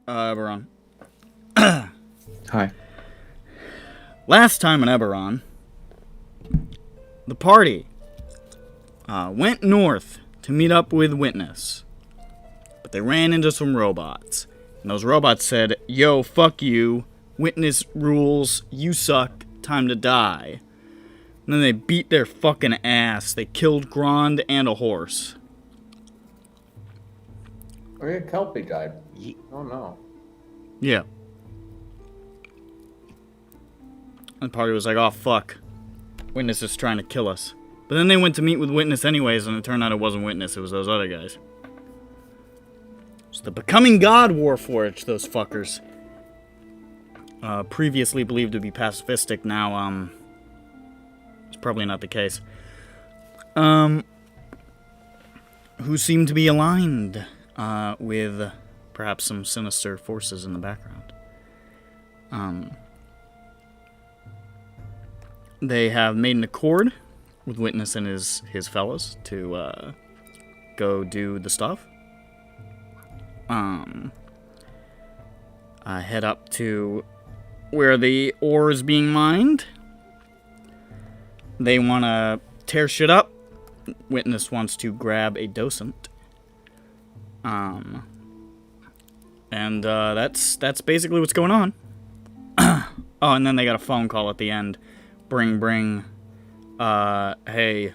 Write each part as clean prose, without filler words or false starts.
EBERRON. Hi. Last time in EBERRON, the party went north to meet up with Witness. But they ran into some robots. And those robots said, "Yo, fuck you. Witness rules. You suck. Time to die." And then they beat their fucking ass. They killed Grond and a horse. Oh yeah, Kelpie died. Oh no. Yeah. And the party was like, "Oh fuck. Witness is trying to kill us." But then they went to meet with Witness anyways, and it turned out it wasn't Witness, it was those other guys. It's the Becoming God warforged, those fuckers. Previously believed to be pacifistic, now, it's probably not the case. Who seem to be aligned, with perhaps some sinister forces in the background. They have made an accord with Witness and his fellows to go do the stuff. Head up to where the ore is being mined. They want to tear shit up. Witness wants to grab a docent. And that's basically what's going on. Oh, and then they got a phone call at the end. Bring. Hey,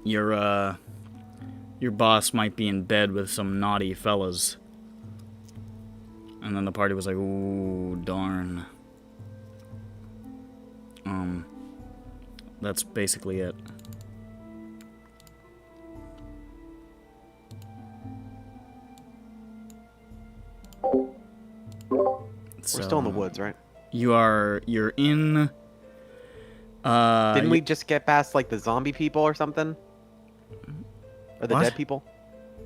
your boss might be in bed with some naughty fellas. And then the party was like, ooh, darn. That's basically it. We're still in the woods, right? You're in... Didn't we just get past, like, the zombie people or something? Or the dead people?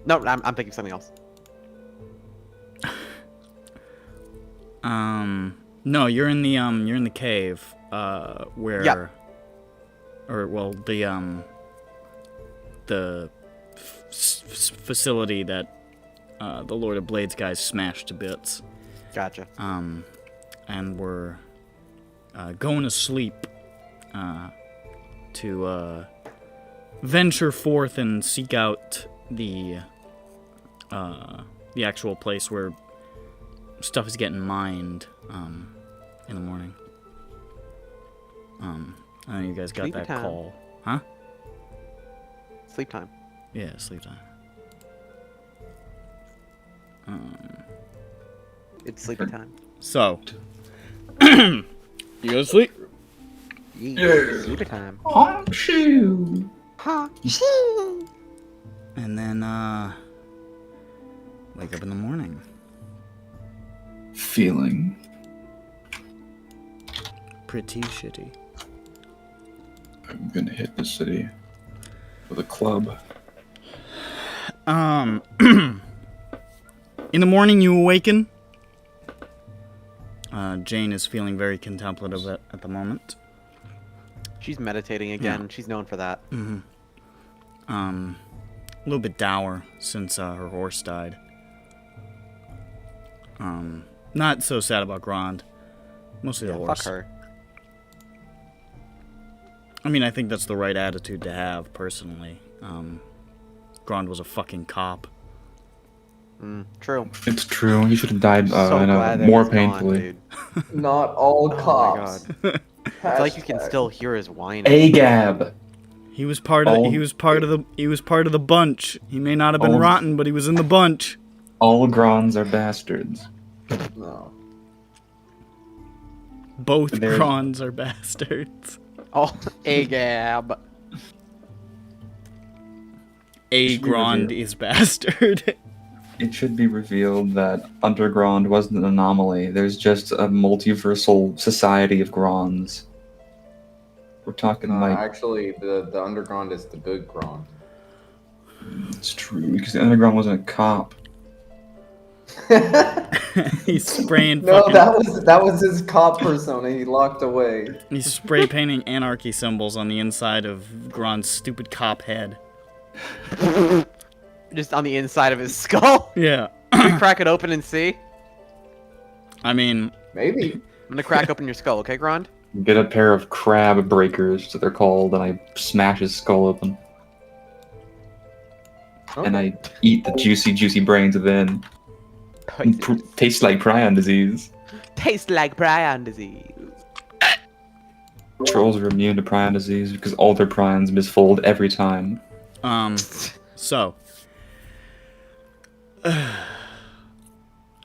No, I'm thinking of something else. No, you're in the cave, where... Yeah. Or, well, the facility that, the Lord of Blades guys smashed to bits. Gotcha. And we're, going to sleep, to, venture forth and seek out the actual place where stuff is getting mined, in the morning. I know you guys got that call. Huh? Sleep time. Yeah, sleep time. It's sleepy time. So, you go to sleep? Yeah. Sleepy time. Honk-shoo! Honk-shoo! And then, wake up in the morning. Feeling Pretty shitty. I'm gonna hit the city with a club. In the morning you awaken. Jane is feeling very contemplative at the moment. She's meditating again. Yeah. She's known for that. Mm-hmm. A little bit dour since her horse died. Not so sad about Grond. Mostly the horse. Fuck her. I mean, I think that's the right attitude to have, personally. Grond was a fucking cop. True. It's true. He should have died So glad that more he's gone, painfully. dude. Not all Oh cops. my god. It's like you can still hear his whining. Agab. He was part of the bunch. He may not have been rotten, but he was in the bunch. All Gronds are bastards. No. Both They're- Gronds are bastards. Oh, Agab. A Should be Grond revealed. is bastard. It should be revealed that Underground wasn't an anomaly. There's just a multiversal society of Gronds. We're talking like Actually, the underground is the good Grond. it's true because the Underground wasn't a cop. He's spraying No, fucking... that was his cop persona. He locked away. He's spray painting anarchy symbols on the inside of Grond's stupid cop head. Just on the inside of his skull. Yeah. Can we crack it open and see? I mean, Maybe. I'm gonna crack open your skull, okay, Grond? Get a pair of crab breakers, so they're called, and I smash his skull open. And I eat the juicy brains within. Tastes like prion disease. Tastes like prion disease. Trolls are immune to prion disease because all their prions misfold every time. so.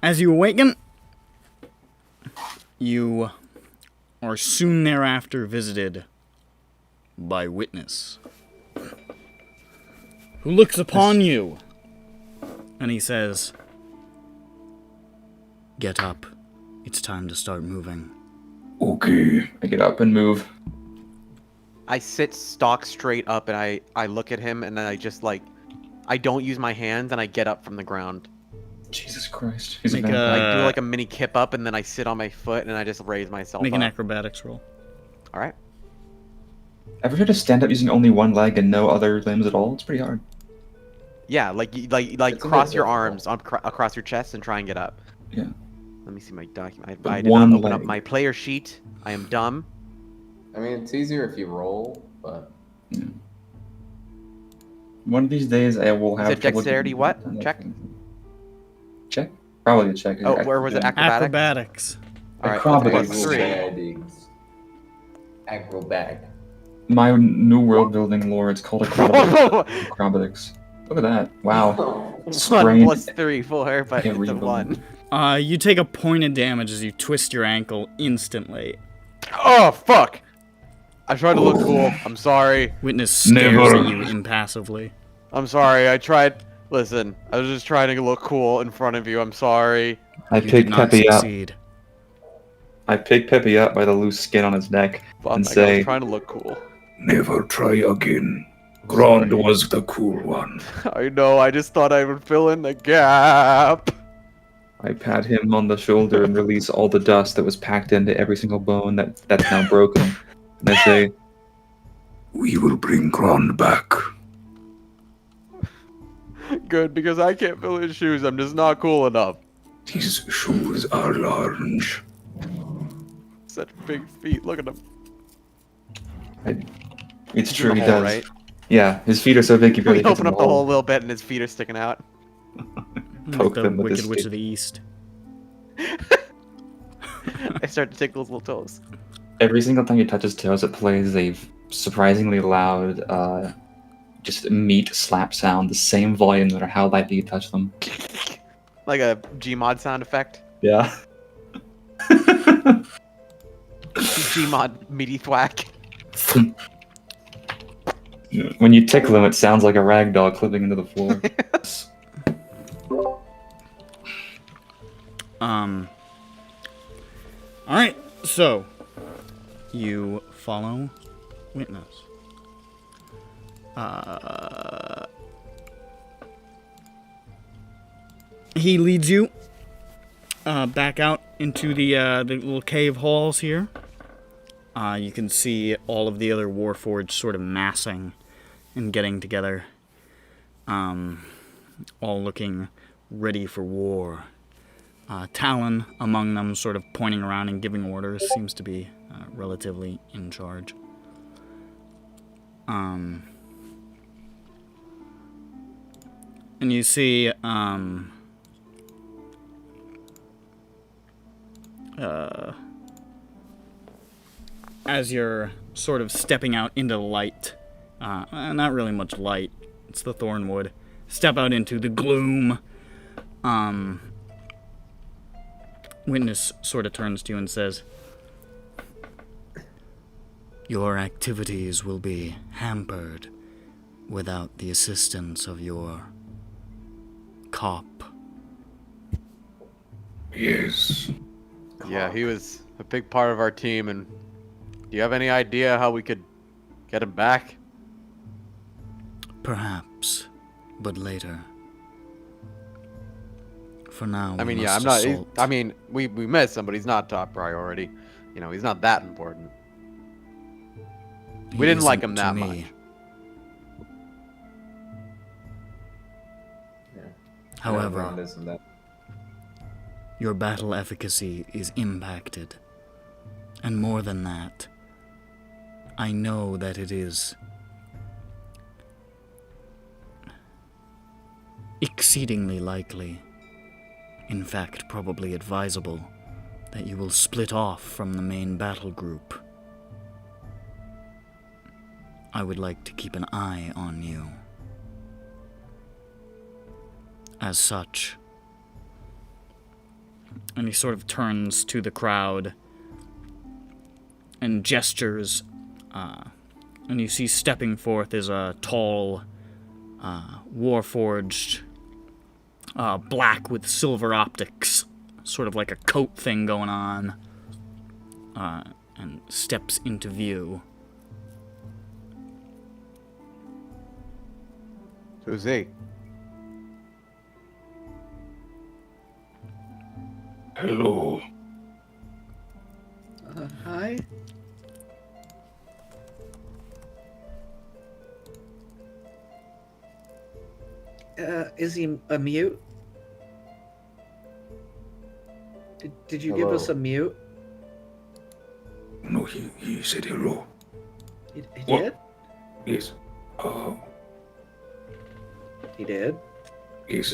As you awaken, you are soon thereafter visited by Witness, who looks upon you, and he says, "Get up. It's time to start moving." Okay. I get up and move. I sit stock straight up and I look at him and then I just like, I don't use my hands and I get up from the ground. Jesus Christ. He's Make a vampire. I do like a mini kip up and then I sit on my foot and I just raise myself Make up. an acrobatics roll. Alright. Ever tried to stand up using only one leg and no other limbs at all? It's pretty hard. Yeah, like It's cross a your bit arms across your chest and try and get up. Yeah. Let me see my document. But I did one not open up leg. my player sheet. I am dumb. I mean, it's easier if you roll, but Yeah. One of these days I will have Is it trouble dexterity getting- what? Check? Check? Probably a check. Oh, where was it? Acrobatics? Acrobatics. Alright, Acrobatics. plus 3. Acrobat. My new world building lore, it's called acrobatics. Acrobatics. Look at that. Wow. 1 Sprained plus 3, 4, but every it's a bone. 1. You take a point of damage as you twist your ankle instantly. Oh, fuck! I tried to look cool. I'm sorry. Witness stares Never. at you impassively. I'm sorry. I tried. Listen, I was just trying to look cool in front of you. I'm sorry. I You did pick not Peppy up. succeed. I pick Peppy up by the loose skin on his neck Fuck, and I say, was trying to look cool. Never try again. Grond was the cool one. I know. I just thought I would fill in the gap. I pat him on the shoulder and release all the dust that was packed into every single bone that's now broken. And I say, We will bring Grond back. Good, because I can't fill his shoes. I'm just not cool enough. His shoes are large. Such big feet. Look at him. it's Through true, the he hole, does. right? Yeah, his feet are so big he barely We fits open in up the the hole hole. a little bit and his feet are sticking out. Poke the them with Wicked his Witch stick. of the East. I start to tickle his little toes. Every single time you touch his toes, it plays a surprisingly loud, just meat slap sound, the same volume no matter how lightly you touch them. Like a Gmod sound effect. Yeah. Gmod meaty thwack. When you tickle him, it sounds like a rag doll clipping into the floor. Alright, so you follow Witness. He leads you back out into the little cave halls here. You can see all of the other warforged sort of massing and getting together, all looking ready for war. Talon among them, sort of pointing around and giving orders, seems to be relatively in charge. And you see as you're sort of stepping out into the light, not really much light, it's the Thornwood, step out into the gloom. Witness sort of turns to you and says, Your activities will be hampered without the assistance of your cop. Yes. Yeah, he was a big part of our team, and do you have any idea how we could get him back? Perhaps, but later. For now, I mean, we yeah, must I'm not. assault. I mean, we miss him, but he's not top priority. You know, he's not that important. He We didn't like isn't him to that me. much. Yeah. However, Grond isn't that. your battle efficacy is impacted. And more than that, I know that it is exceedingly likely, in fact probably advisable, that you will split off from the main battle group. I would like to keep an eye on you. As such. And he sort of turns to the crowd and gestures, and you see stepping forth is a tall, warforged, black with silver optics, sort of like a coat thing going on, and steps into view. Who's he? Hello. Hi. Is he a mute? Did you give us Hello. a mute? No, he said hello. He What? did? Yes. He did? Yes.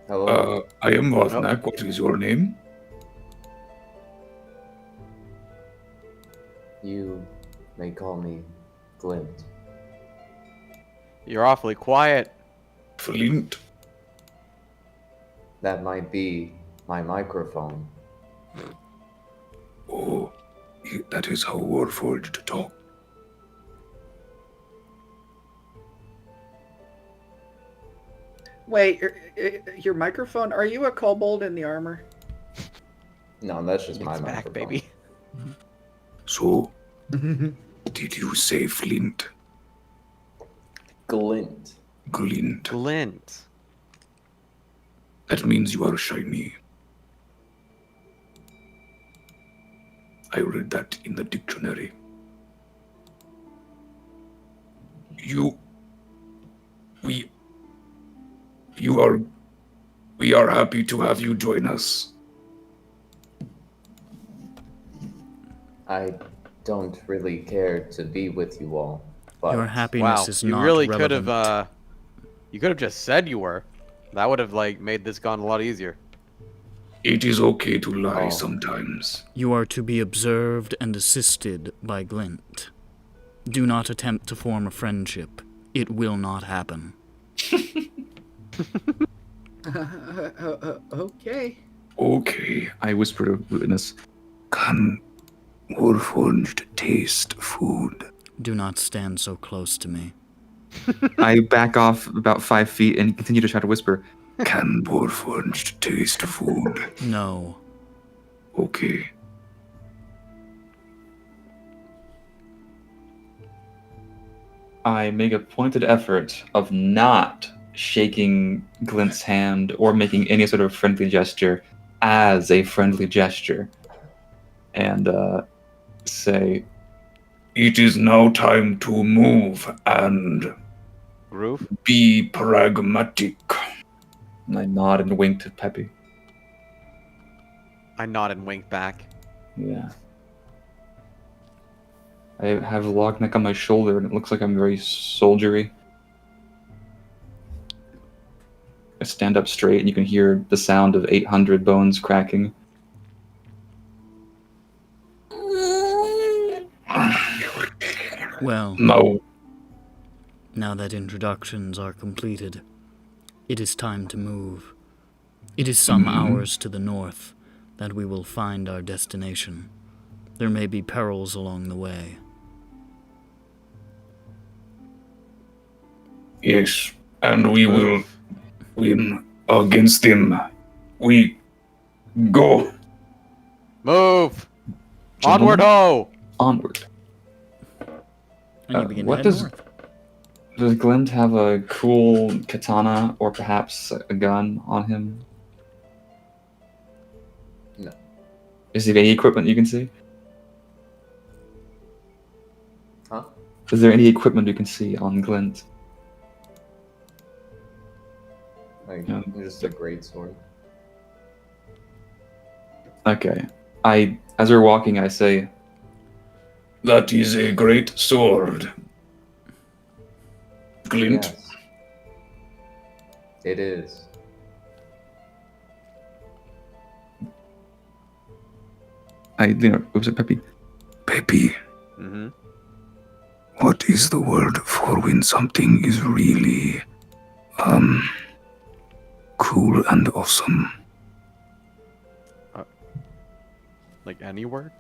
Hello. I am Wathnak. What is your name? You may call me Glint. You're awfully quiet. Flint. That might be my microphone. Oh, that is how warforged talk. Wait, your microphone? Are you a kobold in the armor? No, that's just my It's back, microphone. baby. So, did you say Flint? Glint. Glint. Glint. That means you are shiny. I read that in the dictionary. We are happy to have you join us. I don't really care to be with you all, but Your happiness Wow, is you not really relevant. could have. You could have just said you were. That would have like made this gone a lot easier. It is okay to lie Oh. sometimes. You are to be observed and assisted by Glint. Do not attempt to form a friendship. It will not happen. Okay. Okay, I whisper to Witness. Can warforged taste food? Do not stand so close to me. I back off about 5 feet and continue to try to whisper. Can warforged taste food? No. Okay. I make a pointed effort of not shaking Glint's hand or making any sort of friendly gesture as a friendly gesture. And say, It is now time to move and Groove. be pragmatic. and I nod and wink to Peppy. I nod and wink back. Yeah. I have a log neck on my shoulder and it looks like I'm very soldiery. I stand up straight and you can hear the sound of 800 bones cracking. Well, Now, now that introductions are completed, it is time to move. It is some hours to the north that we will find our destination. There may be perils along the way. Yes, and we will win against them. We go. Move! Gentlemen, Onward ho! Onward. And you begin to what head does north. does Glint have a cool katana or perhaps a gun on him? No. Is there any equipment you can see? Huh? Is there any equipment you can see on Glint? Like, Yeah. just a great sword. Okay. As we're walking, I say, That is a great sword. Glint. Yes. It is. oops, Peppy. Peppy, Mm-hmm. what is the word for when something is really, cool and awesome? Like any word?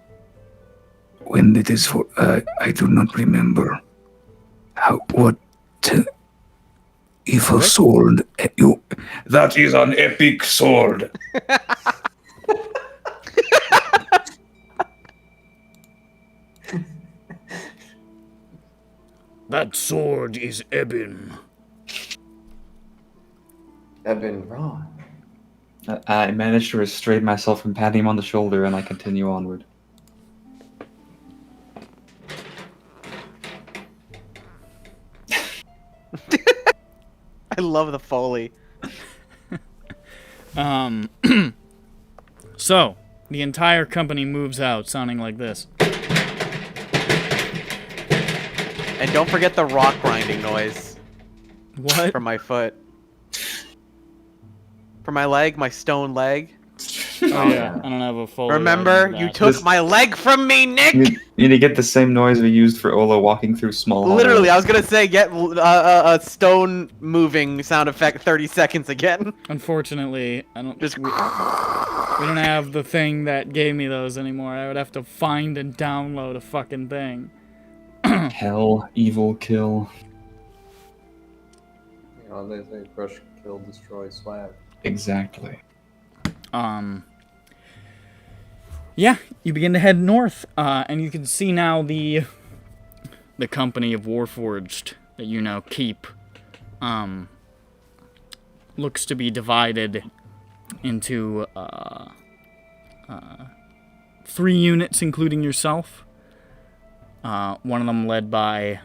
When it is for, I do not remember. If a Epic? sword, that is an epic sword. That sword is ebon. EBERRON. I managed to restrain myself from patting him on the shoulder, and I continue onward. I love the Foley. So, the entire company moves out, sounding like this. And don't forget the rock grinding noise What? from my foot. For my leg, my stone leg. Oh yeah, I don't have a full. Remember, you took my leg from me, Nick! You need to get the same noise we used for Ola walking through small Literally, I hollows. was gonna say get a stone moving sound effect 30 seconds again. Unfortunately, I don't. Just We don't have the thing that gave me those anymore. I would have to find and download a fucking thing. Hell, evil, kill. You know, they say crush, kill, destroy, swag. Exactly. Yeah, you begin to head north, and you can see now the company of warforged that you now keep. Looks to be divided into 3 units, including yourself. One of them led by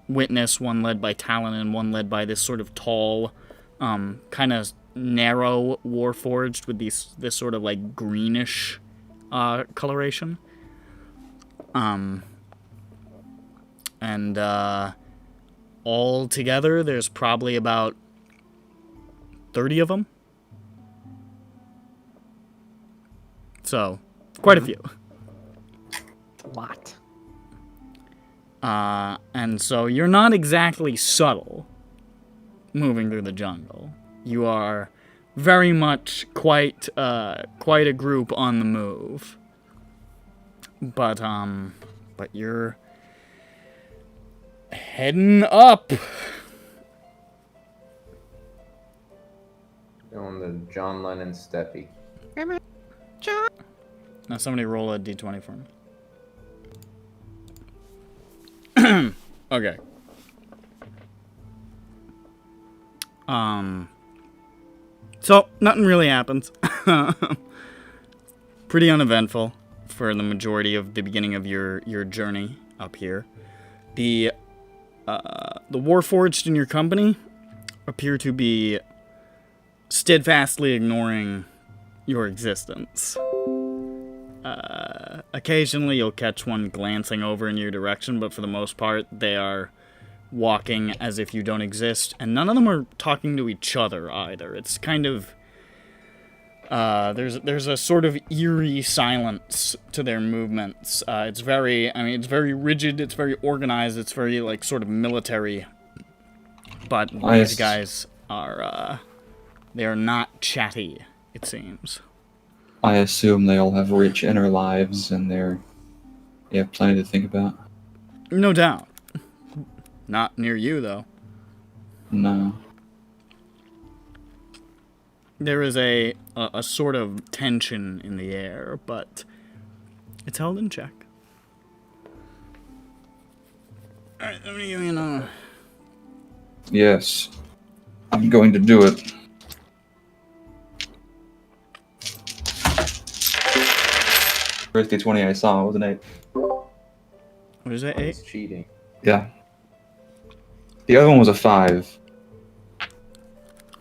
Witness, one led by Talon, and one led by this sort of tall, kind of narrow warforged with this sort of like greenish coloration. And all together, there's probably about 30 of them. So, quite a few. a lot. And so you're not exactly subtle moving through the jungle. You are very much quite a group on the move. But you're heading up. Doing the John Lennon steppy. Now somebody roll a d20 for me. Okay. So nothing really happens. Pretty uneventful for the majority of the beginning of your journey up here. The warforged in your company appear to be steadfastly ignoring your existence. Occasionally you'll catch one glancing over in your direction, but for the most part they are walking as if you don't exist, and none of them are talking to each other either. It's kind of there's a sort of eerie silence to their movements. It's very rigid, it's very organized, it's very like sort of military. But these guys are they are not chatty, it seems. I assume they all have rich inner lives and they have plenty to think about. No doubt. Not near you, though. No. There is a sort of tension in the air, but it's held in check. Alright, let me give you another. Yes. I'm going to do it. First D20 I saw was an 8. What is that, 8? It's cheating. Yeah. The other one was a 5. I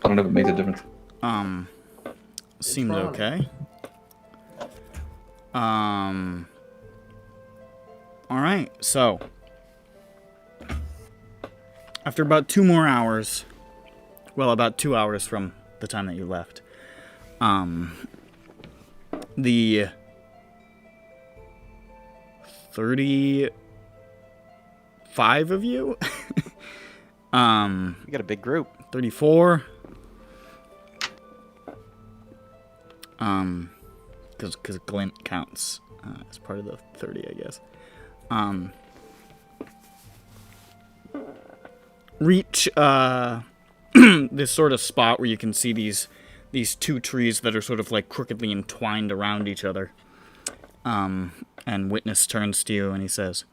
don't know if it makes a difference. Seems wrong. okay. Alright, so. After about 2 more hours, well, about 2 hours from the time that you left, the 35 of you, You got a big group. 34, because Glint counts as part of the 30, I guess. Reach this sort of spot where you can see these 2 trees that are sort of like crookedly entwined around each other. And Witness turns to you and he says,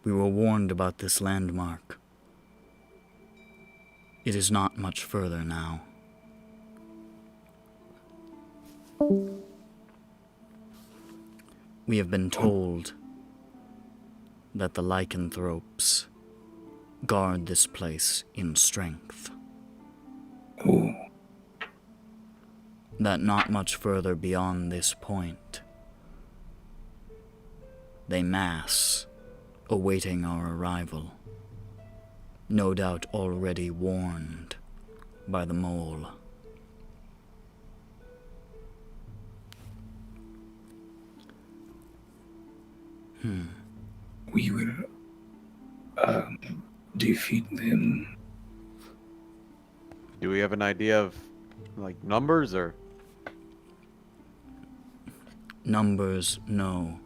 "We were warned about this landmark. It is not much further now." We have been told that the lycanthropes guard this place in strength. Oh, That not much further beyond this point, they mass, awaiting our arrival, no doubt already warned by the mole. we will defeat them. Do we have an idea of, like, numbers or? Numbers, no.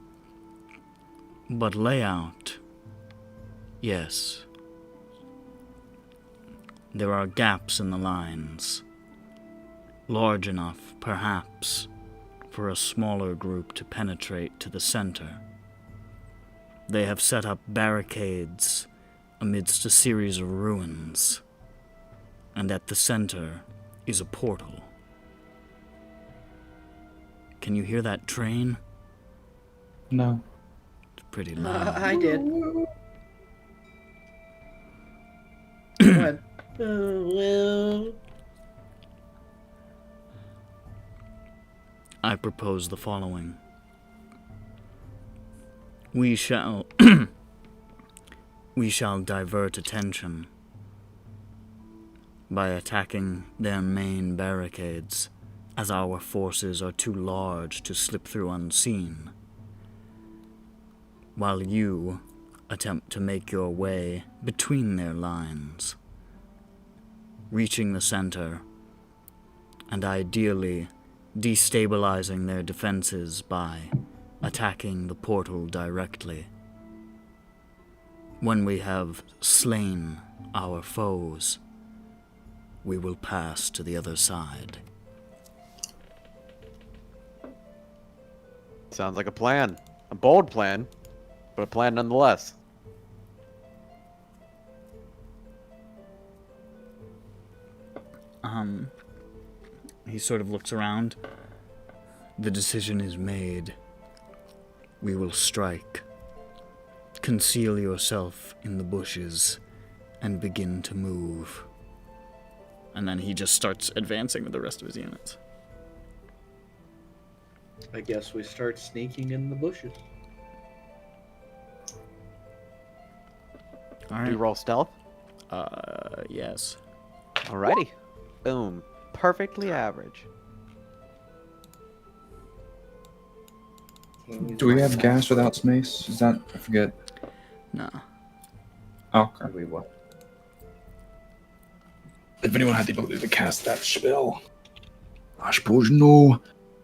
But layout, yes. There are gaps in the lines, large enough, perhaps, for a smaller group to penetrate to the center. They have set up barricades amidst a series of ruins, and at the center is a portal. Can you hear that train? No. It's pretty loud. I did. Go ahead. I propose the following. We shall divert attention by attacking their main barricades, as our forces are too large to slip through unseen, while you attempt to make your way between their lines, reaching the center, and ideally destabilizing their defenses by attacking the portal directly. When we have slain our foes, we will pass to the other side. Sounds like a plan. A bold plan, but a plan nonetheless. He sort of looks around. The decision is made. We will strike. Conceal yourself in the bushes and begin to move. And then he just starts advancing with the rest of his units. I guess we start sneaking in the bushes. All Do we right. roll stealth? Yes. Alrighty. Boom. Perfectly average. Do we have gas without mace? Is that... I forget. No. Okay. We what? If anyone had the ability to cast that spell, I suppose no.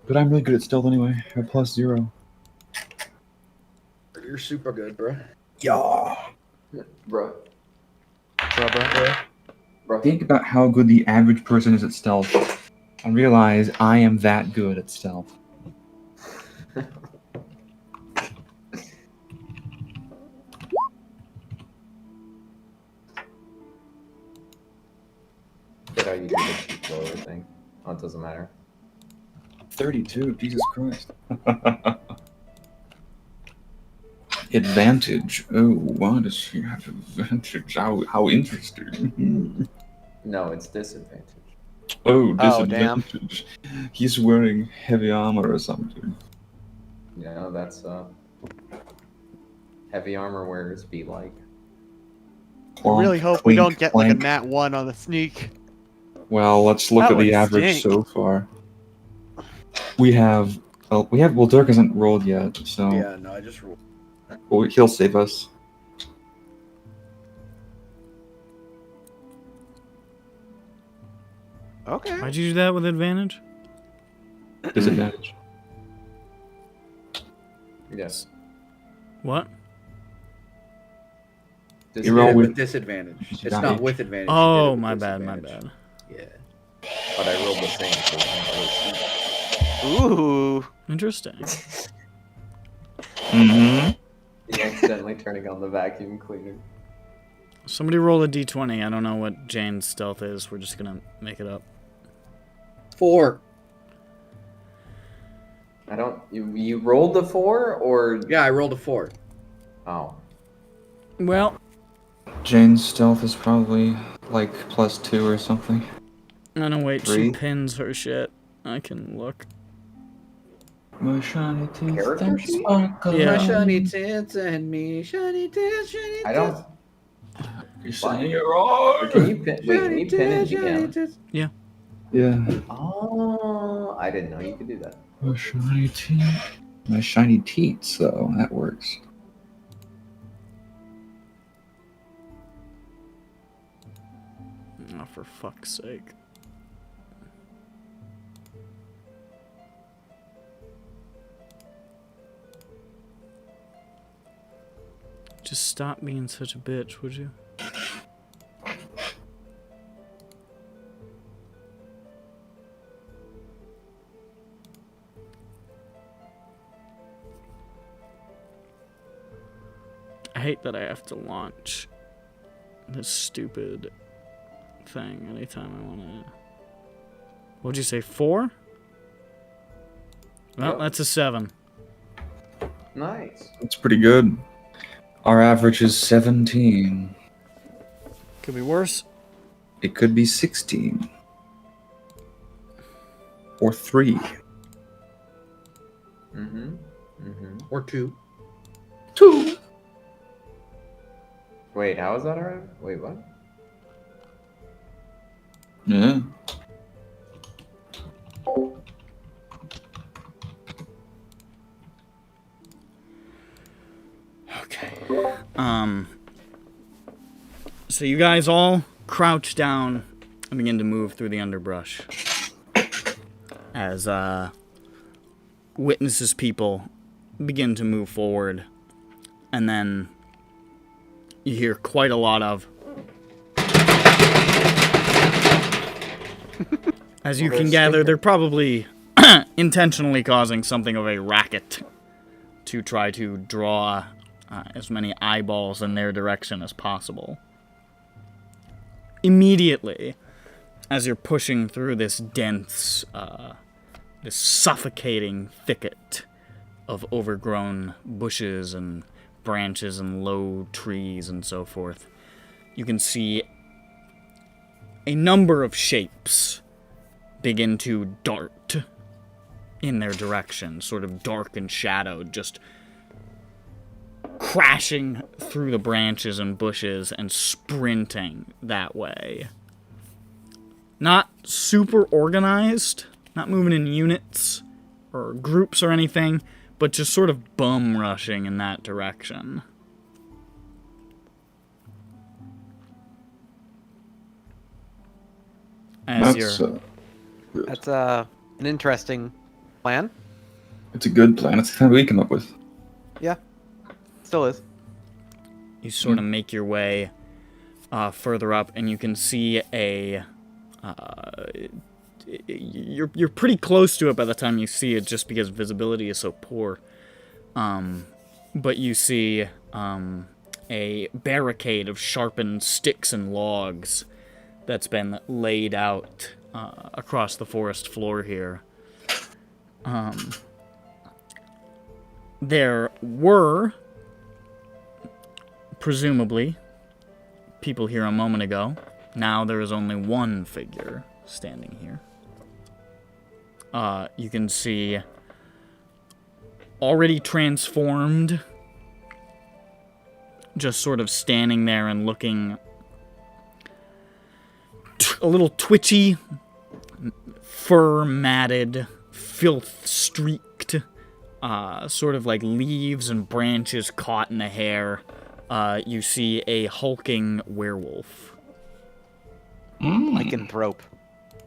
But I'm really good at stealth anyway. I have +0. You're super good, bro. Yeah. Bro. Bro. Think about how good the average person is at stealth, and realize I am that good at stealth. Did I use the cheap lower thing? Oh, it doesn't matter. 32, Jesus Christ. Advantage. Oh, why does she have advantage? How interesting. No, it's disadvantage. Oh, Oh, damn. disadvantage. He's wearing heavy armor or something. Yeah, that's heavy armor wearers be like. I really hope we Clink, don't get like a clank. nat 1 on the sneak. Well, let's look That at the would average stink. so far. We have, well, Dirk hasn't rolled yet, so Yeah, no, I just rolled. well, he'll save us. Okay. Why'd you do that with advantage? Disadvantage. Yes. What? You roll did it with- with disadvantage. It's Disadvantage. not with advantage. you did it Oh, with my bad, my disadvantage. bad. Yeah. But I rolled the same. So Ooh. Interesting. Mm-hmm. he accidentally turning on the vacuum cleaner. Somebody roll a d20. I don't know what Jane's stealth is. We're just gonna make it up. 4. I don't. You rolled the 4 or? Yeah, I rolled a 4. Oh. Well, Jane's stealth is probably like +2 or something. I don't wait. 3. She pins her shit. I can look. My shiny teeth Character that sheet? sparkle. Yeah. My shiny tits and me, shiny tits, shiny tits. I don't. You say you're all. Can you pin? Wait, can you pin it? You shiny can. tits. Yeah. Oh, I didn't know you could do that. My shiny teeth. My shiny teats, though. That works. Oh, for fuck's sake. Just stop being such a bitch, would you? I hate that I have to launch this stupid thing anytime I want to. What'd you say, 4? Well, Yep. that's a 7. Nice. That's pretty good. Our average is 17. Could be worse. It could be 16. Or 3. Mm-hmm. Mm-hmm. Or 2. 2. Wait, how is that alright? Wait, what? Yeah. Okay. So you guys all crouch down and begin to move through the underbrush as Witness's people begin to move forward, and then you hear quite a lot of. As you can gather, they're probably intentionally causing something of a racket to try to draw as many eyeballs in their direction as possible. Immediately, as you're pushing through this dense, this suffocating thicket of overgrown bushes and branches and low trees and so forth, you can see a number of shapes begin to dart in their direction, sort of dark and shadowed, just crashing through the branches and bushes and sprinting that way. Not super organized, not moving in units or groups or anything, but just sort of bum rushing in that direction. That's That's an interesting plan. it's a good plan. It's the kind we came up with. Yeah. Still is. you sort of make your way further up, and you can see a... you're pretty close to it by the time you see it, just because visibility is so poor. But you see a barricade of sharpened sticks and logs that's been laid out across the forest floor here. There were, presumably, people here a moment ago. Now there is only one figure standing here. You can see already transformed, just sort of standing there and looking a little twitchy, fur-matted, filth-streaked, sort of like leaves and branches caught in the hair. You see a hulking werewolf. Lycanthrope.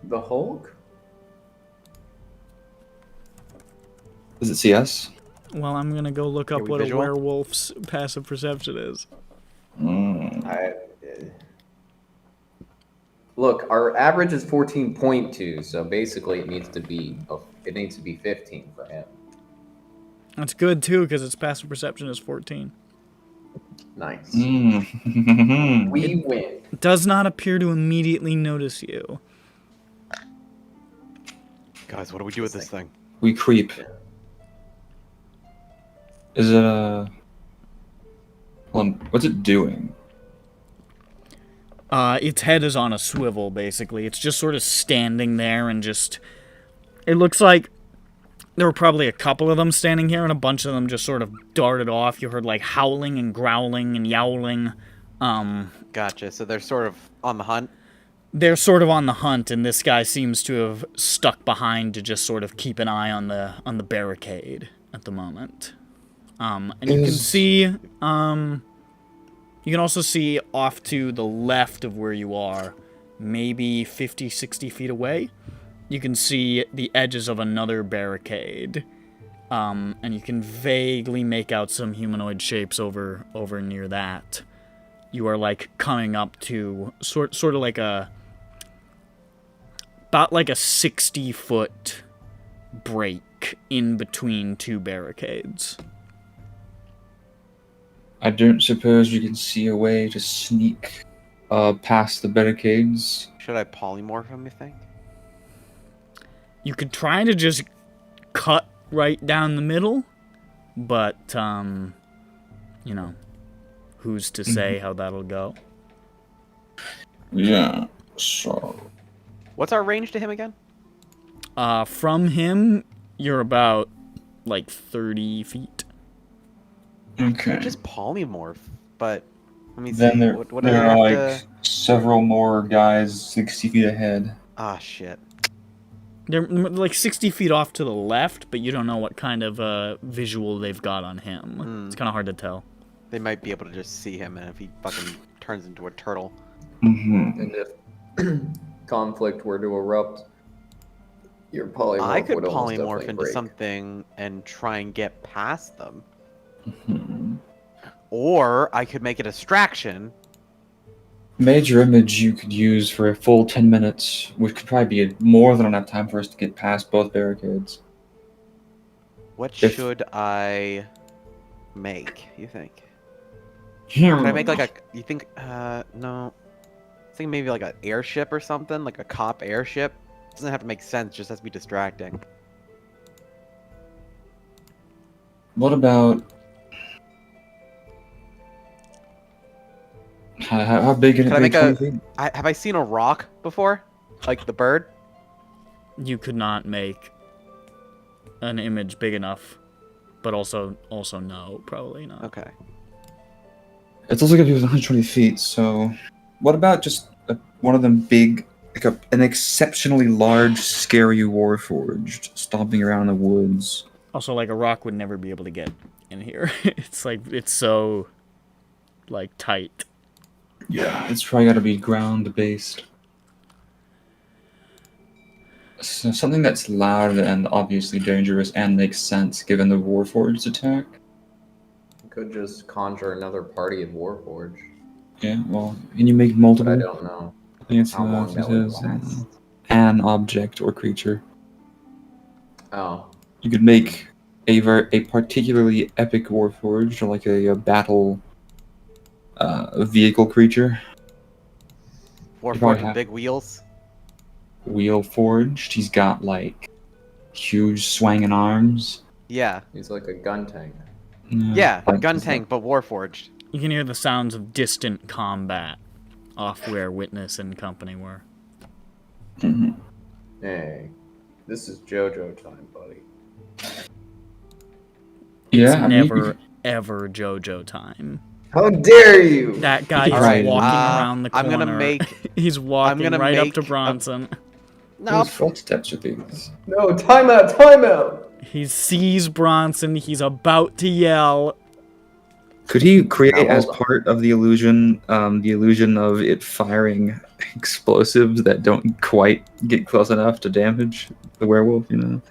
The Hulk? Does it see us? Well, I'm gonna go look up what visual? a werewolf's passive perception is. Look, our average is 14.2, so basically it needs to be 15 for him. That's good, too, because its passive perception is 14. Nice. Mm. We win. It does not appear to immediately notice you. Guys, what do we do with this thing? We creep. Is it a... Hold on, what's it doing? Its head is on a swivel, basically. It's just sort of standing there and just... It looks like there were probably a couple of them standing here, and a bunch of them just sort of darted off. You heard, like, howling and growling and yowling. Gotcha, so they're sort of on the hunt? They're sort of on the hunt, and this guy seems to have stuck behind to just sort of keep an eye on the barricade at the moment. And you can see, you can also see off to the left of where you are, maybe 50, 60 feet away, you can see the edges of another barricade. And you can vaguely make out some humanoid shapes over near that. You are, like, coming up to sort of like about like a 60-foot break in between two barricades. I don't suppose you can see a way to sneak past the barricades. Should I polymorph him, you think? You could try to just cut right down the middle, but, you know, who's to say how that'll go? Yeah, so... What's our range to him again? From him, you're about, like, 30 feet. Okay. Just polymorph, but let me see. Then there What do I are have like to... several more guys 60 feet ahead. Ah, shit. They're like 60 feet off to the left, but you don't know what kind of visual they've got on him. It's kind of hard to tell. They might be able to just see him, and if he fucking turns into a turtle. Mm-hmm. And if conflict were to erupt, your polymorph I could would almost polymorph definitely into break. something and try and get past them. Mm-hmm. Or I could make a distraction. Major image you could use for a full 10 minutes, which could probably be more than enough time for us to get past both barricades. What If- should I make, you think? Could I make like a... You think... no. I think maybe like an airship or something? Like a cop airship? Doesn't have to make sense, just has to be distracting. What about... How big can Could it I be? make a- 20 feet? Have I seen a rock before? Like the bird? You could not make an image big enough, but also no, probably not. Okay. It's also going to be 120 feet, so... What about just one of them big, like an exceptionally large, scary warforged stomping around in the woods? Also, like, a rock would never be able to get in here. It's like, it's so, like, tight. Yeah, it's probably got to be ground-based. So something that's loud and obviously dangerous and makes sense given the warforged's attack. Could just conjure another party of warforged, Yeah, well, and you make but multiple. I don't know I think it's how long it that would says, last. an object or creature. Oh, You could make a particularly epic warforged, or like a battle vehicle creature. probably Warforged with have- big wheels. Wheel forged. He's got like huge swanging arms. Yeah. he's like a gun tank. Yeah, like- gun tank, but warforged. You can hear the sounds of distant combat off where Witness and company were. Mhm. Hey, this is JoJo time, buddy. Yeah, It's I mean, never, ever JoJo time. How dare you! That guy is Right. walking around the corner. I'm gonna make. He's walking gonna right up make to a- Bronson. No. Whose footsteps are these? No, time out, time out! He sees Bronson. He's about to yell. Could he create Now, as hold on. part of the illusion of it firing explosives that don't quite get close enough to damage the werewolf? You know,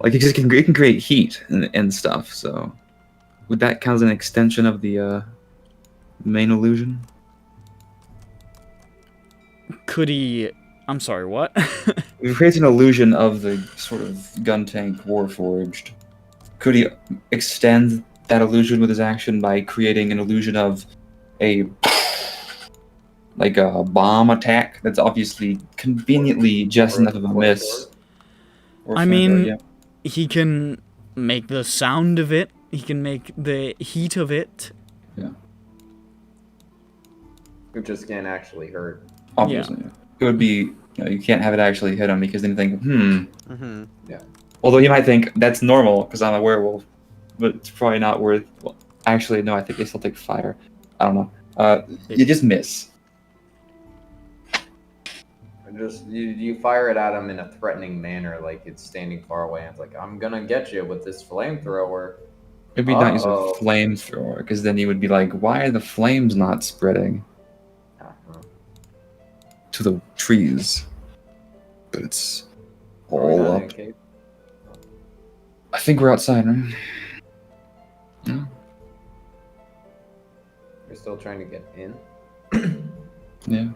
like it can create heat and stuff. So, would that count as an extension of the main illusion? Could he? I'm sorry, what? If he creates an illusion of the sort of gun tank warforged, could he extend that illusion with his action by creating an illusion of a bomb attack that's obviously conveniently just enough of a miss? Or I something mean- like that, He can make the sound of it. He can make the heat of it. You just can't actually hurt. obviously. It would be, you can't have it actually hit him because then you think, Mm-hmm. Although you might think, that's normal because I'm a werewolf, but it's probably not worth. Well, actually, no, I think they still take fire. I don't know. You just miss. Just you fire it at him in a threatening manner, like it's standing far away. And it's like, I'm gonna get you with this flamethrower. Maybe not use a Uh-oh. flamethrower because then you would be like, why are the flames not spreading to the trees? But it's all up. Okay. I think we're outside, right? Yeah. You're still trying to get in? Yeah.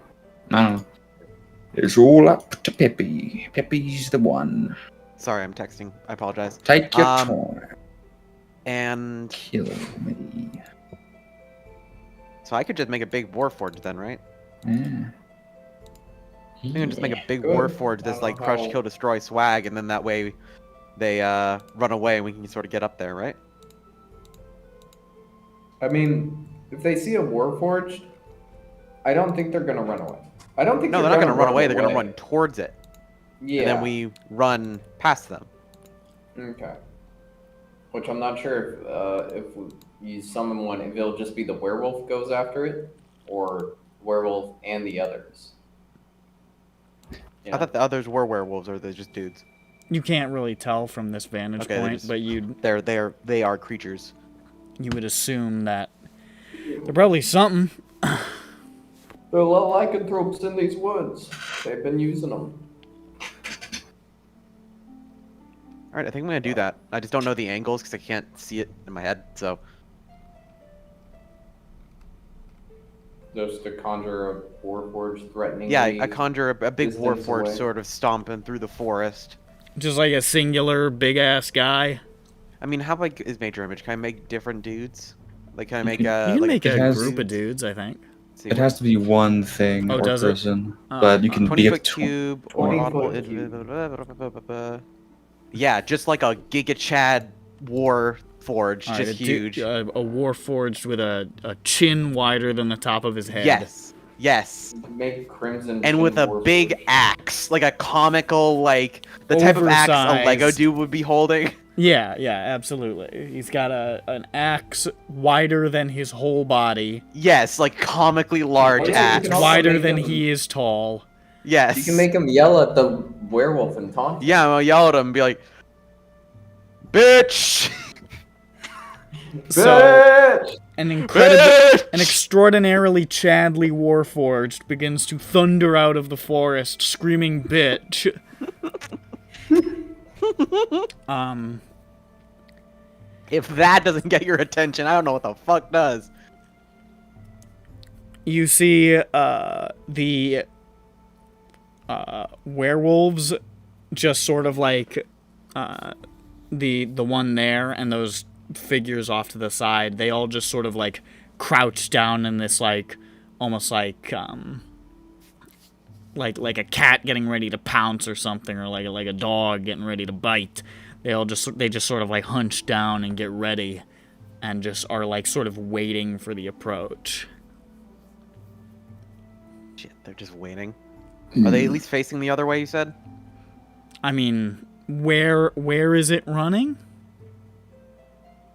I don't know. It's all up to Peppy. Peppy's the one. Sorry, I'm texting. I apologize. Take your Um, time. And Kill me. so I could just make a big warforged then, right? Yeah. I can just make a big Good. warforged, this I like don't know crush, how- kill, destroy swag, and then that way they run away and we can sort of get up there, right? I mean, if they see a warforged, I don't think they're gonna run away. I don't think No, they're not gonna run away. They're gonna run towards it, Yeah. and then we run past them. Okay. Which I'm not sure if you summon one, if it'll just be the werewolf goes after it, or werewolf and the others. I thought the others were werewolves, or they're just dudes. You can't really tell from this vantage Okay, they're point, just- but They are creatures. you would assume that they're probably something. There are a lot of lycanthropes in these woods. They've been using them. All right, I think I'm gonna do that. I just don't know the angles because I can't see it in my head. So Just to conjure a warforged threatening. yeah, I conjure a big distance warforged away. sort of stomping through the forest. Just like a singular big ass guy. I mean, how big is Major Image? Can I make different dudes? Like, can I make You can like make it a has- group of dudes, I think. let's see, It has to be one thing Oh, or does it? person, Oh, but you can 20 be foot up to cube or 20 audible. foot cube. Yeah, just like a Giga Chad war forge, Alright, just a huge. a warforged with a chin wider than the top of his head. Yes, yes, Make crimson. and with a Chin big warforged. axe, like a comical, like the type of axe a Lego Oversized. dude would be holding. Yeah, absolutely. He's got an axe wider than his whole body, Yes, like comically large Also, you axe. can also wider make than them- he is tall. Yes. You can make him yell at the werewolf and taunt. him. Yeah, I'll yell at him and be like, "Bitch! So Bitch! an extraordinarily Chadly warforged begins to thunder out of the forest, screaming "bitch." If that doesn't get your attention, I don't know what the fuck does. You see the werewolves just sort of like the one there and those figures off to the side. They all just sort of like crouch down in this like almost like a cat getting ready to pounce or something, or like a dog getting ready to bite. They just sort of like hunch down and get ready, and just are like sort of waiting for the approach. Shit, they're just waiting. Are they at least facing the other way, you said? I mean, where is it running?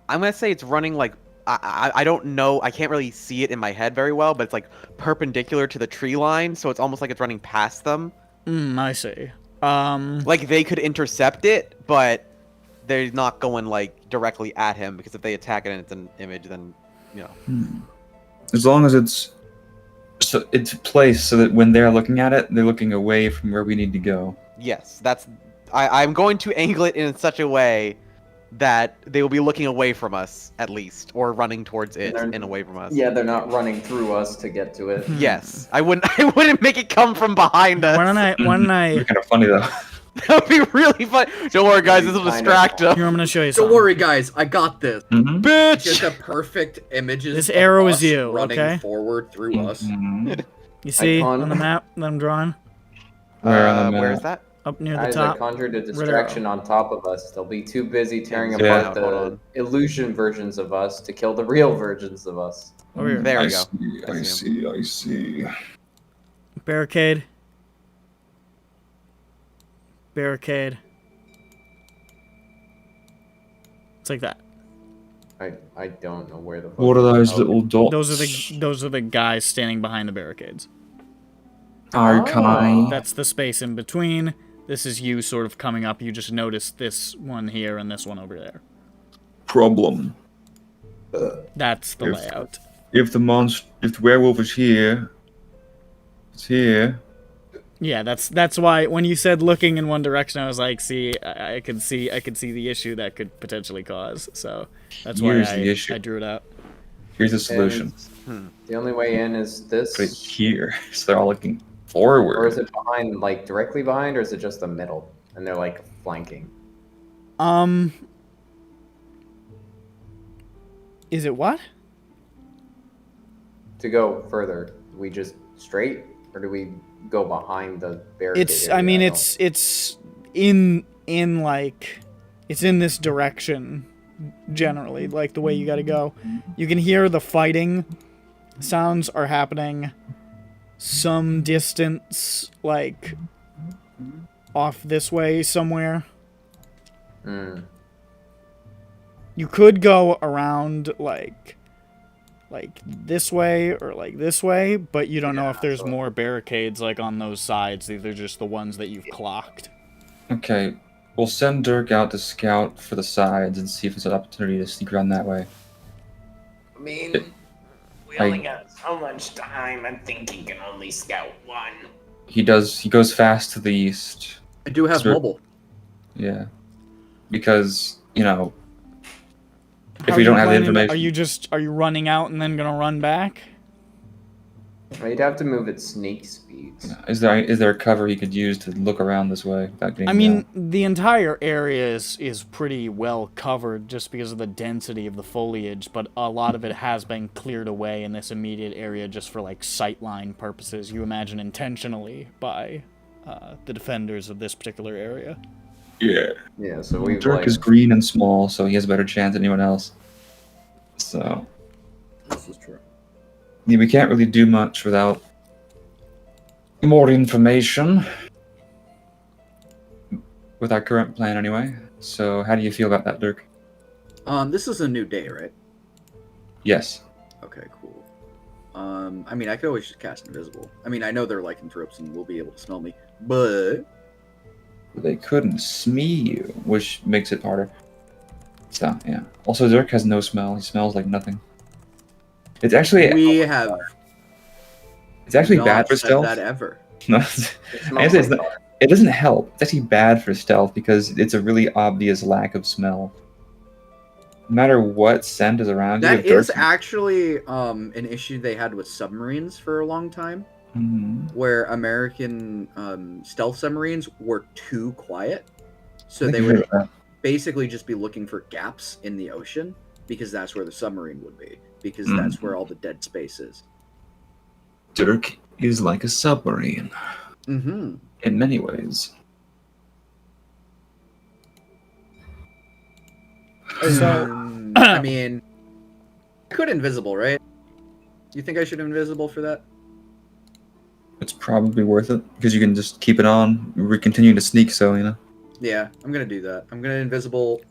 I'm gonna say it's running like I don't know. I can't really see it in my head very well, but it's like perpendicular to the tree line, so it's almost like it's running past them. I see. Like they could intercept it, but they're not going like directly at him, because if they attack it and it's an image, then you know. As long as it's placed so that when they're looking at it, they're looking away from where we need to go. Yes, that's. I'm going to angle it in such a way that they will be looking away from us, at least, or running towards it and away from us. Yeah, they're not running through us to get to it. Yes, I wouldn't make it come from behind us. Why don't I? It's kind of funny though. That would be really fun. Don't worry, guys. This will distract them. Here, I'm gonna show you Don't something. worry, guys. I got this. Mm-hmm. Just Bitch! a perfect images. This of arrow is us you, running okay? forward through us. Mhm. You see Icon. on the map that I'm drawing Where on the Where map? is that? up near the Guys, I top. conjured a distraction on top of us. They'll be too busy tearing Yeah. apart Hold the on. illusion versions of us to kill the real versions of us. Over here. There we I go. see, I see. Barricade. Barricade. It's like that. I don't know where the fuck. What are those oh, little dots? Those are the guys standing behind the barricades. Okay. That's the space in between. This is you sort of coming up. You just notice this one here and this one over there. Problem. That's the If- layout. If the werewolf is here, it's here. Yeah, that's why when you said looking in one direction, I was like, see, I could see the issue that could potentially cause. So that's why Here's the issue. I drew it out. Here's the solution. The only way in is this, Put it here, so they're all looking or forward. is it behind, like directly behind, or is it just the middle and they're like flanking? Is it what? To go further, do we just straight, or do we go behind the barricade? It's. area? I mean, don't- it's in like, it's in this direction. Generally, like the way you gotta go. You can hear the fighting sounds are happening some distance, like off this way somewhere. Hmm. You could go around like this way or like this way, but you don't know if there's so- more barricades like on those sides. These are just the ones that you've clocked. Okay, we'll send Dirk out to scout for the sides and see if there's an opportunity to sneak around that way. I mean, we I- only got so much time. I think he can only scout one. He goes fast to the east. I do have Sure. mobile. Yeah. Because, you know, How if we are don't you have the planning- information. Are you running out and then gonna run back? Well, you'd have to move at sneak speeds. Is there a cover he could use to look around this way without getting I mean, down? the entire area is pretty well covered just because of the density of the foliage, but a lot of it has been cleared away in this immediate area just for like sightline purposes. You imagine intentionally by the defenders of this particular area. Yeah. Yeah, so we've Dirk like, is green and small, so he has a better chance than anyone else. So This is true. yeah, we can't really do much without more information. With our current plan, anyway. So, how do you feel about that, Dirk? This is a new day, right? Yes. Okay, cool. I mean, I could always just cast invisible. I mean, I know they're lycanthropes and will be able to smell me, but They couldn't smee you, which makes it harder. So, yeah. Also, Dirk has no smell. He smells like nothing. It's actually we have not bad for said stealth. that ever. No, it I smells guess it's like not- it doesn't help. It's actually bad for stealth because it's a really obvious lack of smell. No matter what scent is around you, That if dirt is actually an issue they had with submarines for a long time, Mhm. where American stealth submarines were too quiet. So I they can would hear that. basically just be looking for gaps in the ocean because that's where the submarine would be, because that's where all the dead space is. Dirk is like a submarine Mm-hmm. in many ways. So- I mean, I could invisible, right? You think I should invisible for that? It's probably worth it because you can just keep it on. We continue to sneak, so you know. Yeah, I'm gonna do that. I'm gonna invisible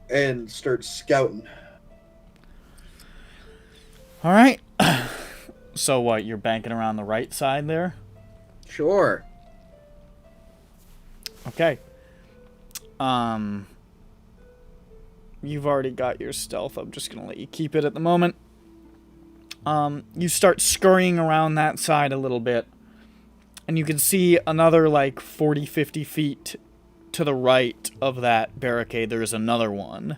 and start scouting. All right. So what? You're banking around the right side there. Sure. Okay. You've already got your stealth. I'm just gonna let you keep it at the moment. You start scurrying around that side a little bit, and you can see another like 40, 50 feet to the right of that barricade. There's another one.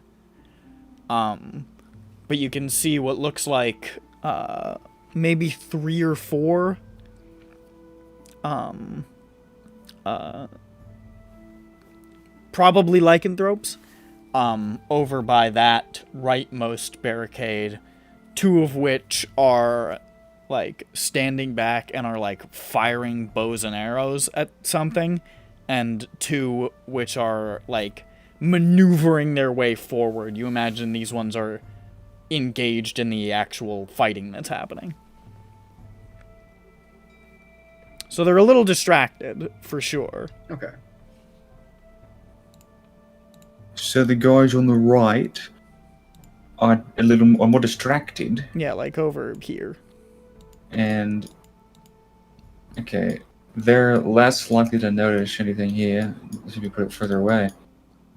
But you can see what looks like maybe 3 or 4 probably lycanthropes over by that rightmost barricade, 2 of which are like standing back and are like firing bows and arrows at something, and 2 which are like maneuvering their way forward. You imagine these ones are engaged in the actual fighting that's happening. So they're a little distracted, for sure. Okay. So the guys on the right are a little more distracted, Yeah, like over here. and okay, they're less likely to notice anything here. Should we put it further away?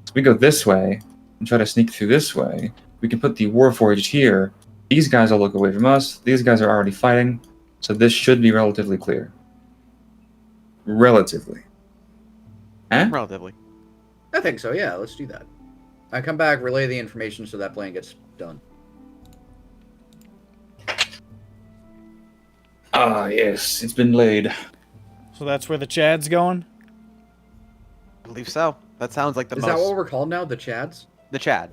So we go this way and try to sneak through this way. We can put the warforged here. These guys will look away from us. These guys are already fighting, so this should be relatively clear. Relatively. Eh? Relatively. I think so, yeah, let's do that. I come back, relay the information so that plan gets done. Ah, yes, it's been laid. So that's where the Chad's going? I believe so. That sounds like the Is most. that what we're called now? The Chads? The Chad.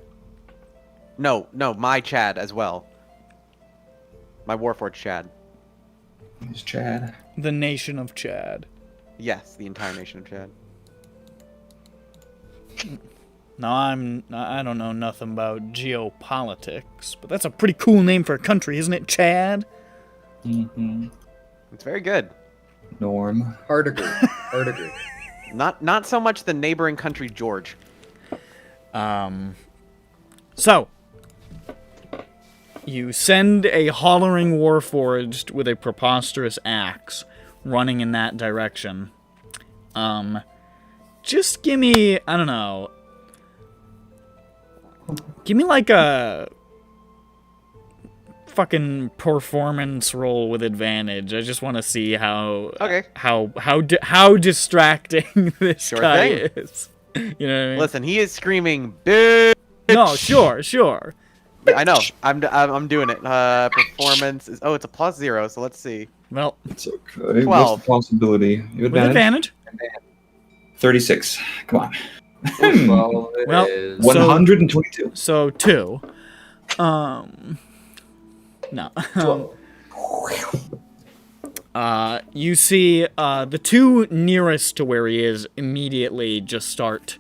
No, my Chad as well. My Warforged Chad. It's Chad. The nation of Chad. Yes, the entire nation of Chad. Now, I don't know nothing about geopolitics, but that's a pretty cool name for a country, isn't it, Chad? Mm-hmm. It's very good. Norm. Hard agree. Hard agree. Not so much the neighboring country George. So, you send a hollering warforged with a preposterous axe running in that direction. Just give me, I don't know, give me like a fucking performance roll with advantage. I just want to see how Okay. how distracting this Sure guy thing. is. You know what I mean? Listen, he is screaming, "Bitch!" No, sure. I know. I'm doing it. Performance is it's a +0. So let's see. Well, It's okay. 12. What's the possibility? You with advantage. 36. Come on. Well, it Well, is. 122. So 2. No. You see the 2 nearest to where he is immediately just start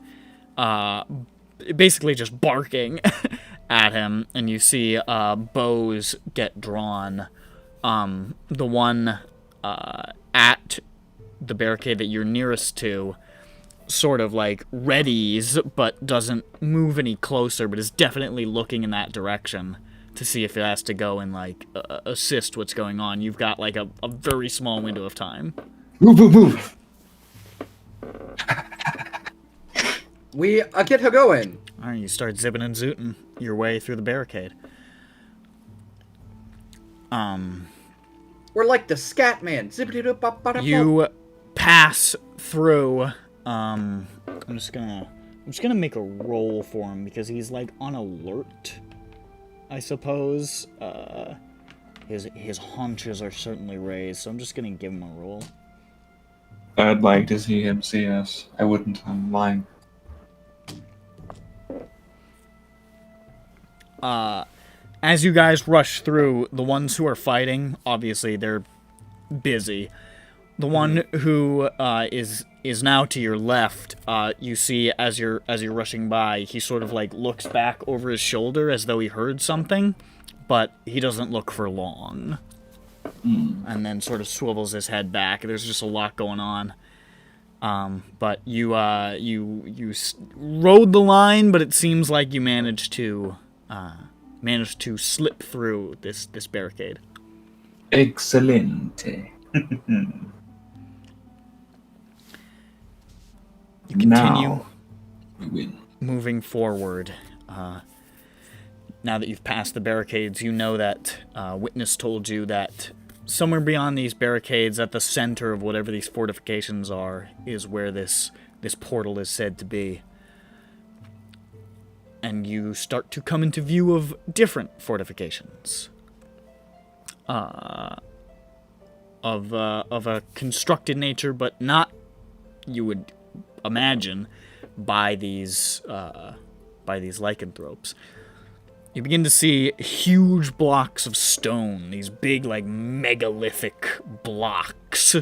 basically just barking at him, and you see bows get drawn. The one at the barricade that you're nearest to sort of like readies, but doesn't move any closer, but is definitely looking in that direction to see if it has to go and like assist what's going on. You've got like a very small window of time. Move. We get her going. All right, you start zipping and zooting your way through the barricade. We're like the scat man. Zippity-doo-bop-bada-bop. You pass through I'm just gonna make a roll for him because he's like on alert, I suppose. His haunches are certainly raised, so I'm just gonna give him a roll. I'd like to see him see us. I wouldn't. I'm lying. As you guys rush through, the ones who are fighting, obviously they're busy. The one who is now to your left, you see as you're rushing by, he sort of like looks back over his shoulder as though he heard something, but he doesn't look for long. And then sort of swivels his head back. There's just a lot going on. But you rode the line, but it seems like you managed to slip through this barricade. Excelente. You continue Now we win. moving forward. Now that you've passed the barricades, you know that Witness told you that somewhere beyond these barricades, at the center of whatever these fortifications are, is where this portal is said to be. And you start to come into view of different fortifications. Of a constructed nature, but not, you would imagine, by these lycanthropes. You begin to see huge blocks of stone, these big, like, megalithic blocks,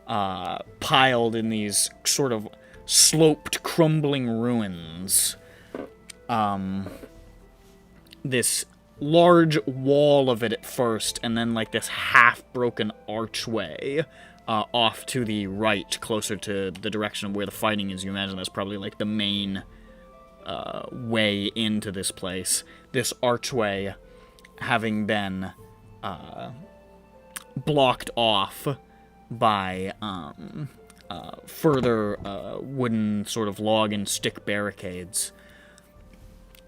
piled in these sort of sloped, crumbling ruins. This large wall of it at first, and then, like, this half-broken archway off to the right, closer to the direction of where the fighting is. You imagine that's probably, like, the main way into this place. This archway having been blocked off by further wooden sort of log and stick barricades.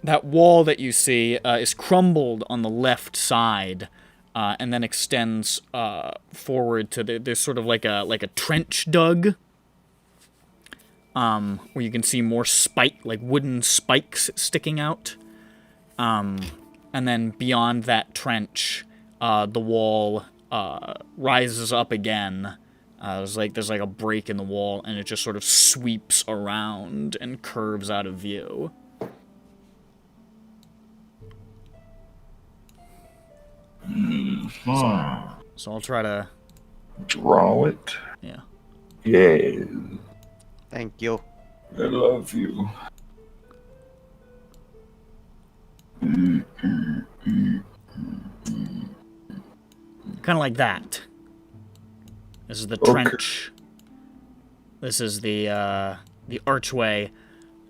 That wall that you see is crumbled on the left side, and then extends forward to there's sort of like a trench dug, where you can see more wooden spikes sticking out. And then beyond that trench, the wall rises up again. There's like a break in the wall, and it just sort of sweeps around and curves out of view. So I'll try to Draw it. Yeah. Yeah. Thank you. I love you. Kind of like that. This is the Okay. trench. This is the archway,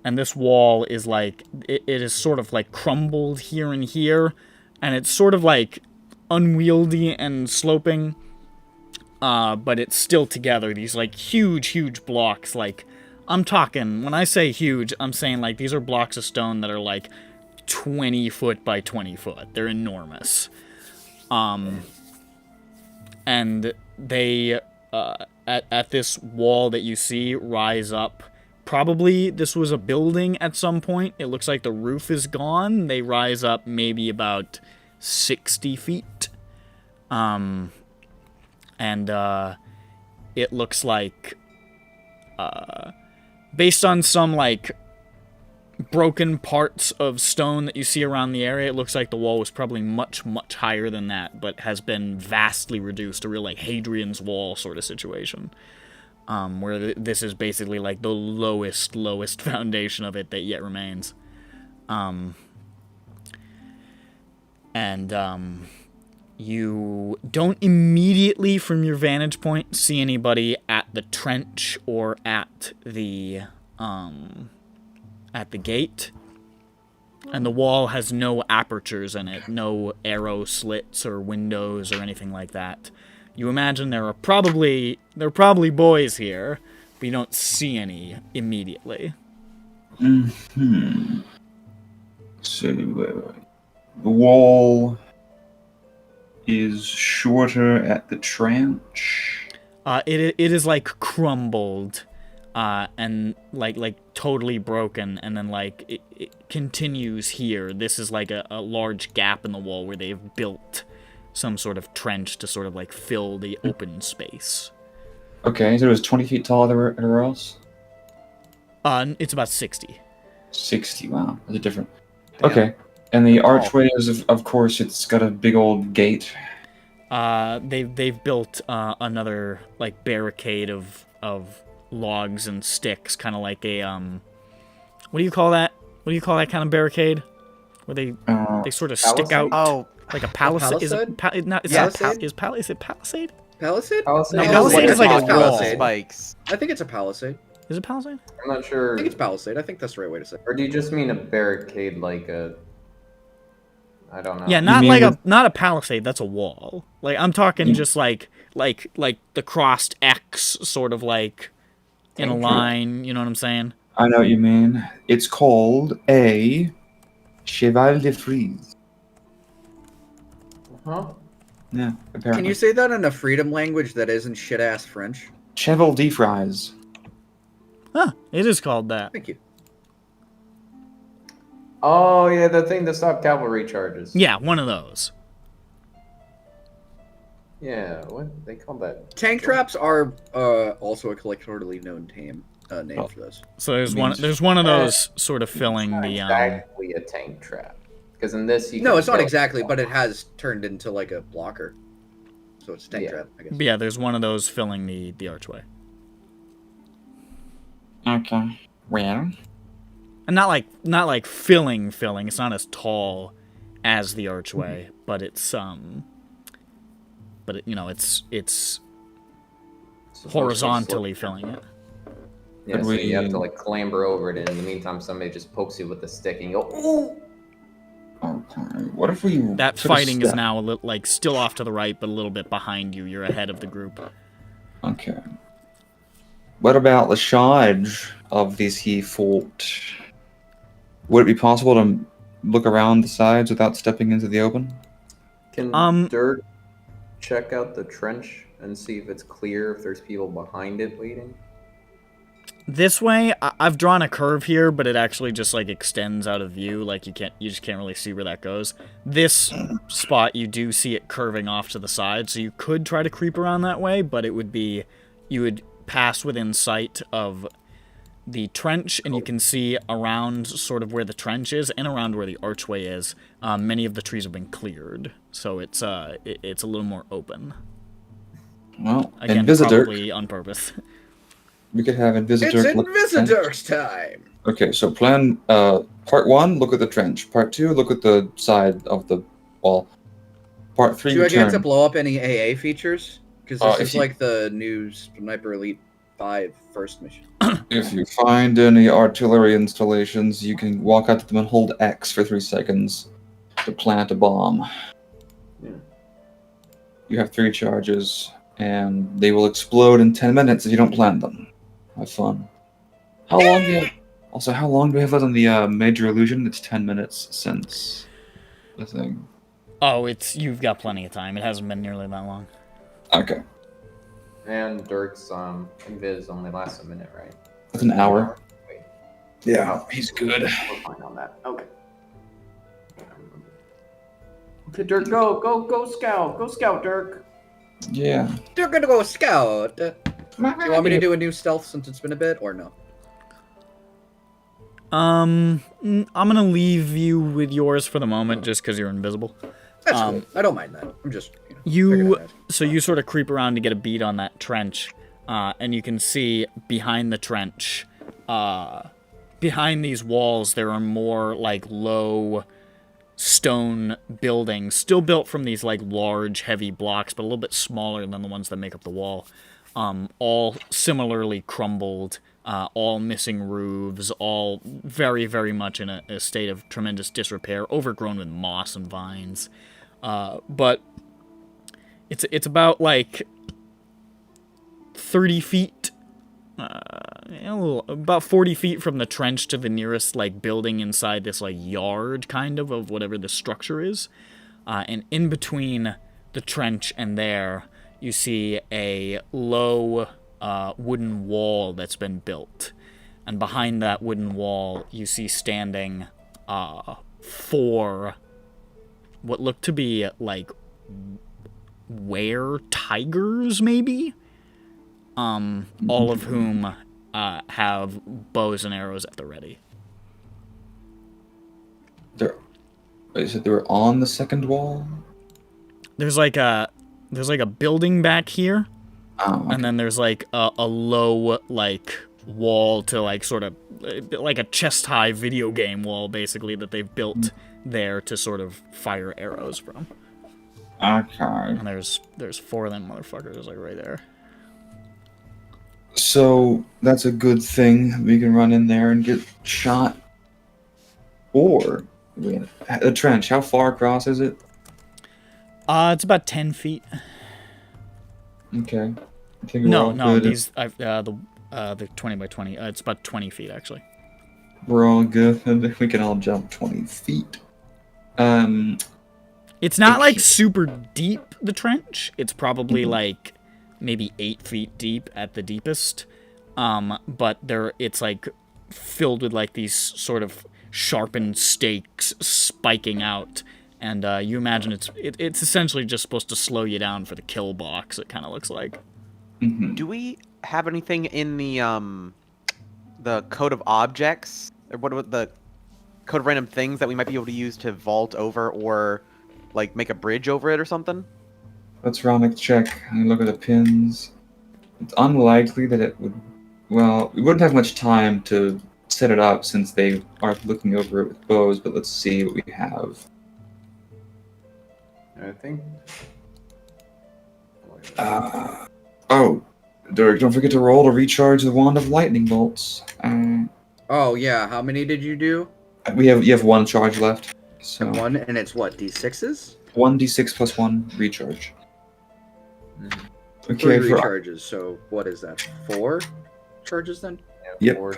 and this wall is like it is sort of like crumbled here and here, and it's sort of like unwieldy and sloping. But it's still together. These like huge blocks. Like I'm talking, when I say huge, I'm saying like these are blocks of stone that are like 20 foot by 20 foot. They're enormous. And they, at this wall that you see rise up, probably this was a building at some point. It looks like the roof is gone. They rise up maybe about 60 feet. And it looks like, based on some, like, broken parts of stone that you see around the area, it looks like the wall was probably much higher than that, but has been vastly reduced, a real, like, Hadrian's Wall sort of situation, where this is basically, like, the lowest foundation of it that yet remains. You don't immediately, from your vantage point, see anybody at the trench or at the gate. And the wall has no apertures in it, no arrow slits or windows or anything like that. You imagine there are probably boys here, but you don't see any immediately. So, the wall is shorter at the trench. It is like crumbled. and like totally broken, and then like it continues here. This is like a large gap in the wall where they've built some sort of trench to sort of like fill the open space. Okay, so it was 20 feet tall everywhere else? It's about 60. 60, wow. That's different. Damn. Okay. And the archway is, of course, it's got a big old gate. They've built another like barricade of logs and sticks, kind of like a what do you call that? What do you call that kind of barricade? Where they sort of stick out Oh, like a palisade. Is it Palisade? is it palisade? Palisade? Palisade? No, Palisade is like a wall. palisade. spikes. I think it's a palisade. Is it palisade? I'm not sure. I think it's palisade. I think that's the right way to say it. Or do you just mean a barricade like a... I don't know. Yeah, not like not a palisade. That's a wall. Like I'm talking just like the crossed X, sort of like in a line. You know what I'm saying? I know what you mean. It's called a cheval de frise. Huh? Yeah, apparently. Can you say that in a freedom language that isn't shit-ass French? Cheval de frise. Huh? It is called that. Thank you. Oh, yeah, the thing to stop cavalry charges. Yeah, one of those. Yeah, what? They call that... Tank traps are also a collectively known name Oh. for those. So there's Means- one of those sort of filling Not the exactly a tank trap. Because in this, you No, can it's not build- exactly, but it has turned into like a blocker. So it's a tank Yeah. trap, I guess. But yeah, there's one of those filling the archway. Okay. Well, And not like filling. It's not as tall as the archway, but it's but it, it's supposed to be horizontally slippery. filling it. Yeah, But so you have we- to like clamber over it, and in the meantime, somebody just pokes you with a stick, and you go, ooh! okay. What if we... That took a fighting is step? now a little like still off to the right, but a little bit behind you. You're ahead of the group. Okay. What about the sides of this here fort? Would it be possible to look around the sides without stepping into the open? Can Dirk check out the trench and see if it's clear, if there's people behind it waiting? This way, I've drawn a curve here, but it actually just like extends out of view. Like you just can't really see where that goes. This spot, you do see it curving off to the side, so you could try to creep around that way, but it would be, you would pass within sight of the trench, and you can see around sort of where the trench is and around where the archway is. Many of the trees have been cleared, so it's a little more open. Well, Again, Invisidirk. probably on purpose. We could have Invisidirk. It's look at the trench. Invisidirk's time! Okay, so plan part 1, look at the trench. Part 2, look at the side of the wall. Part 3, Do you get to return. blow up any AA features? Because Oh, this if is you- like the new Sniper Elite 5 first mission. If you find any artillery installations, you can walk out to them and hold X for 3 seconds to plant a bomb. Yeah. You have 3 charges, and they will explode in 10 minutes if you don't plant them. Have fun. How long do you have... Also, how long do we have left on the major illusion? It's 10 minutes since the thing. Oh, you've got plenty of time. It hasn't been nearly that long. Okay. And Dirk's invis only lasts a minute, right? That's an hour. Wait, Yeah, he's good. we're fine on that. Okay. Okay, Dirk, go scout, Dirk. Yeah. They're gonna go scout! Do you want me to do a new stealth since it's been a bit, or no? I'm gonna leave you with yours for the moment, just because you're invisible. That's cool. I don't mind that. I'm just, You figured I'd ask. so you sort of creep around to get a beat on that trench, and you can see behind the trench, behind these walls, there are more like low stone buildings, still built from these like large, heavy blocks, but a little bit smaller than the ones that make up the wall. All similarly crumbled, all missing roofs, all very, very much in a state of tremendous disrepair, overgrown with moss and vines. But it's about like 30 feet, about 40 feet from the trench to the nearest like building inside this like yard kind of whatever the structure is. And in between the trench and there, you see a low wooden wall that's been built. And behind that wooden wall, you see standing 4 what look to be like tigers, maybe? All of whom have bows and arrows at the ready. Is it they were on the second wall? There's like a building back here, Oh, okay. and then there's like a low like wall to like sort of like a chest high video game wall basically that they've built there to sort of fire arrows from. Okay. And there's 4 of them motherfuckers like right there. So that's a good thing. We can run in there and get shot. Or the trench. How far across is it? It's about 10 feet. Okay. I think we're all good. These the 20 by 20. It's about 20 feet actually. We're all good. We can all jump 20 feet. It's not like super deep, the trench. It's probably like maybe 8 feet deep at the deepest. But it's like filled with like these sort of sharpened stakes spiking out, and you imagine it's essentially just supposed to slow you down for the kill box. It kind of looks like. Do we have anything in the code of objects, or what the code of random things that we might be able to use to vault over or like make a bridge over it or something? Let's Ronic check and look at the pins. It's unlikely that it would. Well, we wouldn't have much time to set it up since they aren't looking over it with bows, but let's see what we have. I think. Derek, don't forget to roll to recharge the wand of lightning bolts. Oh yeah, how many did you do? You have 1 charge left. So One, and it's what, D6s? 1d6 plus 1 recharge. Three Okay, for recharges, so what is that? 4 charges then? Yep. 4.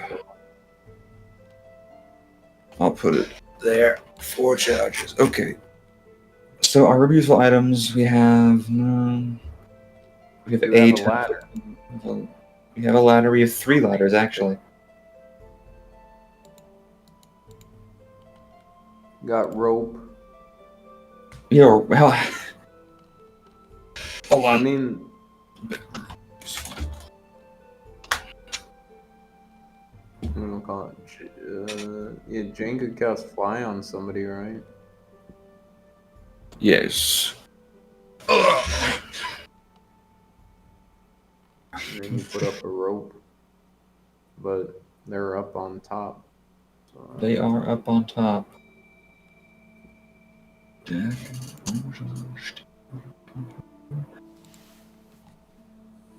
I'll put it there. 4 charges. Okay. So our useful items, we have You 8. have a ladder. We have a ladder. We have 3 ladders actually. Got rope. Yeah. Well. Hold I on. mean, I'm gonna call it. Yeah, Jane could cast fly on somebody, right? Yes. And then you put up a rope, but they're up on top. So, They are up on top.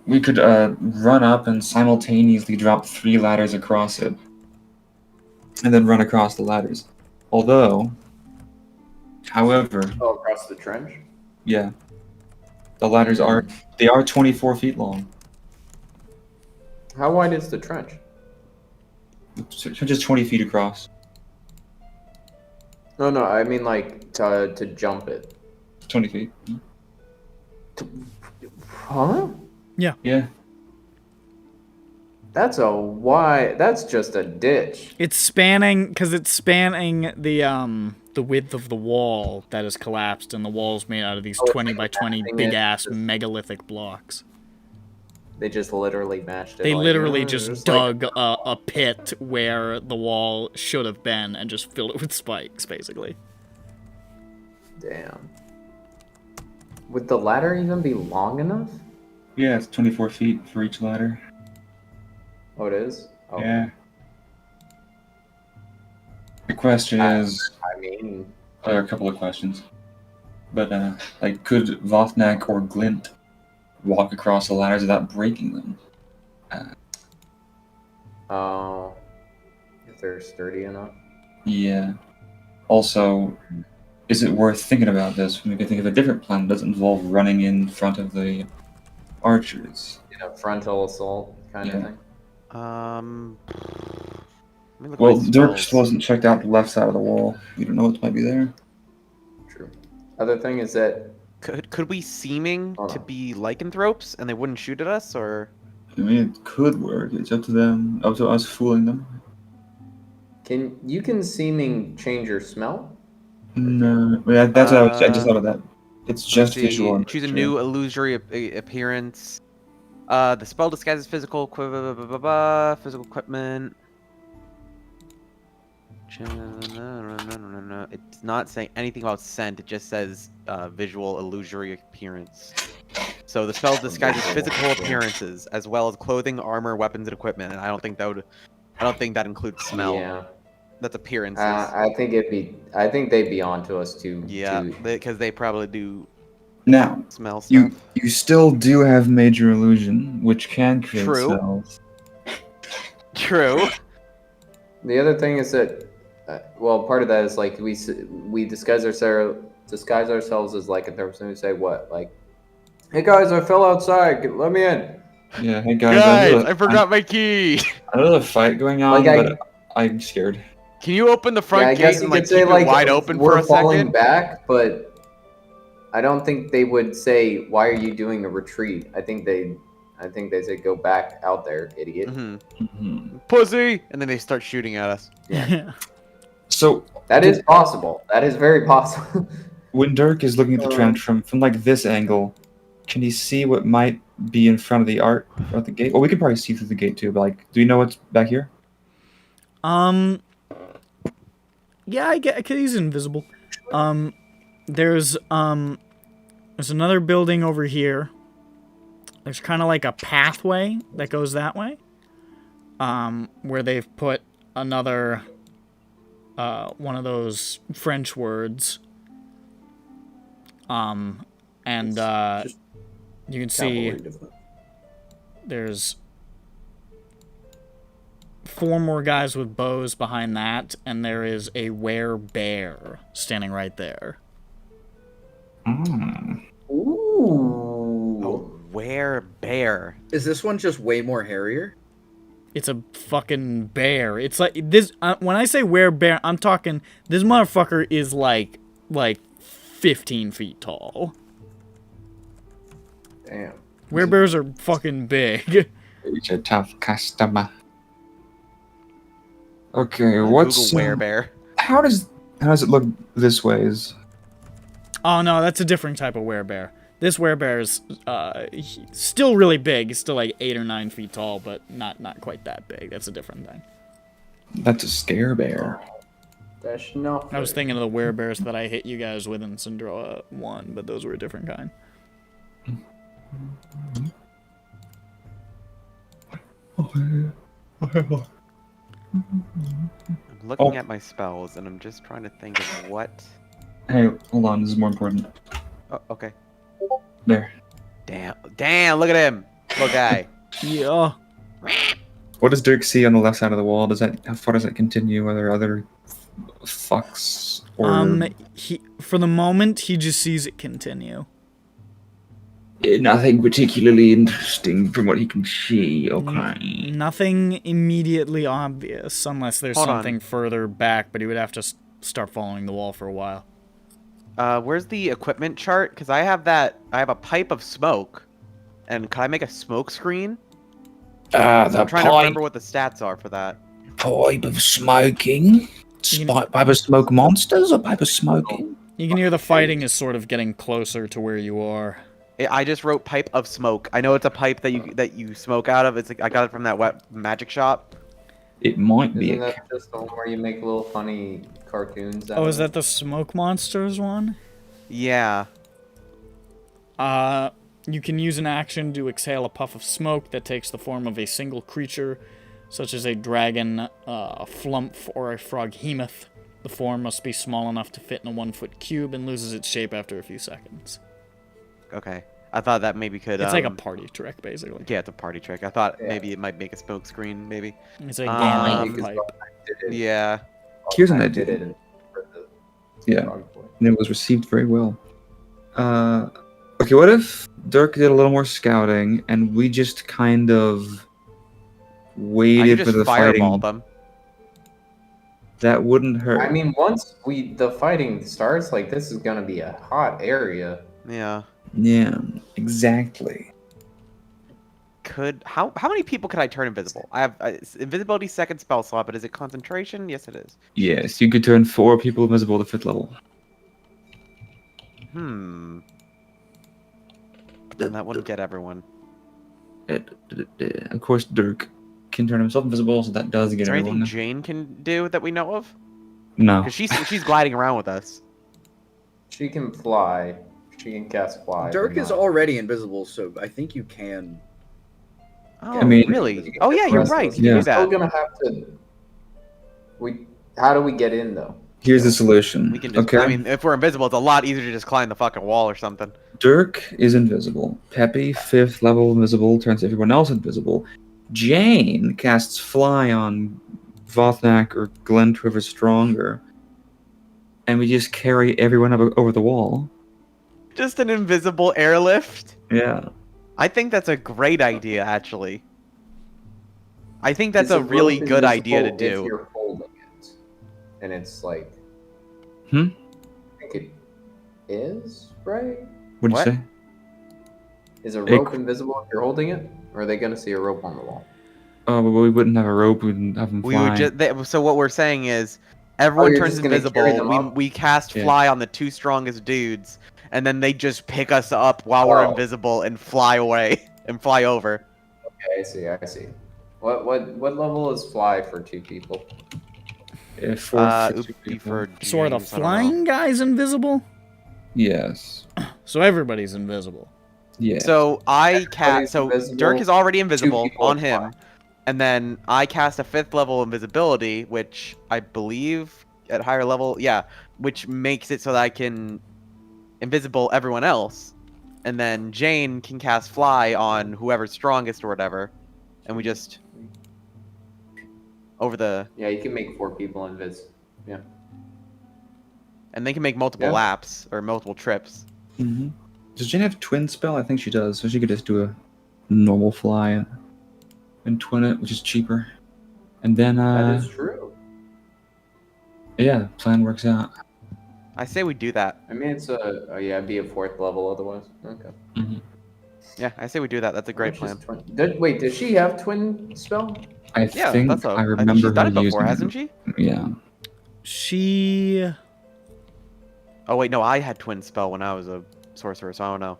We could run up and simultaneously drop 3 ladders across it. And then run across the ladders. However, across the trench. yeah. The ladders are 24 feet long. How wide is the trench? So just 20 feet across. No, I mean like to jump it. 20 feet. Huh? Yeah. That's a wide. That's just a ditch. It's spanning the width of the wall that is collapsed, and the wall's made out of these Oh, it's 20 like by 20 matching big it. ass megalithic blocks. They just literally matched it. They like, literally "Oh, just there's dug like a pit where the wall should have been and just filled it with spikes, basically. Damn. Would the ladder even be long enough? Yeah, it's 24 feet for each ladder. Oh, it is? Oh, Yeah. The question is, I mean, there are a couple of questions. But, like, could Vothnak or Glint walk across the ladders without breaking them? if they're sturdy enough. Yeah. Also, is it worth thinking about this? We could think of a different plan that doesn't involve running in front of the archers. Frontal assault kind of Yeah. thing. Let me look at Well, my Dirk spells. still hasn't checked out the left side of the wall. We don't know what might be there. True. Other thing is that Could we seeming Hold to on. be lycanthropes and they wouldn't shoot at us, or I mean, it could work. It's up to them. Up to us fooling them. You can seeming change your smell? No, that's what I just thought of that. It's Let me just visual. see. Choose a new illusory appearance. The spell disguises physical physical equipment. It's not saying anything about scent. It just says visual illusory appearance. So the spell disguises physical appearances as well as clothing, armor, weapons, and equipment. And I don't think that includes smell. Yeah. That's appearances. I think they'd be onto us too. Yeah, because they probably do Now, smell stuff. you still do have major illusion, which can create True. smells. True. The other thing is that, part of that is like we disguise ourselves as lycanthropes, and we say what, like, "Hey guys, I fell outside. Let me in." Yeah, hey guys, I forgot my key. I know there's a fight going on, Like, but I'm scared. Can you open the Yeah, front I gate guess you and like could say keep like it wide open we're for a falling second? back, but I don't think they would say, "Why are you doing a retreat?" I think they say, "Go back out there, idiot." Pussy, and then they start shooting at us. Yeah. So That is possible. That is very possible. when Dirk is looking at the trench from like this angle, can he see what might be in front of the the gate? Well, we could probably see through the gate too, but like, do you know what's back here? Yeah, I get. He's invisible. There's another building over here. There's kind of like a pathway that goes that way. Where they've put another one of those French words. And you can see there's 4 more guys with bows behind that, and there is a werebear standing right there. Ooh. A werebear. Is this one just way more hairier? It's a fucking bear. It's like this. When I say werebear, I'm talking. This motherfucker is like 15 feet tall. Damn. Werebears are fucking big. It's a tough customer. Okay, what's Google werebear? how does it look this ways? Oh no, that's a different type of werebear. This werebear is still really big. It's still like 8 or 9 feet tall, but not quite that big. That's a different thing. That's a scare bear. That's not. I was thinking of the werebears that I hit you guys with in Syndra 1, but those were a different kind. I'm looking at my spells and I'm just trying to think of what. Hey, hold on. This is more important. Oh, okay. There. Damn! Look at him, little guy. Yeah. What does Dirk see on the left side of the wall? How far does that continue? Are there other fucks? Or... for the moment, he just sees it continue. Nothing particularly interesting from what he can see, okay. Nothing immediately obvious, unless there's Hold something on. further back, but he would have to start following the wall for a while. Where's the equipment chart? Because I have a pipe of smoke, and can I make a smoke screen? The I'm trying to remember what the stats are for that. pipe of smoking? Pipe of smoke monsters or pipe of smoking? You can hear the fighting is sort of getting closer to where you are. I just wrote pipe of smoke. I know it's a pipe that you smoke out of. It's like I got it from that wet magic shop. It might be Isn't a... that just the one where you make little funny cartoons? Oh, is that the Smoke Monsters one? Yeah. You can use an action to exhale a puff of smoke that takes the form of a single creature, such as a dragon, a flumph, or a froghemoth. The form must be small enough to fit in a 1-foot cube and loses its shape after a few seconds. Okay. I thought that maybe could. It's like a party trick, basically. Yeah, it's a party trick. I thought maybe it might make a smoke screen, maybe. It's a Um, game pipe. Yeah. Here's an I idea. did it for the Yeah. Frog Boy. And it was received very well. Okay, what if Dirk did a little more scouting and we just kind of I waited could for just the fireball fighting? them. That wouldn't hurt. I mean, once the fighting starts, like, this is gonna be a hot area. Yeah. Yeah, exactly. could. How many people could I turn invisible? I have invisibility second spell slot, but is it concentration? Yes, it is. Yes, you could turn 4 people invisible to 5th level. Hmm. And that wouldn't get everyone. Of course, Dirk can turn himself invisible, so that does get Is there anything everyone. Jane can do that we know of? No. Because she's gliding around with us. She can fly. She can cast fly. Dirk but is not- already invisible, so I think you can. Oh, I mean- really? Oh, yeah, you're right. You Yeah. can do Still that. gonna have to. How do we get in though? Here's the solution. We can just. okay. I mean, if we're invisible, it's a lot easier to just climb the fucking wall or something. Dirk is invisible. Peppy, 5th level invisible, turns everyone else invisible. Jane casts fly on Vothnak or Glint, whoever's stronger. And we just carry everyone up over the wall. Just an invisible airlift. Yeah. I think that's a great idea, actually. I think that's Is a rope really good idea to invisible do. If you're holding it, and it's like. Hmm? I think it is right. What'd What? you say? Is a rope invisible if you're holding it, or are they gonna see a rope on the wall? Oh, but we wouldn't have a rope. We wouldn't have them We fly. would just. So what we're saying is, everyone you're turns just gonna carry them invisible. up? We cast Yeah. fly on the 2 strongest dudes, and then they just pick us up while we're Oh. invisible and fly away and fly over. Okay, I see. I see. What level is fly for 2 people? If It would be for So are the James, I don't know. flying guys invisible? Yes. So everybody's invisible. Yes. So I Everybody's cast. So invisible, Dirk is already invisible people on fly. him, and then I cast a 5th level invisibility, which I believe at higher level, yeah, which makes it so that I can invisible everyone else, and then Jane can cast fly on whoever's strongest or whatever, and we just over the Yeah, you can make 4 people invis. and they can make multiple Yeah. laps or multiple trips. hmm Does Jane have twin spell? I think she does. So she could just do a normal fly and twin it, which is cheaper. And then, That is true. yeah, plan works out. I say we do that. I mean, it's it'd be a 4th level otherwise. Okay. Yeah, I say we do that. That's a great Which is plan. wait, does she have twin spell? I Yeah, think that's a. I I remember think she's done her it before, using hasn't she? Yeah. She. Oh wait, no, I had twin spell when I was a sorcerer, so I don't know.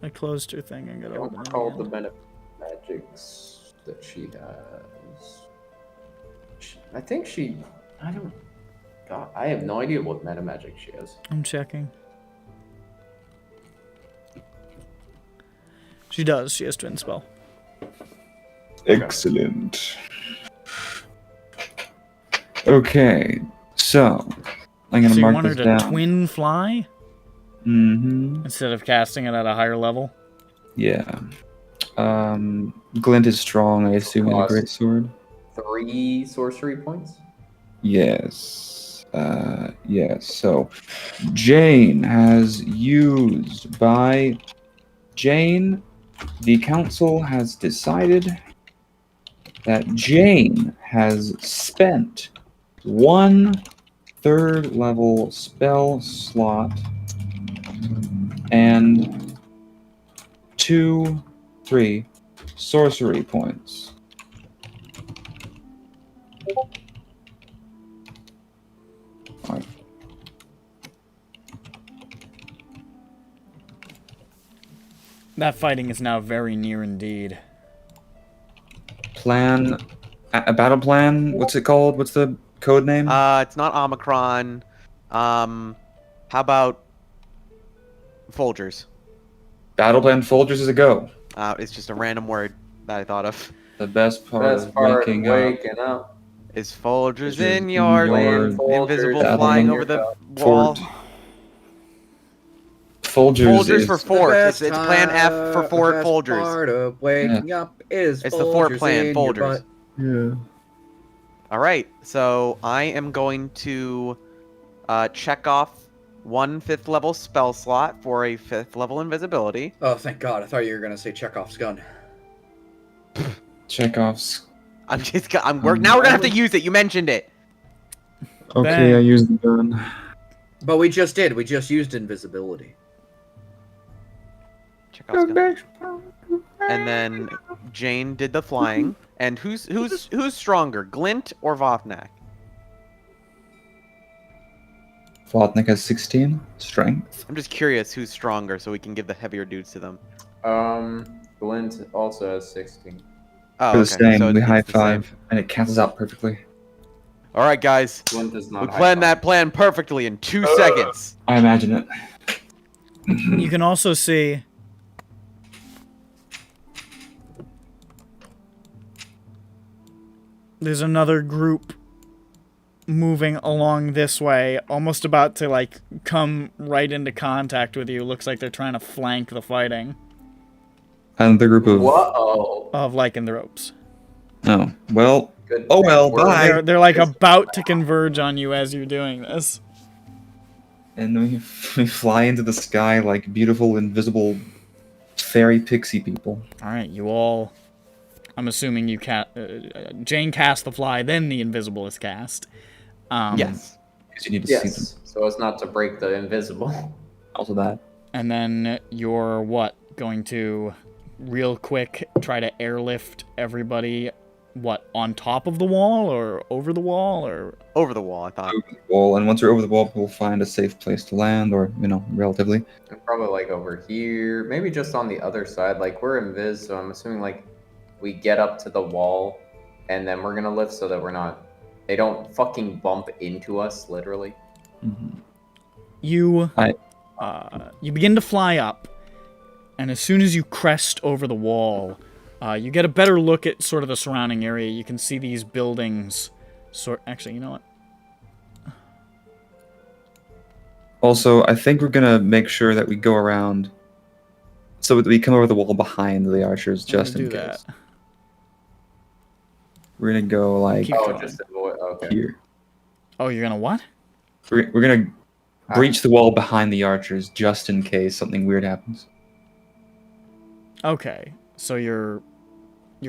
I closed her thing and got I don't open it recall the again. magics that she has. I think she. I don't. God, I have no idea what meta magic she has. I'm checking. She does. She has twin spell. Excellent. Okay, so I'm gonna So you mark want her this to down. twin fly Mm-hmm. instead of casting it at a higher level? Yeah. Glint is strong, I assume, in a Cost. great sword. 3 sorcery points. Yes. Yes. So, Jane has used by Jane. The council has decided that Jane has spent 1 3rd level spell slot and 3 sorcery points. That fighting is now very near indeed. Plan, a battle plan. What's it called? What's the code name? It's not Omicron. How about Folgers? Battle plan Folgers is a go. It's just a random word that I thought of. The best part Best of part of waking up. waking up. Is Folgers Folgers in your in your invisible battle flying plan over the Fort. wall? Folgers, Folgers is for Fort. It's plan F for Fort best Folgers. Part of waking up is It's the Fort Folgers plan, in your Folgers. butt. yeah. All right, so I am going to check off 1 5th level spell slot for a 5th level invisibility. Oh, thank God! I thought you were gonna say Chekhov's gun. Chekhov's. Now we're gonna have to use it. You mentioned it. Okay, Bang. I used the gun. But we just did. We just used invisibility. Chekhov's gun. And then Jane did the flying. And who's stronger, Glint or Vopnak? Flotnik has 16 strength. I'm just curious who's stronger, so we can give the heavier dudes to them. Glint also has 16. Oh, For the okay. same, So we it's high the same. five, and it cancels out perfectly. All right, guys. Glint does not We high planned five. that plan perfectly in 2 seconds. I imagine it. You can also see there's another group moving along this way, almost about to like come right into contact with you. Looks like they're trying to flank the fighting And the group of... Whoa. of lycanthropes. Oh, well. Good. Oh, well, We're- bye. They're like about to converge on you as you're doing this. And we fly into the sky like beautiful, invisible fairy pixie people. All right, you all. I'm assuming you Jane cast the fly, then the invisible is cast. Yes. Because you need to see them. Yes. So as not to break the invisible. Also that. And then you're what? Going to real quick try to airlift everybody what, on top of the wall or over the wall or Over the wall, I thought. Over the wall, and once we're over the wall, we'll find a safe place to land, or, you know, relatively. Probably like over here. Maybe just on the other side. Like we're invis, so I'm assuming like we get up to the wall and then we're gonna lift so that we're not, they don't fucking bump into us, literally. Mm-hmm. you you begin to fly up, and as soon as you crest over the wall, you get a better look at sort of the surrounding area. You can see these buildings. Actually, you know what? Also, I think we're gonna make sure that we go around so that we come over the wall behind the archers, just in case. We're gonna go like Keep Oh, going. just avoid. Okay. here. Oh, you're gonna what? We're gonna breach the wall behind the archers, just in case something weird happens. Okay, so you're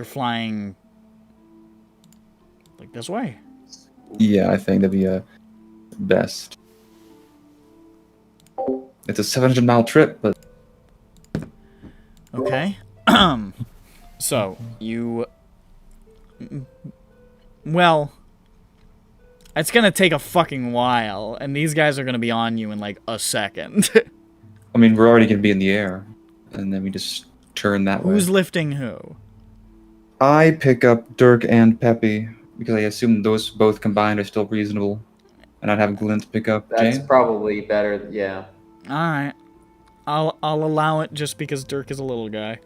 flying like this way. Yeah, I think that'd be best. It's a 700-mile trip, but Okay. So you, well, it's gonna take a fucking while, and these guys are gonna be on you in like a second. I mean, we're already gonna be in the air, and then we just turn that Who's way. lifting who? I pick up Dirk and Peppy because I assume those both combined are still reasonable, and I'd have Glint pick up That's Jane. probably better. Yeah. All right, I'll allow it just because Dirk is a little guy.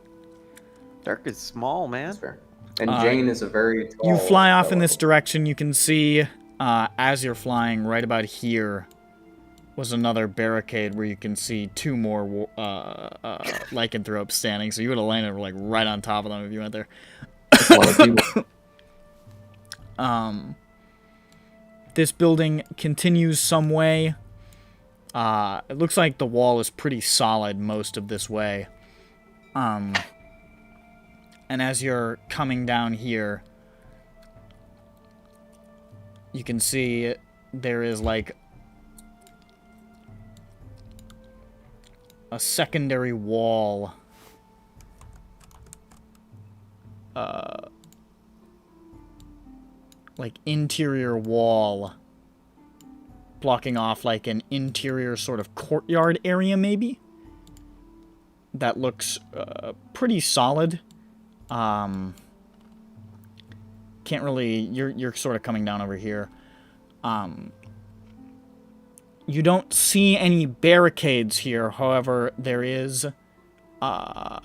Dirk is small, man. That's fair. And Jane is a very tall You fly off in fellow. this direction. You can see, as you're flying, right about here was another barricade where you can see two more lycanthropes standing. So you would have landed like right on top of them if you went there. That's a lot of people. This building continues some way. It looks like the wall is pretty solid most of this way. And as you're coming down here, you can see there is like a secondary wall. Like interior wall blocking off like an interior sort of courtyard area maybe that looks pretty solid. Can't really, you're sort of coming down over here. You don't see any barricades here, however there is a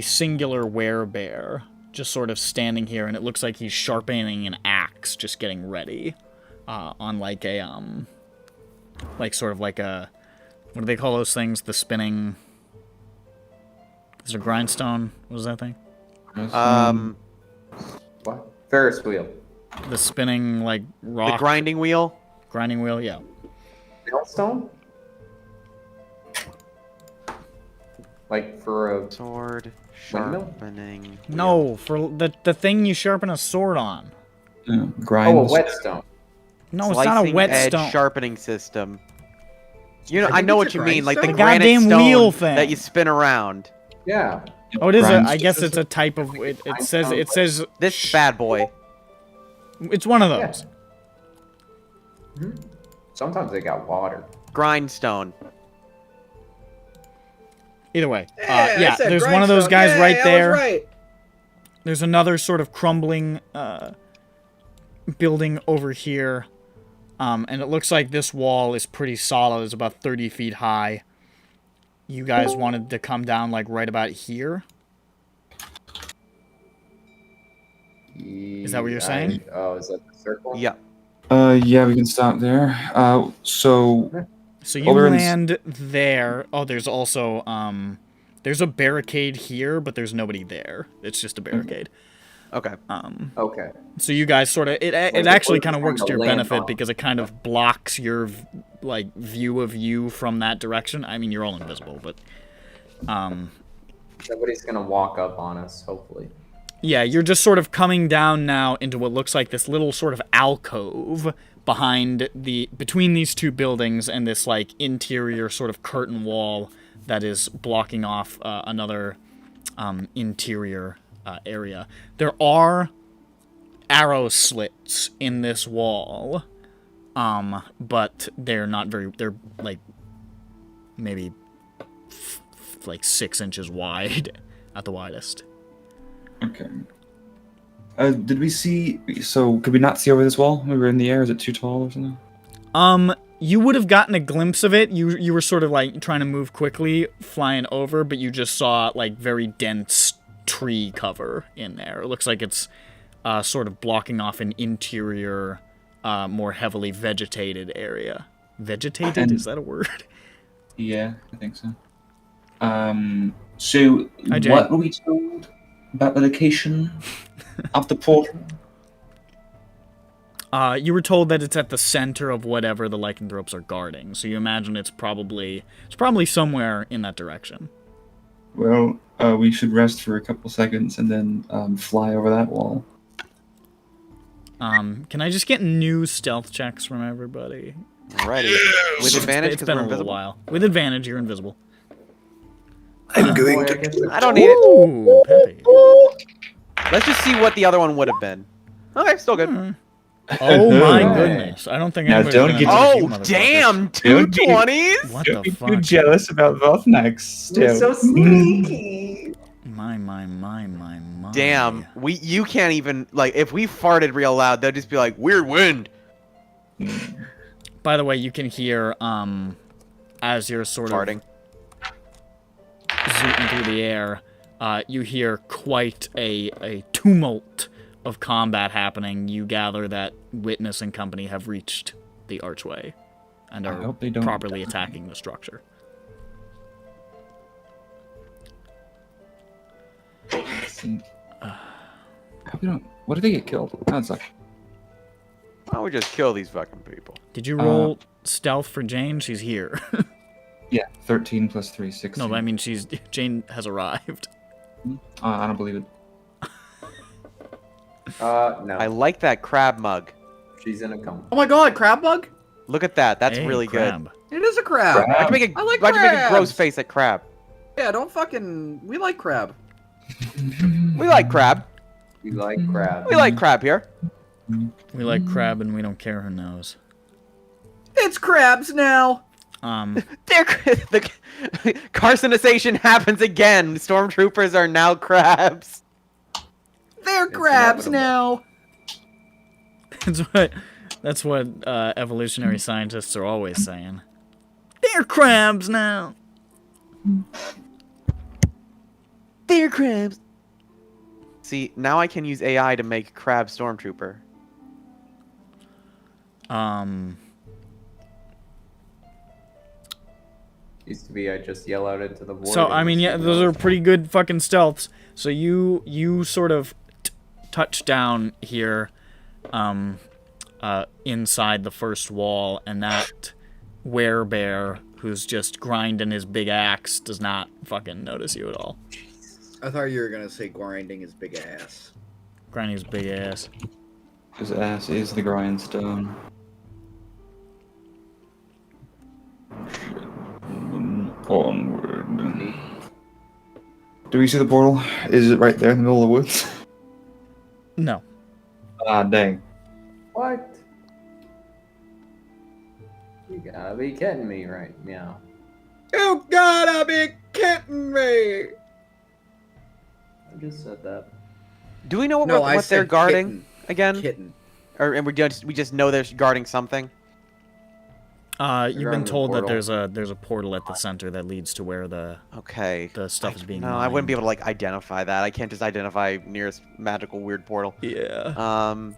singular werebear just sort of standing here, and it looks like he's sharpening an axe, just getting ready, on like a, like sort of like a, what do they call those things? The spinning, is it a grindstone? What was that thing? What? Ferris wheel. The spinning, like, rock. The grinding wheel. Grinding wheel, yeah. Hailstone? Like for a Sword Windmill? sharpening. No, for the thing you sharpen a sword on. Grind. oh, a whetstone. No, it's not a Slicing edge whetstone. sharpening system. You know, I I think know it's what a you mean, like the grindstone. granite goddamn stone wheel thing. that you spin around. Yeah. Oh, it is. Grindstone. I guess it's a type of. It says. It says. This bad boy. It's one of those. Mhm. Sometimes they got water. Grindstone. Either way. I Yeah. said There's one of those grindstone. guys Yay, right I there. was right. There's another sort of crumbling building over here. And it looks like this wall is pretty solid. It's about 30 feet high. You guys wanted to come down like right about here? Is that what you're saying? Oh, is that the circle? Yeah. Yeah, we can stop there. So So you land there. Oh, there's also there's a barricade here, but there's nobody there. It's just a barricade. Okay. Okay. So you guys sort of it Like, actually we're kind of trying works to to your land benefit on. because it kind of blocks your like view of you from that direction. I mean, you're all invisible, but Nobody's gonna walk up on us, hopefully. yeah, you're just sort of coming down now into what looks like this little sort of alcove between these two buildings and this like interior sort of curtain wall that is blocking off another interior area. There are arrow slits in this wall, but they're not very. They're like maybe like 6 inches wide at the widest. okay. Did we see? So could we not see over this wall? We were in the air. Is it too tall or something? You would have gotten a glimpse of it. You were sort of like trying to move quickly, flying over, but you just saw like very dense tree cover in there. It looks like it's sort of blocking off an interior, more heavily vegetated area. Vegetated? Is that a word? Yeah, I think so. So Hi, Jay. what were we told about the location of the portal? You were told that it's at the center of whatever the lycanthropes are guarding, so you imagine it's probably somewhere in that direction. Well, we should rest for a couple seconds and then fly over that wall. Can I just get new stealth checks from everybody? Ready. With advantage It's because been we're a little invisible. while. With advantage, you're invisible. I'm going Boy, I to. guess it's- I don't need it. Ooh, peppy. Let's just see what the other one would have been. Okay, still good. Oh my Hey. goodness! I don't think Now, anybody's don't gonna get- notice you Oh, motherfuckers. damn! 220s? What Don't the be fuck? too jealous about Vothnax still. sneaky. My. Damn, you can't even, like, if we farted real loud, they'd just be like, weird wind. By the way, you can hear, as you're sort Farting. of zooting through the air, you hear quite a tumult of combat happening. You gather that Witness and company have reached the archway and I are hope they don't properly die. attacking the structure. What did they get killed? That's like Why don't we just kill these fucking people? Did you roll stealth for Jane? She's here. yeah, 13 plus 3, 16. No, but I mean Jane has arrived. I don't believe it. No. I like that crab mug. She's in a coma. Oh my god, crab bug? Look at that. That's Hey, really crab. It is a crab. Crab. good. Why'd you make a, I like why'd you make a gross crabs. face at crab? Yeah, don't fucking. We like crab. We like crab. We like crab. We like crab here. We like crab and we don't care who knows. It's crabs now. The carcinization happens again. Stormtroopers are now crabs. They're It's crabs inevitable. now. That's what evolutionary scientists are always saying. They're crabs now. They're crabs. See, now I can use AI to make crab stormtrooper. Used to be I just yell out into the void. So I and mean, yeah, those are pretty good fucking stealths. So you sort of touch down here, inside the first wall, and that werebear who's just grinding his big axe does not fucking notice you at all. I thought you were gonna say grinding his big ass. Grinding his big ass. His ass is the grindstone. Do we see the portal? Is it right there in the middle of the woods? No. Ah, dang. What? You gotta be kidding me right now. You gotta be kidding me! I just said that. Do we know No, I what they're said guarding kitten. again? Kitten. And we just know they're guarding something. You've been Regarding the told that portal. there's a portal at the center that leads to where the Okay. stuff is being No, I wouldn't be mined. able to like identify that. I can't just identify nearest magical weird portal. Yeah. Oh.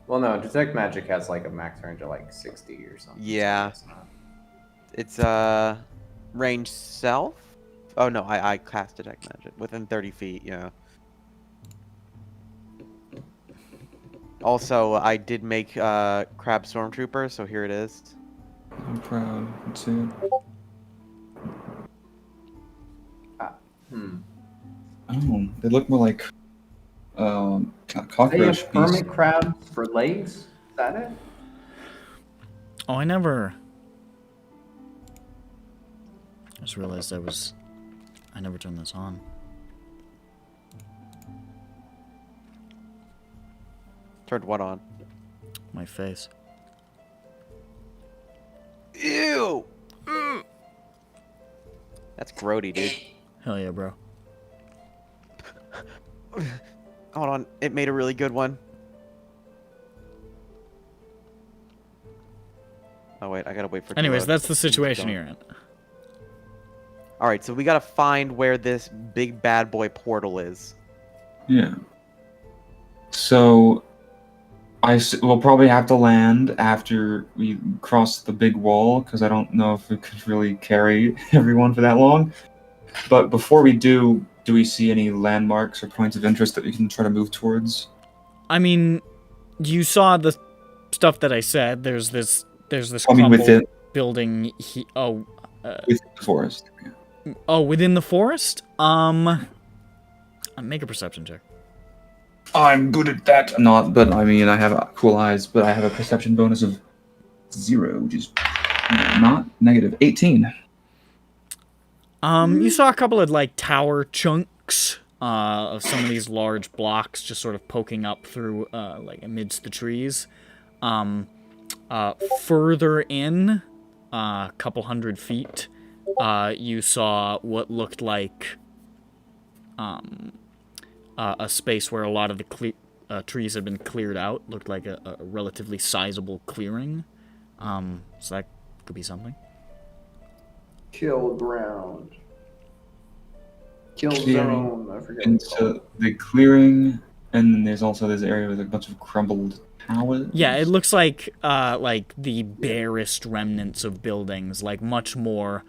Well, no, detect magic has like a max range of like 60 or something. so Yeah. it's not- It's range self. Oh no, I cast detect magic within 30 feet. Yeah. Also, I did make crab stormtrooper, so here it is. I'm proud. Let's see it. Hmm. Oh, they look more like They cockroach have beasts. hermit crabs for legs? Is that it? Oh, I just realized I never turned this on. Turned what on? My face. Ew. That's grody, dude. Hell yeah, bro. Hold on, it made a really good one. Oh wait, I gotta wait for it to Anyways, load. that's the situation Done. you're in. Alright, so we gotta find where this big bad boy portal is. Yeah. So, we'll probably have to land after we cross the big wall, because I don't know if we could really carry everyone for that long. But before we do we see any landmarks or points of interest that we can try to move towards? I mean, you saw the stuff that I said. There's this I mean, crumbled within building. within the forest. Yeah. Within the forest. Make a perception check. I'm good at that. Not, but I mean, I have cool eyes, but I have a perception bonus of 0, which is not negative. 18. You saw a couple of like tower chunks of some of these large blocks just sort of poking up through like amidst the trees. Further in, a couple hundred feet, you saw what looked like a space where a lot of the trees had been cleared out. Looked like a relatively sizable clearing. So that could be something. Kill ground. Kill Clearing zone. I forget what it's called. into the clearing, and then there's also this area with a bunch of crumbled towers. Yeah, it looks like the barest remnants of buildings, like much more,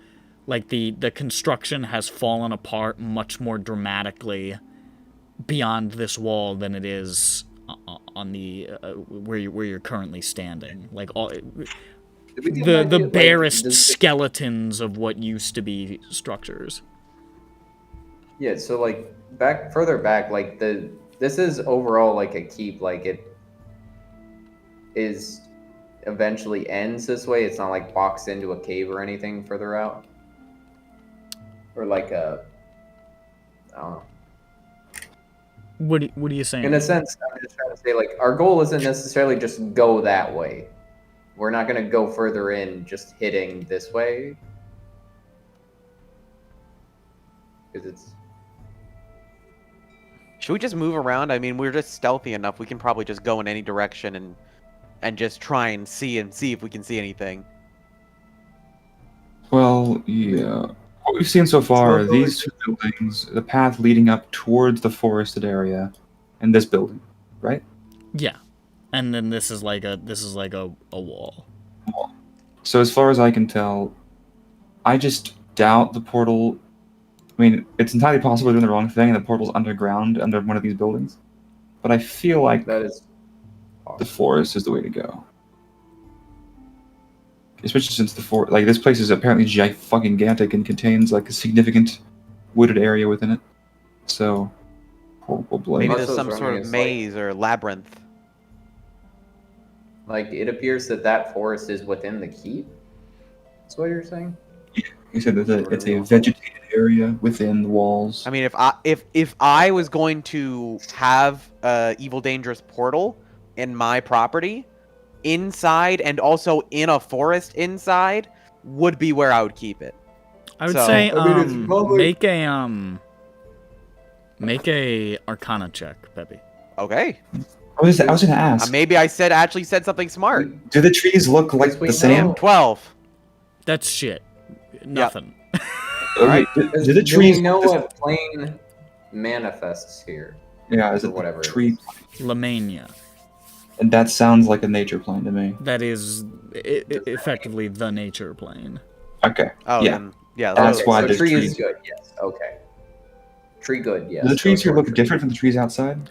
like the construction has fallen apart much more dramatically beyond this wall than it is on the where you're currently standing. Like all the barest skeletons of what used to be structures. Yeah, so like further back, like this is overall like a keep, like it is eventually ends this way. It's not like boxed into a cave or anything further out. Or like I don't know. What are you saying? In a sense, I'm just trying to say like our goal isn't necessarily just go that way. We're not gonna go further in just hitting this way. Because it's Should we just move around? I mean, we're just stealthy enough. We can probably just go in any direction and just try and see if we can see anything. Well, yeah. What we've seen so far are these two buildings, the path leading up towards the forested area, and this building, right? Yeah, and then this is like a wall. So as far as I can tell, I just doubt the portal. I mean, it's entirely possible we're doing the wrong thing and the portal's underground under one of these buildings. But I feel like that is the forest is the way to go. Especially since this place is apparently gigantic and contains like a significant wooded area within it. So, probably. Maybe That's there's what I some was sort wondering, of is, maze or labyrinth. like it appears that forest is within the keep. That's what you're saying? You said that it's a vegetated area within the walls. I mean, if I was going to have a evil dangerous portal in my property, inside and also in a forest inside would be where I would keep it. I would So- say I mean, it's probably- make a Arcana check, Peppy. Okay. I was going to ask. Maybe I actually said something smart. Do the trees look like Yes, we the same? know. 12. That's shit. Nothing. Okay. Do the Do trees we know look the- what plane manifests here? Yeah, is or it whatever it tree? is? Lamania. And that sounds like a nature plane to me. That is effectively the nature plane. Okay. Oh, Yeah. then, yeah. That's Okay, why so there's tree trees. is good. Yes. Okay. Tree good. Yes. Do the trees here Go for look tree. different from the trees outside?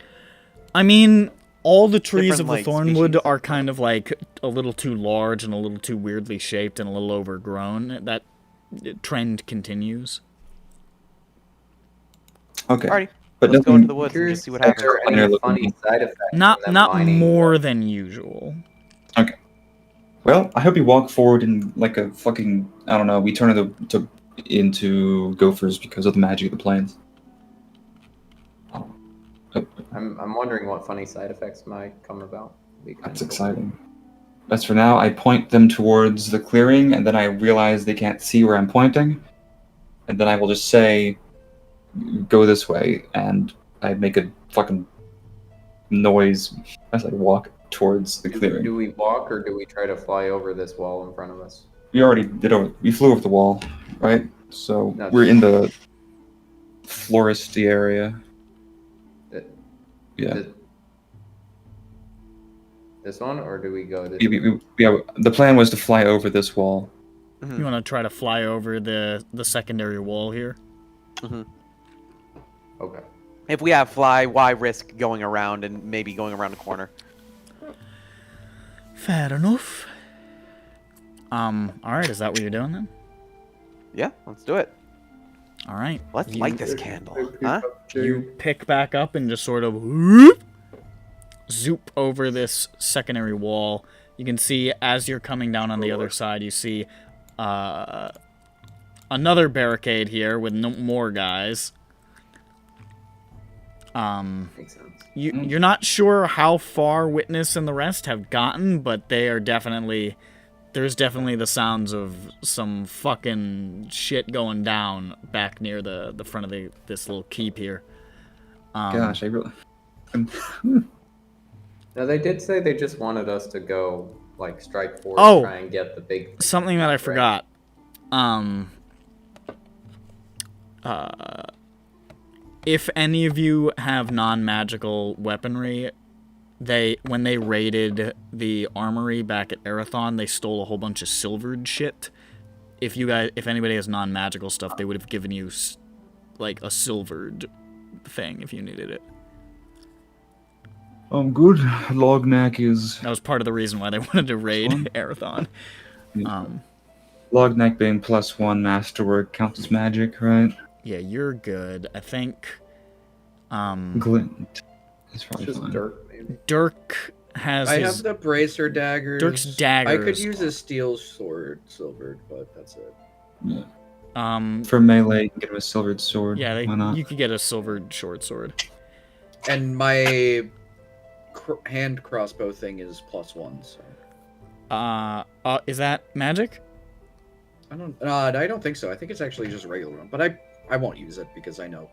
I mean, all the trees of Different, the like, Thornwood species. are kind of like a little too large and a little too weirdly shaped and a little overgrown. That trend continues. Okay. Alrighty. But Let's go nothing- into the woods and Curious just see what if happens. there are They're any looking- funny side effects. Not from them mining more the- than usual. Well, I hope you walk forward in like a fucking, I don't know, we turn into gophers because of the magic of the plains. I'm wondering what funny side effects might come about. Be kind That's of cool. exciting. As for now, I point them towards the clearing, and then I realize they can't see where I'm pointing. And then I will just say, go this way, and I make a fucking noise as I walk towards the clearing. Do we walk or do we try to fly over this wall in front of us? We already did we flew over the wall, right? So No, we're in the floresty area. Th- Yeah. th- This one, or do we go this? Yeah, the plan was to fly over this wall. You want to try to fly over the secondary wall here? Okay. If we have fly, why risk going around and maybe going around a corner? Fair enough. Alright, is that what you're doing then? Yeah, let's do it. Alright. Let's You- light this candle, huh? You pick back up and just sort of whoop, zoop over this secondary wall. You can see as you're coming down on the other side, you see another barricade here with more guys. Makes sense. You're not sure how far Witness and the rest have gotten, but they are definitely... There's definitely the sounds of some fucking shit going down back near the front of this little keep here. Gosh, I really... Now they did say they just wanted us to go like strike force, Oh! try and get the big. Something that I right? forgot. If any of you have non-magical weaponry, when they raided the armory back at Arathon, they stole a whole bunch of silvered shit. If anybody has non-magical stuff, they would have given you like a silvered thing if you needed it. Good. Lognak is... That was part of the reason why they wanted to raid Arathon. Lognak being +1 masterwork counts as magic, right? Yeah, you're good. I think Glint is probably It's just fine. dirt, maybe. Dirk has I his... have the bracer daggers. Dirk's daggers. I could use a steel sword, silvered, but that's it. Yeah. For melee, you can get him a silvered sword. Yeah, Why not? you could get a silvered short sword. And my hand crossbow thing is +1. So Is that magic? I don't think so. I think it's actually just a regular one. But I won't use it because I know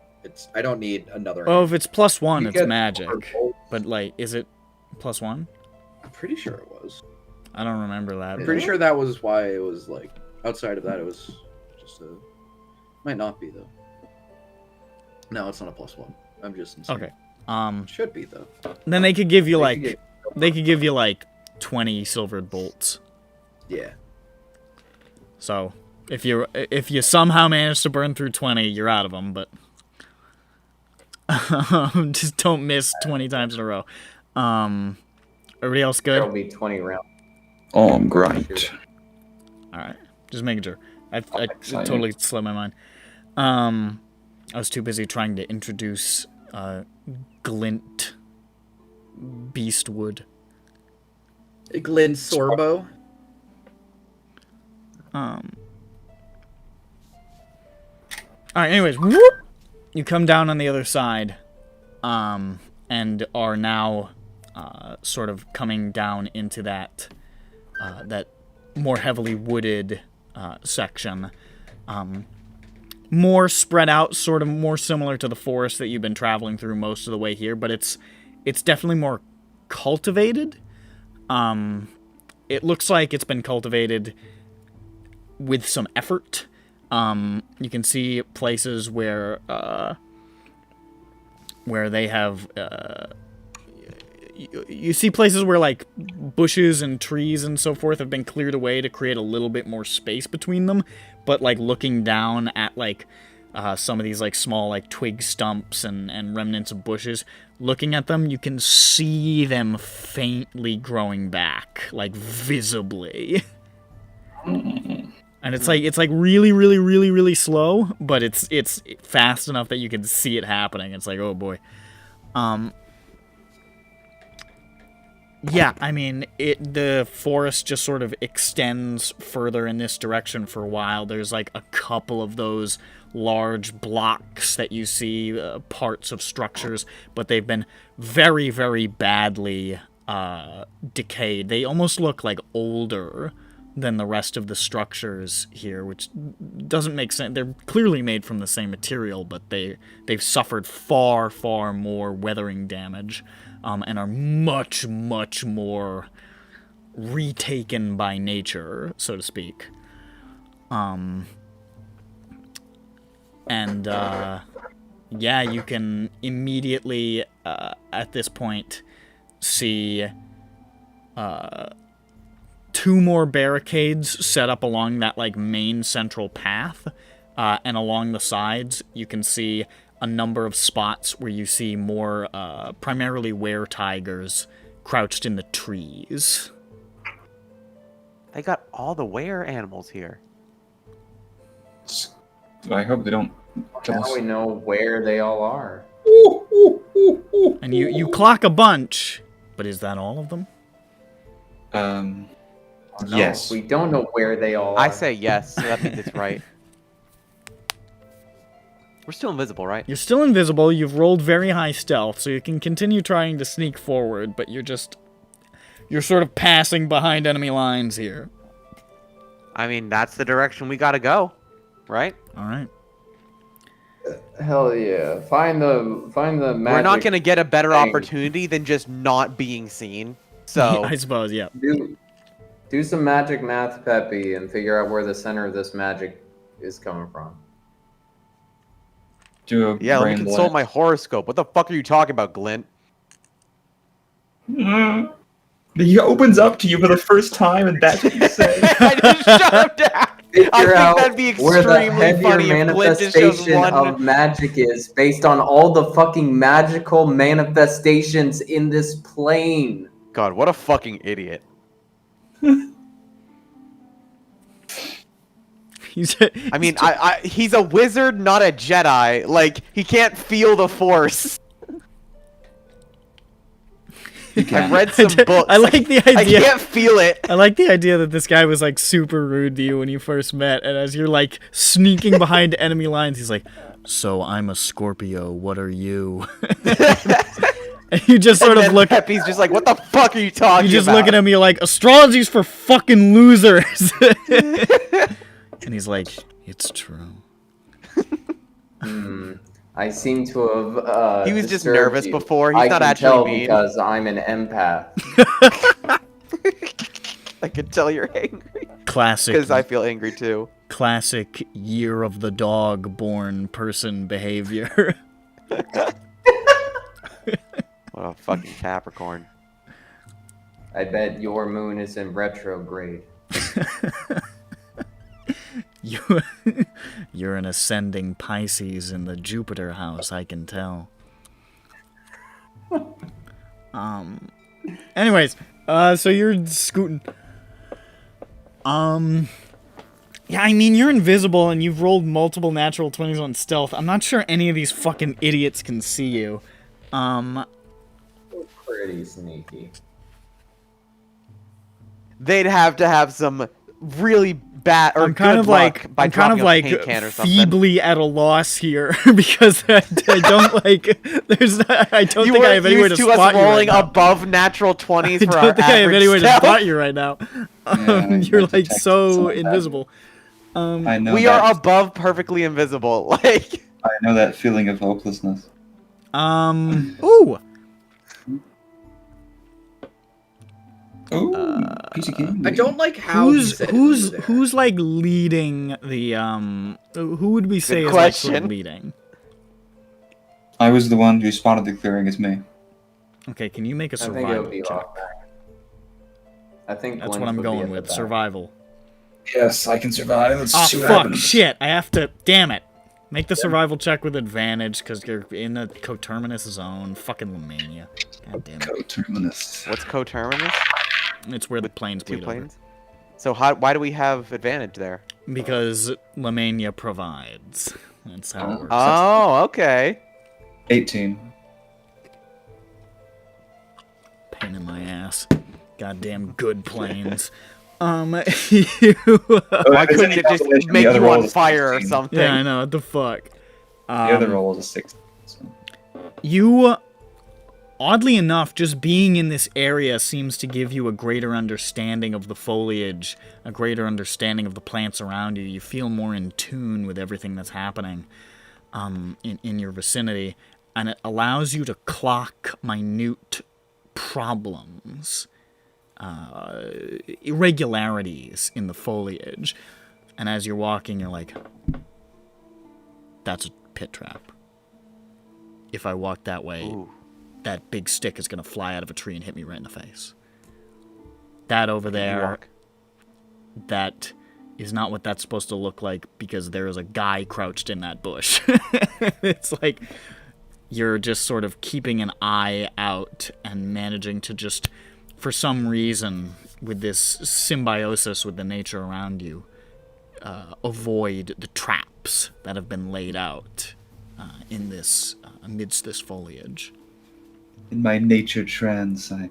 I don't need another. Oh, if it's +1, You it's get magic. silver bolts. But like, is it +1? I'm pretty sure it was. I don't remember that. I'm but- pretty sure that was why it was like. Outside of that, it was just a. Might not be though. No, it's not a +1. I'm just insane. Okay. Should be though. Then they could give you They could they could give you like 20 silvered bolts. Yeah. So if you somehow manage to burn through 20, you're out of them. But just don't miss 20 times in a row. Everybody else good? There'll be 20 rounds. Oh, I'm great. All right, just making sure. I excited. totally slipped my mind. I was too busy trying to introduce Glint Beastwood. Glyn Sorbo. Alright, anyways, whoop! You come down on the other side, and are now, sort of coming down into that, that more heavily wooded, section. More spread out, sort of more similar to the forest that you've been traveling through most of the way here, but it's definitely more cultivated. It looks like it's been cultivated with some effort. You can see places where they have, you see places where, like, bushes and trees and so forth have been cleared away to create a little bit more space between them, but, like, looking down at, like, some of these, like, small, like, twig stumps and remnants of bushes, looking at them, you can see them faintly growing back, like, visibly. And it's like really, really, really, really slow, but it's fast enough that you can see it happening. It's like, oh boy. Yeah, I mean, the forest just sort of extends further in this direction for a while. There's like a couple of those large blocks that you see, parts of structures, but they've been very, very badly decayed. They almost look like older than the rest of the structures here, which doesn't make sense. They're clearly made from the same material, but they've suffered far, far more weathering damage, and are much, much more retaken by nature, so to speak. Yeah, you can immediately, at this point, see, 2 more barricades set up along that, like, main central path, and along the sides, you can see a number of spots where you see more, primarily were-tigers crouched in the trees. They got all the were animals here. I hope they don't kill Now us. we know where they all are. And you clock a bunch, but is that all of them? No, Yes. we don't know where they all are. I say yes, so that means it's right. We're still invisible, right? You're still invisible, you've rolled very high stealth, so you can continue trying to sneak forward, but you're sort of passing behind enemy lines here. I mean, that's the direction we gotta go, right? Alright. Hell yeah! Find the magic. We're not gonna get a better thing. opportunity than just not being seen. So I suppose, yeah. Do some magic math, Peppy, and figure out where the center of this magic is coming from. Do a yeah, let me brain consult my blast. horoscope. What the fuck are you talking about, Glint? He opens up to you for the first time, and that's what you say. I just shut him down. Figure I think out that'd be where the extremely heavier funny if Glint just shows manifestation one. of magic is based on all the fucking magical manifestations in this plane. God, what a fucking idiot. I mean, he's a wizard, not a Jedi. Like, he can't feel the Force. I've read some books. I like the idea. I can't feel it. I like the idea that this guy was, like, super rude to you when you first met, and as you're, like, sneaking behind enemy lines, he's like, so I'm a Scorpio, what are you? And you just sort of look at... Peppy's just like, what the fuck are you talking about? You just look at him, you're like, astrology's for fucking losers! And he's like, it's true. I seem to have. He was just disturbed nervous you. before. He's I not can actually tell mean. because I'm an empath. I can tell you're angry. Classic. Because I feel angry too. Classic year of the dog born person behavior. What a fucking Capricorn. I bet your moon is in retrograde. You're an ascending Pisces in the Jupiter house, I can tell. Anyways, so you're scooting. Yeah, I mean, you're invisible and you've rolled multiple natural 20s on stealth. I'm not sure any of these fucking idiots can see you. Pretty sneaky. They'd have to have some really bad. Or I'm kind of good luck like by I'm kind of dropping a like paint can or something. feebly at a loss here because I don't like. I don't You think I weren't have anywhere to used to us spot you right rolling now. above natural 20s I for our don't think I have average anywhere to stealth. spot you right now. Yeah, You're I like detect so some of that. invisible. I know We that. are above perfectly invisible. Like, I know that feeling of hopelessness. Ooh. Oh, piece of candy. I don't like how he said ooh there. Who's like leading the who would we say is like sort of question. leading? I was the one who spotted the clearing as me. Okay, can you make a I think it'll survival be check? off. I think That's Glenn's what I'm would be going at the with. back. Survival. Yes, I can survive. Let's Oh see what fuck! happens. Shit! I have to. Damn it! Make the survival check with advantage because you're in the coterminous zone. Fucking Lamania. God damn it! Coterminous. what's coterminous? It's where the planes Two bleed over. planes? So why do we have advantage there? Because Lamania provides. That's how it works. Oh, okay. 18. Pain in my ass. Goddamn good planes. you, Why If couldn't any it just calculation, make the other you roll on is fire or 16. something? yeah, I know. What the fuck? The other roll was a 6. So. You, oddly enough, just being in this area seems to give you a greater understanding of the foliage, a greater understanding of the plants around you. You feel more in tune with everything that's happening in your vicinity, and it allows you to clock minute problems, irregularities in the foliage. And as you're walking, you're like, that's a pit trap. If I walk that way, Ooh. that big stick is going to fly out of a tree and hit me right in the face. That over there, walk. that is not what that's supposed to look like because there is a guy crouched in that bush. It's like you're just sort of keeping an eye out and managing to just, for some reason, with this symbiosis with the nature around you, avoid the traps that have been laid out in this amidst this foliage. In my nature trance, I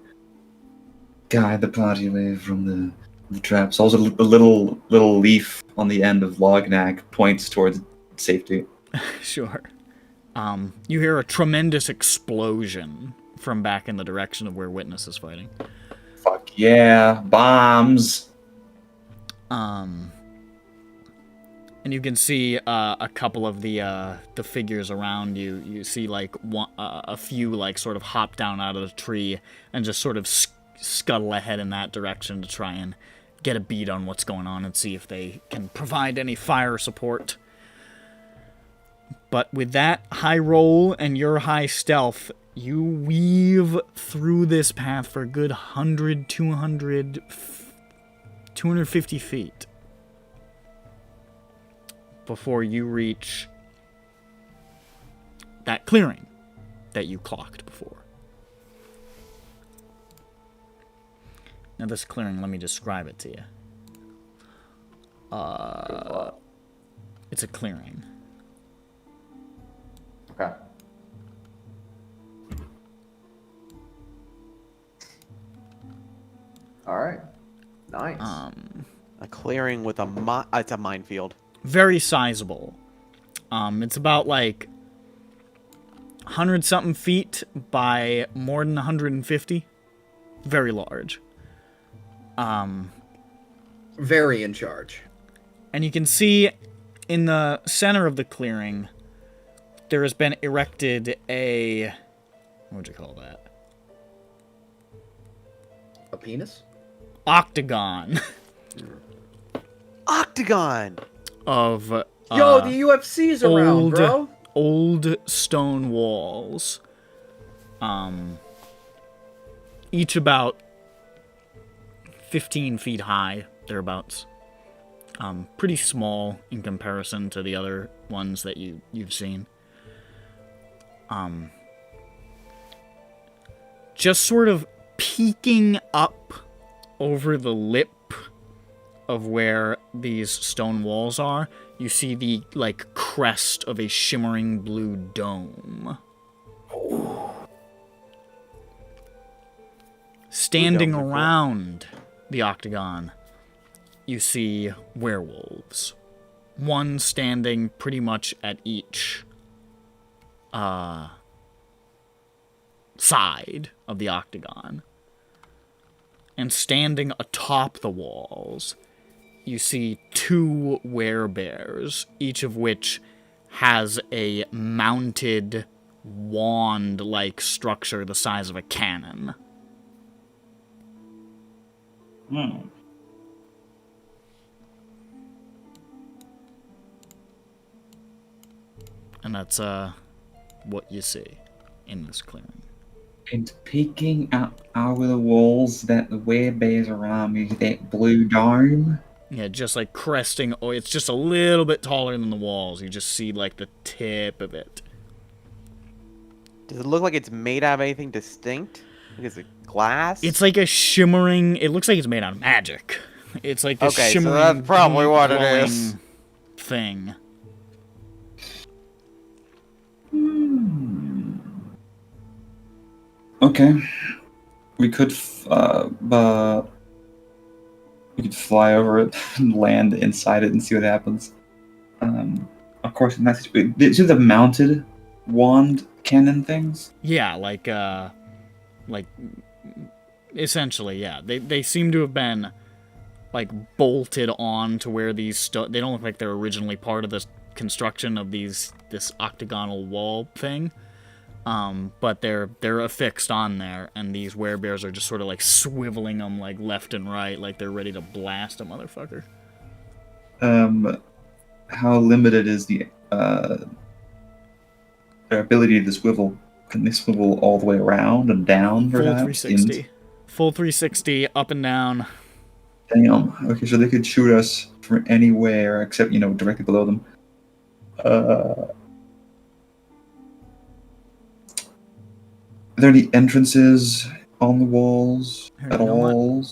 guide the party away from the traps. Also, the little leaf on the end of Lognak points towards safety. Sure. You hear a tremendous explosion from back in the direction of where Witness is fighting. Fuck yeah, bombs! And you can see a couple of the figures around you. You see like a few like sort of hop down out of the tree and just sort of scuttle ahead in that direction to try and get a beat on what's going on and see if they can provide any fire support. But with that high roll and your high stealth, you weave through this path for a good 100, 200, 250 feet before you reach that clearing that you clocked before. Now this clearing, let me describe it to you. It's a clearing. Okay. All right. Nice. A clearing with it's a minefield. Very sizable. It's about like 100-something feet by more than 150. Very large. Very in charge. And you can see in the center of the clearing, there has been erected a... what would you call that? A penis? Octagon Octagon! of Yo, the UFC's around, bro. old stone walls. Each about 15 feet high, thereabouts. Pretty small in comparison to the other ones that you've seen. Just sort of peeking up over the lip of where these stone walls are, you see the, like, crest of a shimmering blue dome. Standing Blue domes are cool. around the octagon you see werewolves. One standing pretty much at each side of the octagon. And standing atop the walls, you see 2 werebears, each of which has a mounted wand-like structure the size of a cannon. And that's what you see in this clearing. And peeking out of the walls that the werebears around is that blue dome. Yeah, just like cresting. Oh, it's just a little bit taller than the walls. You just see like the tip of it. Does it look like it's made out of anything distinct? Like, is it glass? It's like a shimmering. It looks like it's made out of magic. It's like this shimmering. So that's probably what it is. glowing thing. Okay. We could fly over it and land inside it and see what happens. Of course, in that situation, these are the mounted wand cannon things. Yeah, like essentially, yeah. They seem to have been like bolted on to where these they don't look like they're originally part of this construction of this octagonal wall thing. But they're affixed on there, and these werebears are just sort of like swiveling them like left and right, like they're ready to blast a motherfucker. How limited is their ability to swivel? Can they swivel all the way around and down? Full perhaps? 360. Full 360, up and down. Damn. Okay, so they could shoot us from anywhere except, directly below them. Are there any entrances on the walls Here, at you know what? all?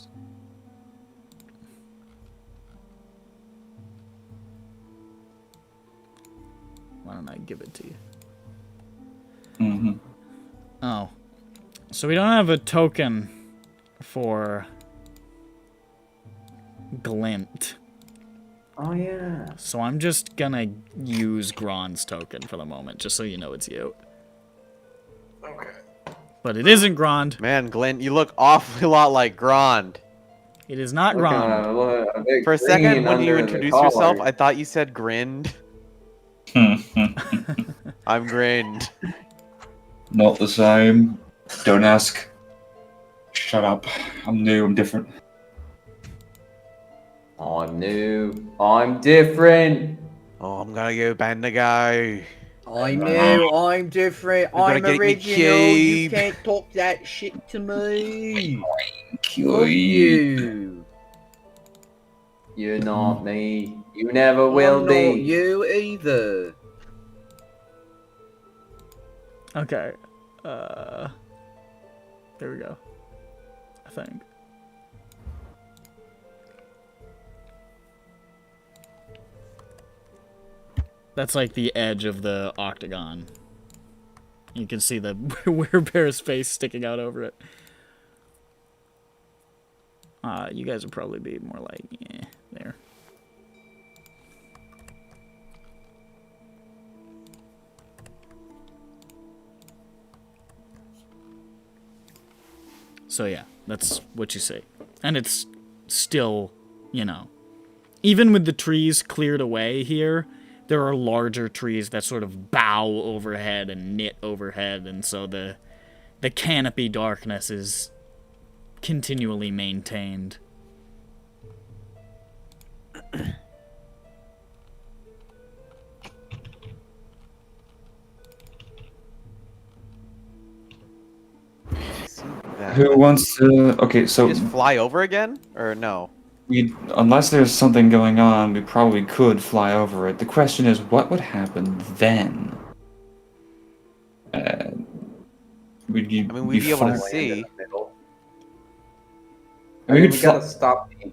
Why don't I give it to you? Mm-hmm. Oh. So we don't have a token for glint. Oh yeah. So I'm just gonna use Grond's token for the moment, just so you know it's you. Okay. But it isn't Grond. Man, Glenn, you look awfully lot like Grond. It is not Grond. For a second, when you introduced yourself, I thought you said grinned. I'm grinned. Not the same. Don't ask. Shut up. I'm new. I'm different. I'm new. I'm different. Oh, I'm gonna go Bendigo. I'm new, I'm different, We're gonna I'm get me original, you cube. can't talk that shit to me. Fuck Cute. you. You're not me. You never will I'm be. not you either. Okay. There we go. I think. That's like the edge of the octagon. You can see the werebear's face sticking out over it. You guys would probably be more like, yeah, there. So yeah, that's what you see. And it's still, even with the trees cleared away here, there are larger trees that sort of bow overhead and knit overhead, and so the canopy darkness is continually maintained. Who wants to? Okay, so You just fly over again, or no? unless there's something going on, we probably could fly over it. The question is, what would happen then? Would you? I mean, we'd be able to fly- see. I mean, We we'd gotta fly- stop the...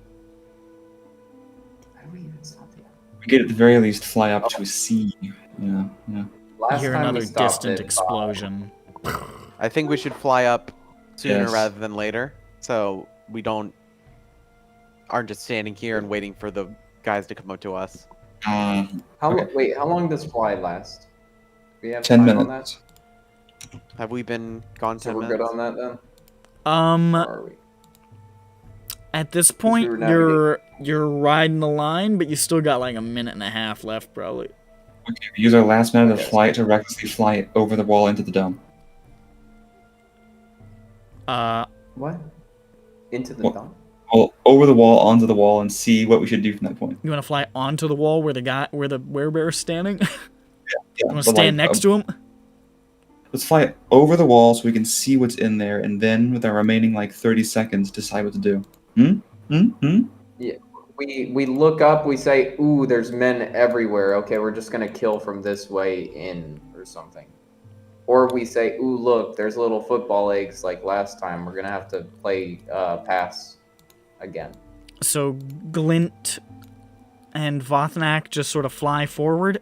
How do we even stop the... we could at the very least fly up to a sea. Yeah. You Last hear time another we stopped distant it, explosion. I think we should fly up sooner Yes. rather than later, so we don't aren't just standing here and waiting for the guys to come up to us. How Okay. how long does fly last? We have 10 time on that? minutes. Have we been gone So 10 we're minutes? good on that then? Or are we? At this we point, were navigating. you're riding the line, but you still got like a minute and a half left, probably. Okay, we use our last minute of Okay. flight to recklessly fly over the wall into the dome. What? Into the Well- dome? Well, over the wall, onto the wall, and see what we should do from that point. You want to fly onto the wall where the werebear's standing? Yeah, You want to stand next to him? Let's fly over the wall so we can see what's in there, and then with our remaining like 30 seconds, decide what to do. We look up, we say, ooh, there's men everywhere. Okay, we're just gonna kill from this way in or something. Or we say, ooh, look, there's little football eggs like last time. We're gonna have to play pass again. So Glint and Vothnak just sort of fly forward.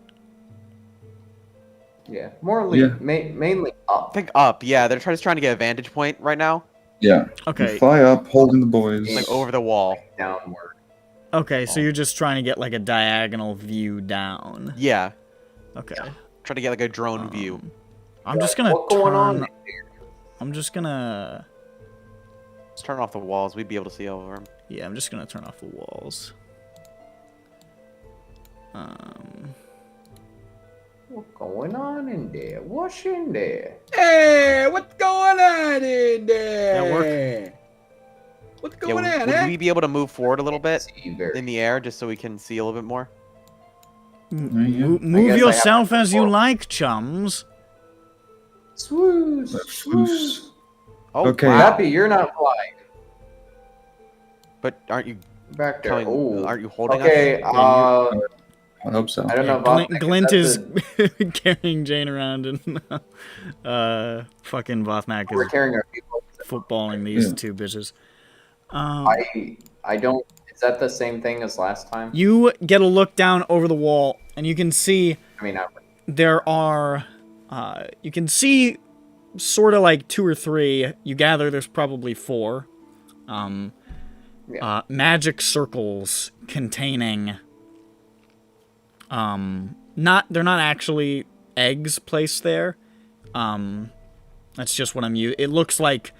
Yeah, Yeah. mainly I up. think up, yeah. They're just trying to get a vantage point right now. Yeah. Okay. We fly up, holding the boys. Like over the wall. Downward. Okay, so you're just trying to get like a diagonal view down. Yeah. Okay. Try to get like a drone view. I'm just gonna What's going on turn. I'm just gonna. Let's turn off the walls. We'd be able to see over them. Yeah, I'm just gonna turn off the walls. What's going on in there? What's in there? Hey, what's going on in there? That work? What's Yeah, going on, would eh? we be able to move forward a little bit See very in the air just so we can see a little bit more? Move guess I have yourself to as you perform. like, chums. Swoosh, Swoosh. swoosh. Oh, Okay. wow. Happy, you're not flying. But aren't you Back there. telling? Ooh. Aren't you holding Okay, us? I hope so. I don't know. Glint, Vothnak, Glint is that's carrying Jane around, and fucking Vothnak we're is carrying our people. footballing these Yeah. two bitches. I don't. Is that the same thing as last time? You get a look down over the wall, and you can see I mean, there are, you can see sort of like 2 or 3. You gather there's probably 4. Magic circles containing, they're not actually eggs placed there. That's just what I'm using. It looks like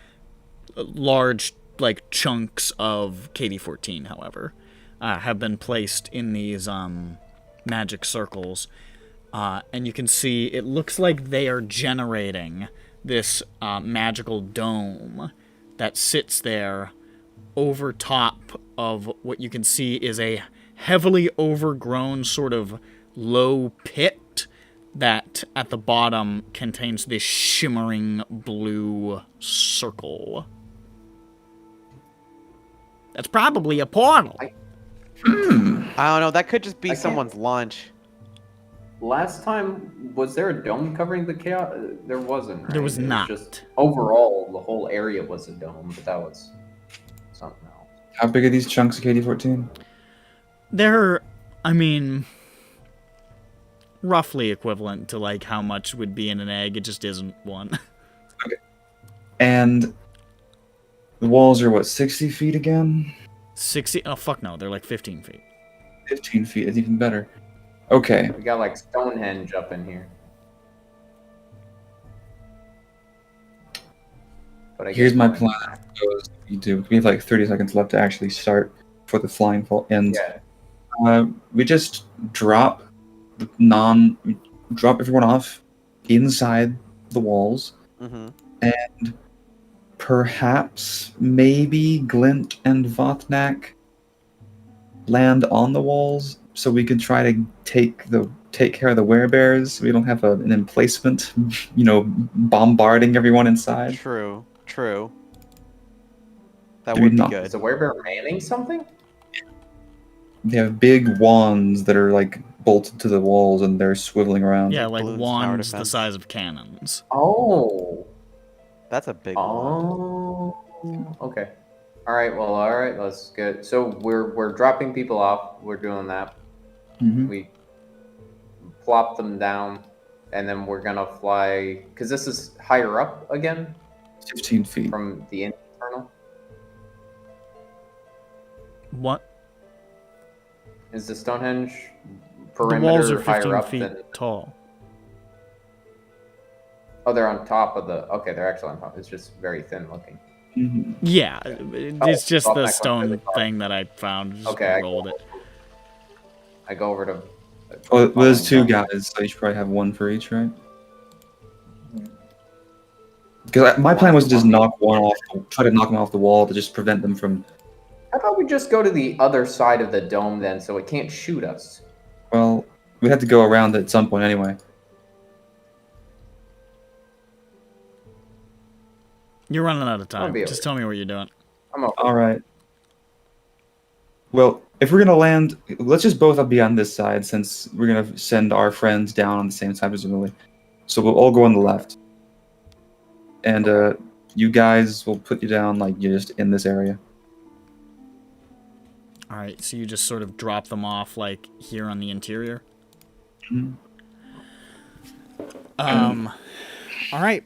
large, like, chunks of KD-14, however, have been placed in these, magic circles. And you can see it looks like they are generating this magical dome that sits there over top of what you can see is a heavily overgrown sort of low pit that at the bottom contains this shimmering blue circle. That's probably a portal. I don't know. That could just be I can't- someone's lunch. last time was there a dome covering the chaos? There wasn't. Right? There was It not. Just overall, the whole area was a dome, but that was something else. How big are these chunks of KD-14? They're, I mean, roughly equivalent to like how much would be in an egg. It just isn't one. And the walls are what, 60 feet again? 60? Oh, fuck no. They're like 15 feet. 15 feet is even better. Okay. We got like Stonehenge up in here. But I Here's guess my we're- plan. We do. We have like 30 seconds left to actually start before the flying fall ends. Yeah. We just drop everyone off inside the walls, Mm-hmm. and perhaps maybe Glint and Vothnak land on the walls, so we can try to take care of the werebears. We don't have an emplacement, bombarding everyone inside. True. True. That Do we would be not- good. Is the werebear manning something? They have big wands that are like bolted to the walls, and they're swiveling around. Yeah, like balloons, tower wands the defense. size of cannons. Oh. That's a big one. Oh. Okay. All right. Well. All right. Let's get. So we're dropping people off. We're doing that. Mhm. We plop them down, and then we're gonna fly because this is higher up again 15 feet. from the internal. What? Is the Stonehenge The walls are perimeter higher 15 up feet than? tall. Oh, they're on top of the. Okay, they're actually on top. It's just very thin looking. Mhm. Yeah, it's just well, the I'm not going stone really far. thing that I found. Just Okay, rolled it. I go over to. Well, there's two following guys, so you should probably have one for each, right? Because my plan was to just knock one off, try to knock them off the wall to just prevent them from. How about we just go to the other side of the dome then, so it can't shoot us? Well, we had to go around it at some point anyway. You're running out of time. be Just tell me what you're doing. I'm okay. All right. Well, if we're gonna land, let's just both be on this side since we're gonna send our friends down on the same side presumably. So we'll all go on the left, and you guys will put you down like you're just in this area. All right, so you just sort of drop them off like here on the interior. Mhm. All right.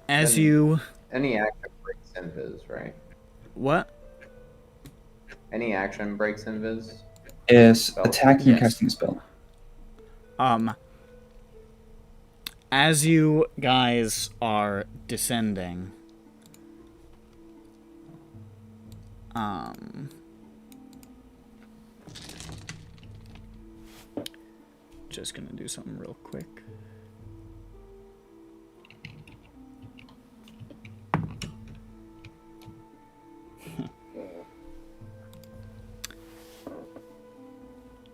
As And- you Any action breaks invis, right? what? Any action breaks invis? Is Spell. attacking Yes. and casting a spell. As you guys are descending, just gonna do something real quick.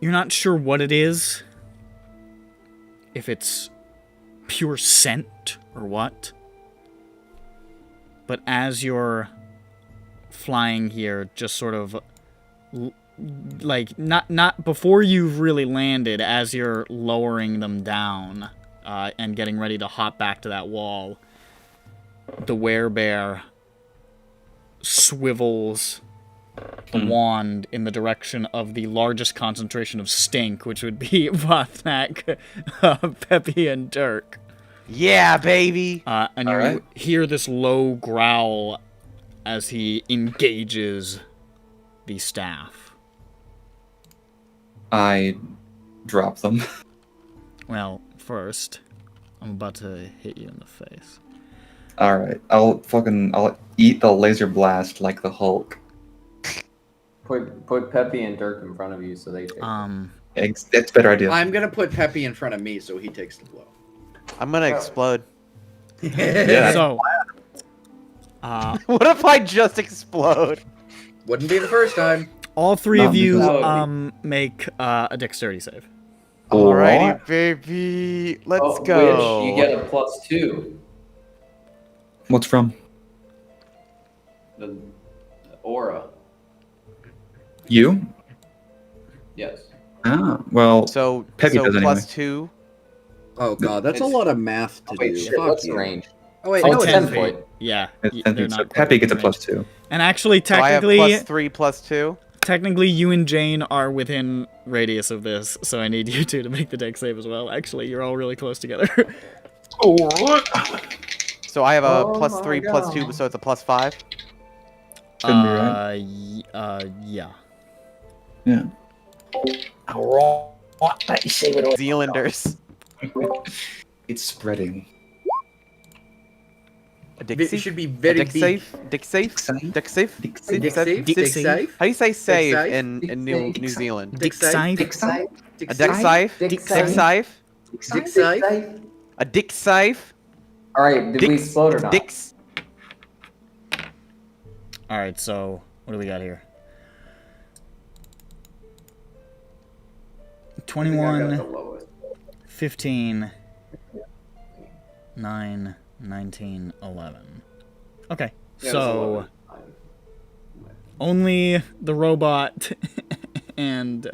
You're not sure what it is, if it's pure scent or what, but as you're flying here, just sort of like not before you've really landed, as you're lowering them down and getting ready to hop back to that wall, the werebear swivels the wand in the direction of the largest concentration of stink, which would be Vothnak, Peppy, and Dirk. Yeah, baby. And you Alright. hear this low growl as he engages the staff. I drop them. Well, first, I'm about to hit you in the face. All right, I'll eat the laser blast like the Hulk. Put Peppy and Dirk in front of you so they take That's a better idea. I'm gonna put Peppy in front of me so he takes the blow. I'm gonna explode. Yeah. So, What if I just explode? Wouldn't be the first time. all three Not of you because- make a dexterity save. Alrighty, baby. Let's go. Which you get a +2. What's from? The aura. You? Yes. Ah, well, So, Peppy does plus anyway. 2. Oh god, that's a It's- lot of math to Wait, do. shit, Fuck what's the you. range? Oh wait, Oh, no, it's it's 10 10 feet. feet. Yeah, it's they're 10 feet, so not quite Peppy gets a within range. +2. And actually, So I have technically, plus 3 plus 2. technically, you and Jane are within radius of this, so I need you two to make the dex save as well. Actually, you're all really close together. So I have a Oh plus my 3 plus 2, God. so it's a plus 5. Shouldn't be right. Yeah. Yeah. Zealanders. It's spreading. A dick It safe? should be A very dick big. safe? Dick safe? safe? Dick safe? Dick Safe? Dick Safe? safe? Dick Dick safe? safe? How do you say save safe? in New Zealand? Dick safe. Dick safe? A dick safe? Dick Dick safe. safe? Dick safe? A dick safe? All right, did we Dicks. explode or not? Dicks. All right. So, what do we got here? I think I got the 21, lowest. 15, 9, 19, 11. Okay. Yeah, it was So, 11. only the robot and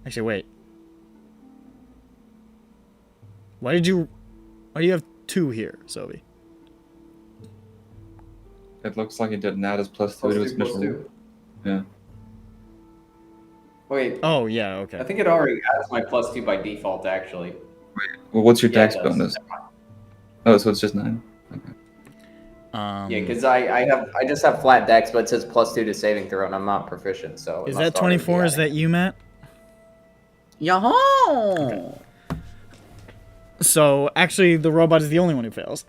actually wait. Why do you have 2 here, Sophie? It looks like it didn't add his +2 to its +2, initial. +2. Yeah. Wait, Oh yeah, I okay. think it already has my +2 by default, actually. Well, what's your Yeah, it dex does. bonus? Oh, so it's just 9. Yeah, because I just have flat dex, but it says +2 to saving throw, and I'm not proficient. So it Is must that already be 24? Is adding that you, Matt? Yahoo! So actually, the robot is the only one who fails.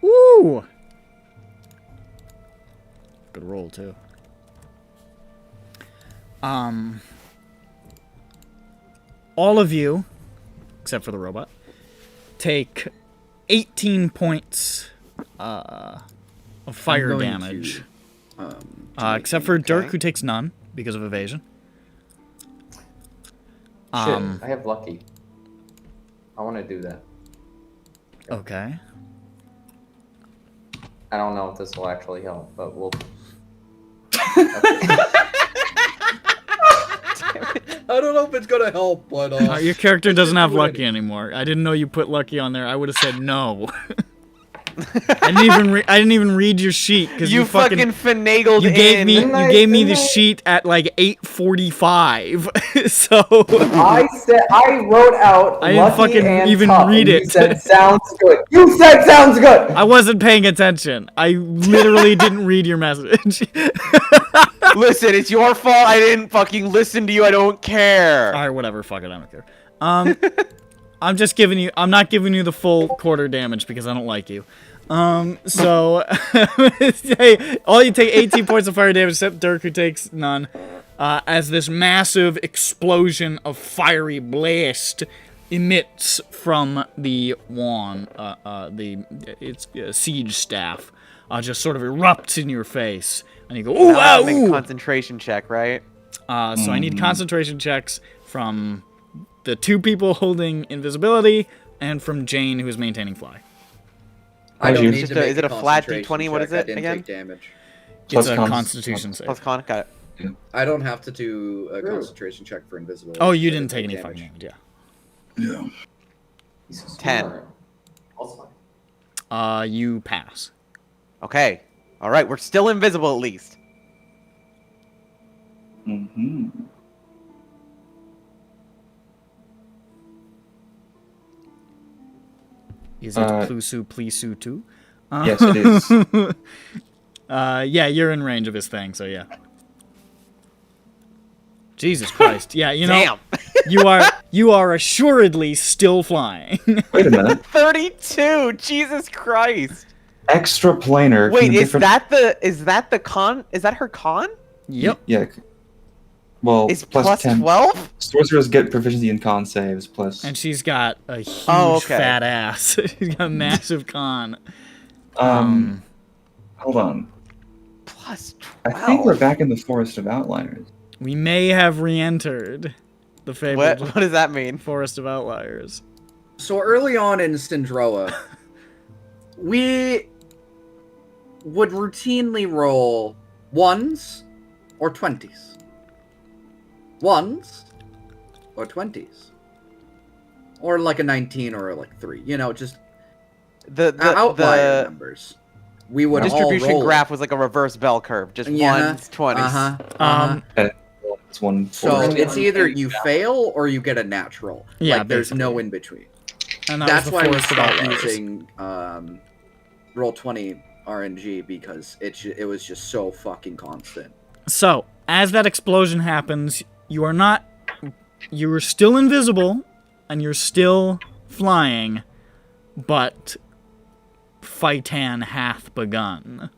Woo! Good roll too. All of you, except for the robot, take 18 points of fire going damage. to, Except for Dirk, who takes none because of evasion. Shit, I have lucky. I want to do that. Okay. I don't know if this will actually help, but we'll. I don't know if it's gonna help, but Your character doesn't have lucky anymore. I didn't know you put lucky on there. I would have said no. I didn't even read your sheet because You fucking finagled you gave in. me you gave me the sheet at like 8:45. So I wrote out. I didn't lucky fucking and even tough, read and it. You said sounds good. You said sounds good. I wasn't paying attention. I literally didn't read your message. Listen, it's your fault. I didn't fucking listen to you. I don't care. Alright, whatever, fuck it, I don't care. I'm not giving you the full quarter damage because I don't like you. So hey, all you take 18 points of fire damage except Dirk, who takes none. As this massive explosion of fiery blast emits from the wand, its siege staff, just sort of erupts in your face, and you go, ooh, Now I wow, make a ooh. concentration check, right? So I need concentration checks from the two people holding invisibility and from Jane, who is maintaining fly. I don't you- need Is to it- make is it a flat concentration D20? What is check. I it didn't again? take damage. It's Plus a cons- Constitution save. Plus con, got it. I don't have to do a concentration check for invisibility. Oh, you so I didn't take any fucking damage, yeah. He's so 10. smart. Also, You pass. Okay. All right, we're still invisible at least. Mm-hmm. Is it Plusu Plisu too? Yes, it is. Yeah, you're in range of his thing, so yeah. Jesus Christ. Yeah, you know, Damn. you are assuredly still flying. Wait a minute. 32. Jesus Christ. Extra planar. Wait, from is different... that the con? Is that her con? Yep. Yeah. Well, Is plus 10. 12? Sorcerers get proficiency in con saves plus. And she's got a huge okay. fat ass. She's got a massive con. Hold on. Plus 12. I think we're back in the Forest of Outliers. We may have re-entered the fabled What does that mean? Forest of Outliers. So early on in Syndroa, we would routinely roll 1s or 20s. 1s or 20s. Or like a 19 or like 3. You know, just The outlier numbers. We would distribution all roll graph was like a reverse bell curve. Just ones, 20s. It's one. So forest. it's either you fail or you get a natural. Yeah, like, there's no basically. in between. And that That's was the why we Forest of stopped Outliers. using roll 20 RNG because it was just so fucking constant. So, as that explosion happens, you are still invisible, and you're still flying, but Fightan hath begun.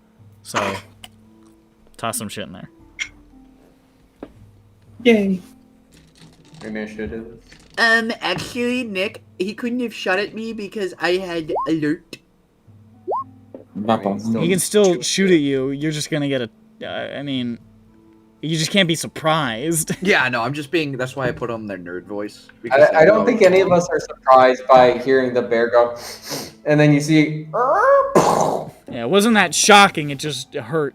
So, toss some shit in there. Yay. initiative. Actually, Nick, he couldn't have shot at me because I had alert. He can still shoot at you, you're just gonna get you just can't be surprised. Yeah, no, I'm just being. That's why I put on their nerd voice. I don't think any of us are surprised by hearing the bear go, and then you see. Yeah, it wasn't that shocking, it just hurt.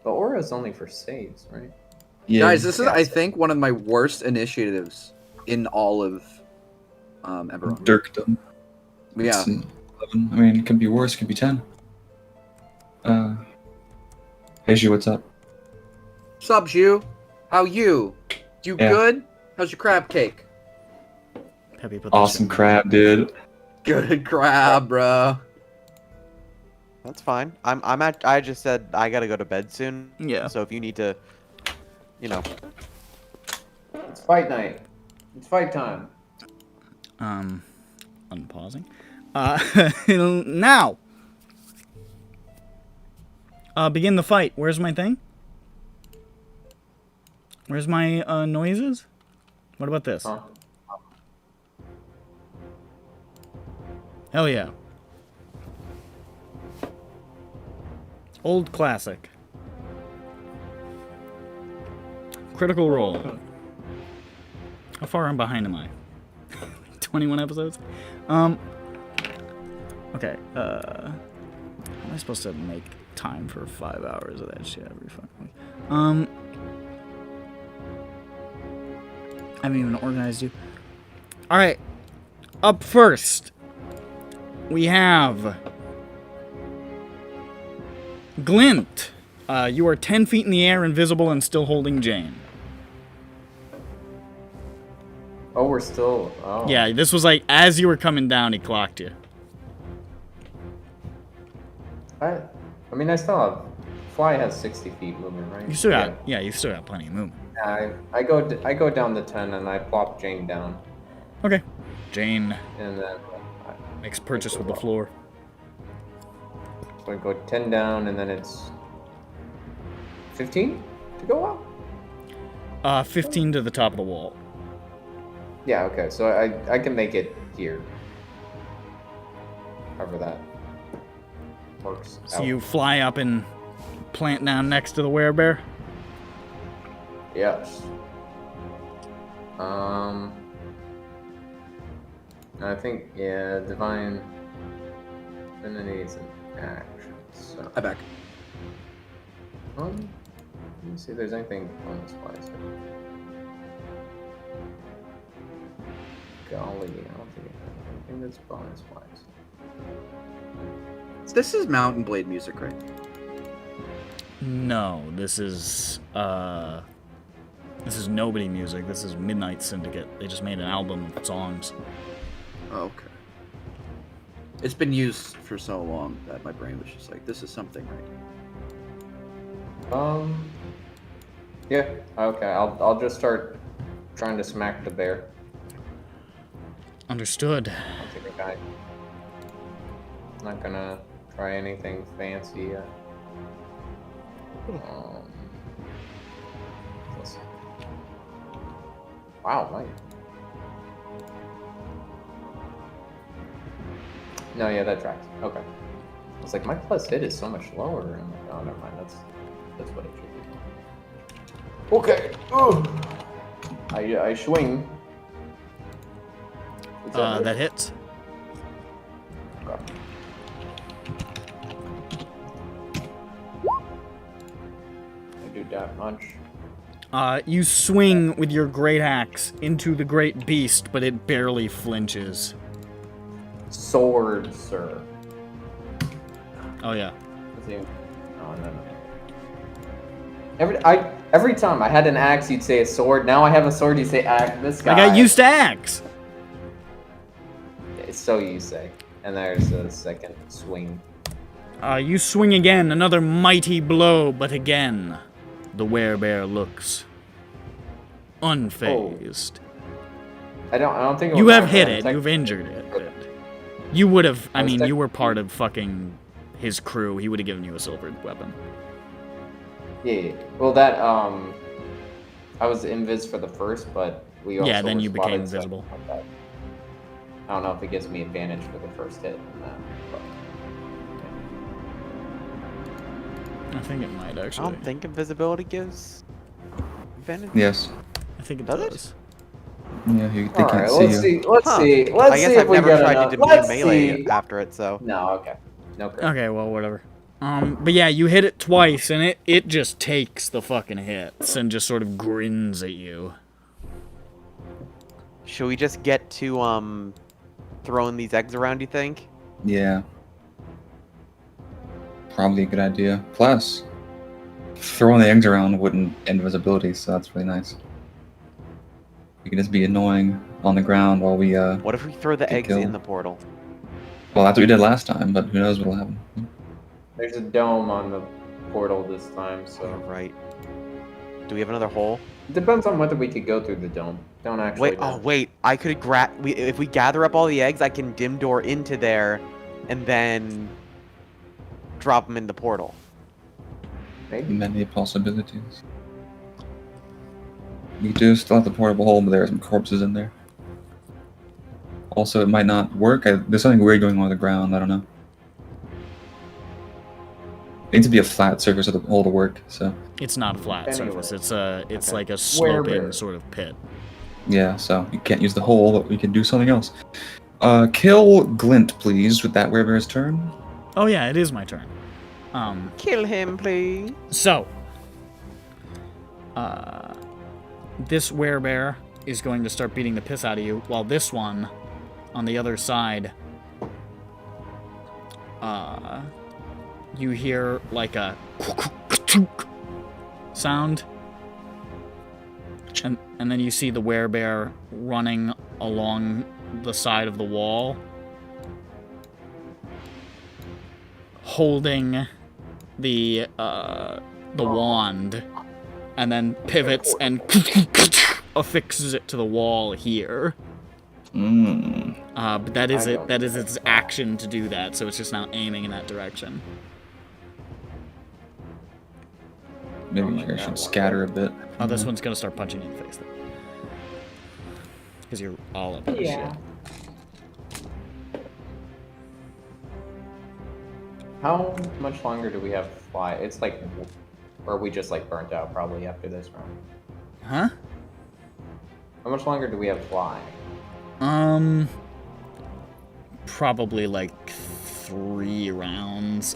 The aura is only for saves, right? Yeah. Guys, this is, I think, one of my worst initiatives in all of EBERRON. Dirkdom. Yeah. It's 11. I mean, it could be worse. It could be 10. Hey, Shu, what's up? Sup, you? How you? You Yeah. good? How's your crab cake? Peppy put that Awesome shit in. crab, dude. Good crab, bro. That's fine. I just said I gotta go to bed soon. Yeah. So if you need to, you know. It's fight night. It's fight time. Unpausing. Now. Begin the fight. Where's my thing? Where's my noises? What about this? Huh? Hell yeah. Old classic. Critical Role. How far I'm behind am I? 21 episodes? Okay, how am I supposed to make time for 5 hours of that shit every fucking week? I haven't even organized you. Alright, up first, we have Glint. You are 10 feet in the air, invisible, and still holding Jane. Oh, we're still. Oh. Yeah, this was like, as you were coming down, he clocked you. I mean, I still have. Fly has 60 feet movement, right? You still got, yeah, you still got plenty of movement. I go down to 10 and I plop Jane down, Okay. Jane and then makes purchase with the floor. so I go 10 down, and then it's 15 to go up. 15 to the top of the wall. Yeah. Okay. So I can make it here. However that works. So out. you fly up and plant down next to the werebear. Yes. I think, yeah, divine affinity is an action. So I back. let me see if there's anything bonus wise. Golly, I don't think anything that's bonus wise. This is Mountain Blade music, right? No, this is nobody music. This is Midnight Syndicate. They just made an album of songs. Oh, okay. It's been used for so long that my brain was just like, this is something, right? Yeah. Okay. I'll just start trying to smack the bear. Understood. I'll take a guy. I'm not gonna try anything fancy yet. Let's see. Wow, Mike. No, yeah, that tracks. Okay. It's like my plus hit is so much lower. I'm like, oh, never mind. That's what it should be. Okay. Ooh. I swing. Is that That hits. Okay. I do that much. You swing with your great axe into the great beast, but it barely flinches. Sword, sir. Oh yeah. Is he- Oh, no. Every time I had an axe, you'd say a sword. Now I have a sword, you say axe. This guy. I got used to axe. It's so you say. And there's a second swing. You swing again, another mighty blow, but again, the werebear looks unfazed. I don't think it You was have my hit turn. it. You've injured it. You would have. I I was mean, tech- you were part of fucking his crew. He would have given you a silver weapon. Yeah. Well, that I was invis for the first, but we also Yeah, then were you became spotted, so invisible. like that. I don't know if it gives me advantage for the first hit. But, I think it might I actually. don't think invisibility gives advantage. Yes. I think it Does it? does. Yeah, they all can't right, see let's you. see. Let's Huh. see. Let's I guess see I've if we never get tried enough. to do Let's melee see. after it, so. No. Okay. No. Crap. Okay, well, whatever. But yeah, you hit it twice, and it just takes the fucking hits and just sort of grins at you. Should we just get to throwing these eggs around, you think? Yeah. Probably a good idea. Plus, throwing the eggs around wouldn't end visibility, so that's really nice. We could just be annoying on the ground while we What if we throw the get eggs killed. in the portal? Well, that's what we did last time, but who knows what'll happen. There's a dome on the portal this time, Oh, so right. Do we have another hole? it depends on whether we could go through the dome. Don't actually Wait, know. oh wait, I could if we gather up all the eggs, I can dim door into there, and then drop them in the portal. Maybe. Many possibilities. We do still have the portable hole, but there are some corpses in there. Also, it might not work. There's something weird going on the ground. I don't know. It needs to be a flat surface of the hole to work. So It's not a flat Anyway. surface. It's Okay. like a sloping Wherever. sort of pit. yeah, so you can't use the hole, but we can do something else. Kill Glint, please, with that werebear's turn. Oh yeah, it is my turn. Kill him, please. So, this werebear is going to start beating the piss out of you, while this one, on the other side, you hear like a sound, and then you see the werebear running along the side of the wall, holding the wand, and then pivots and affixes it to the wall here. But that is it. That is its action to do that. So it's just now aiming in that direction. Maybe I should scatter a bit. Oh, this one's gonna start punching you in the face. Because you're all up in the shit. How much longer do we have to fly? It's like, or are we just like burnt out probably after this round? Huh? How much longer do we have to fly? Probably like 3 rounds.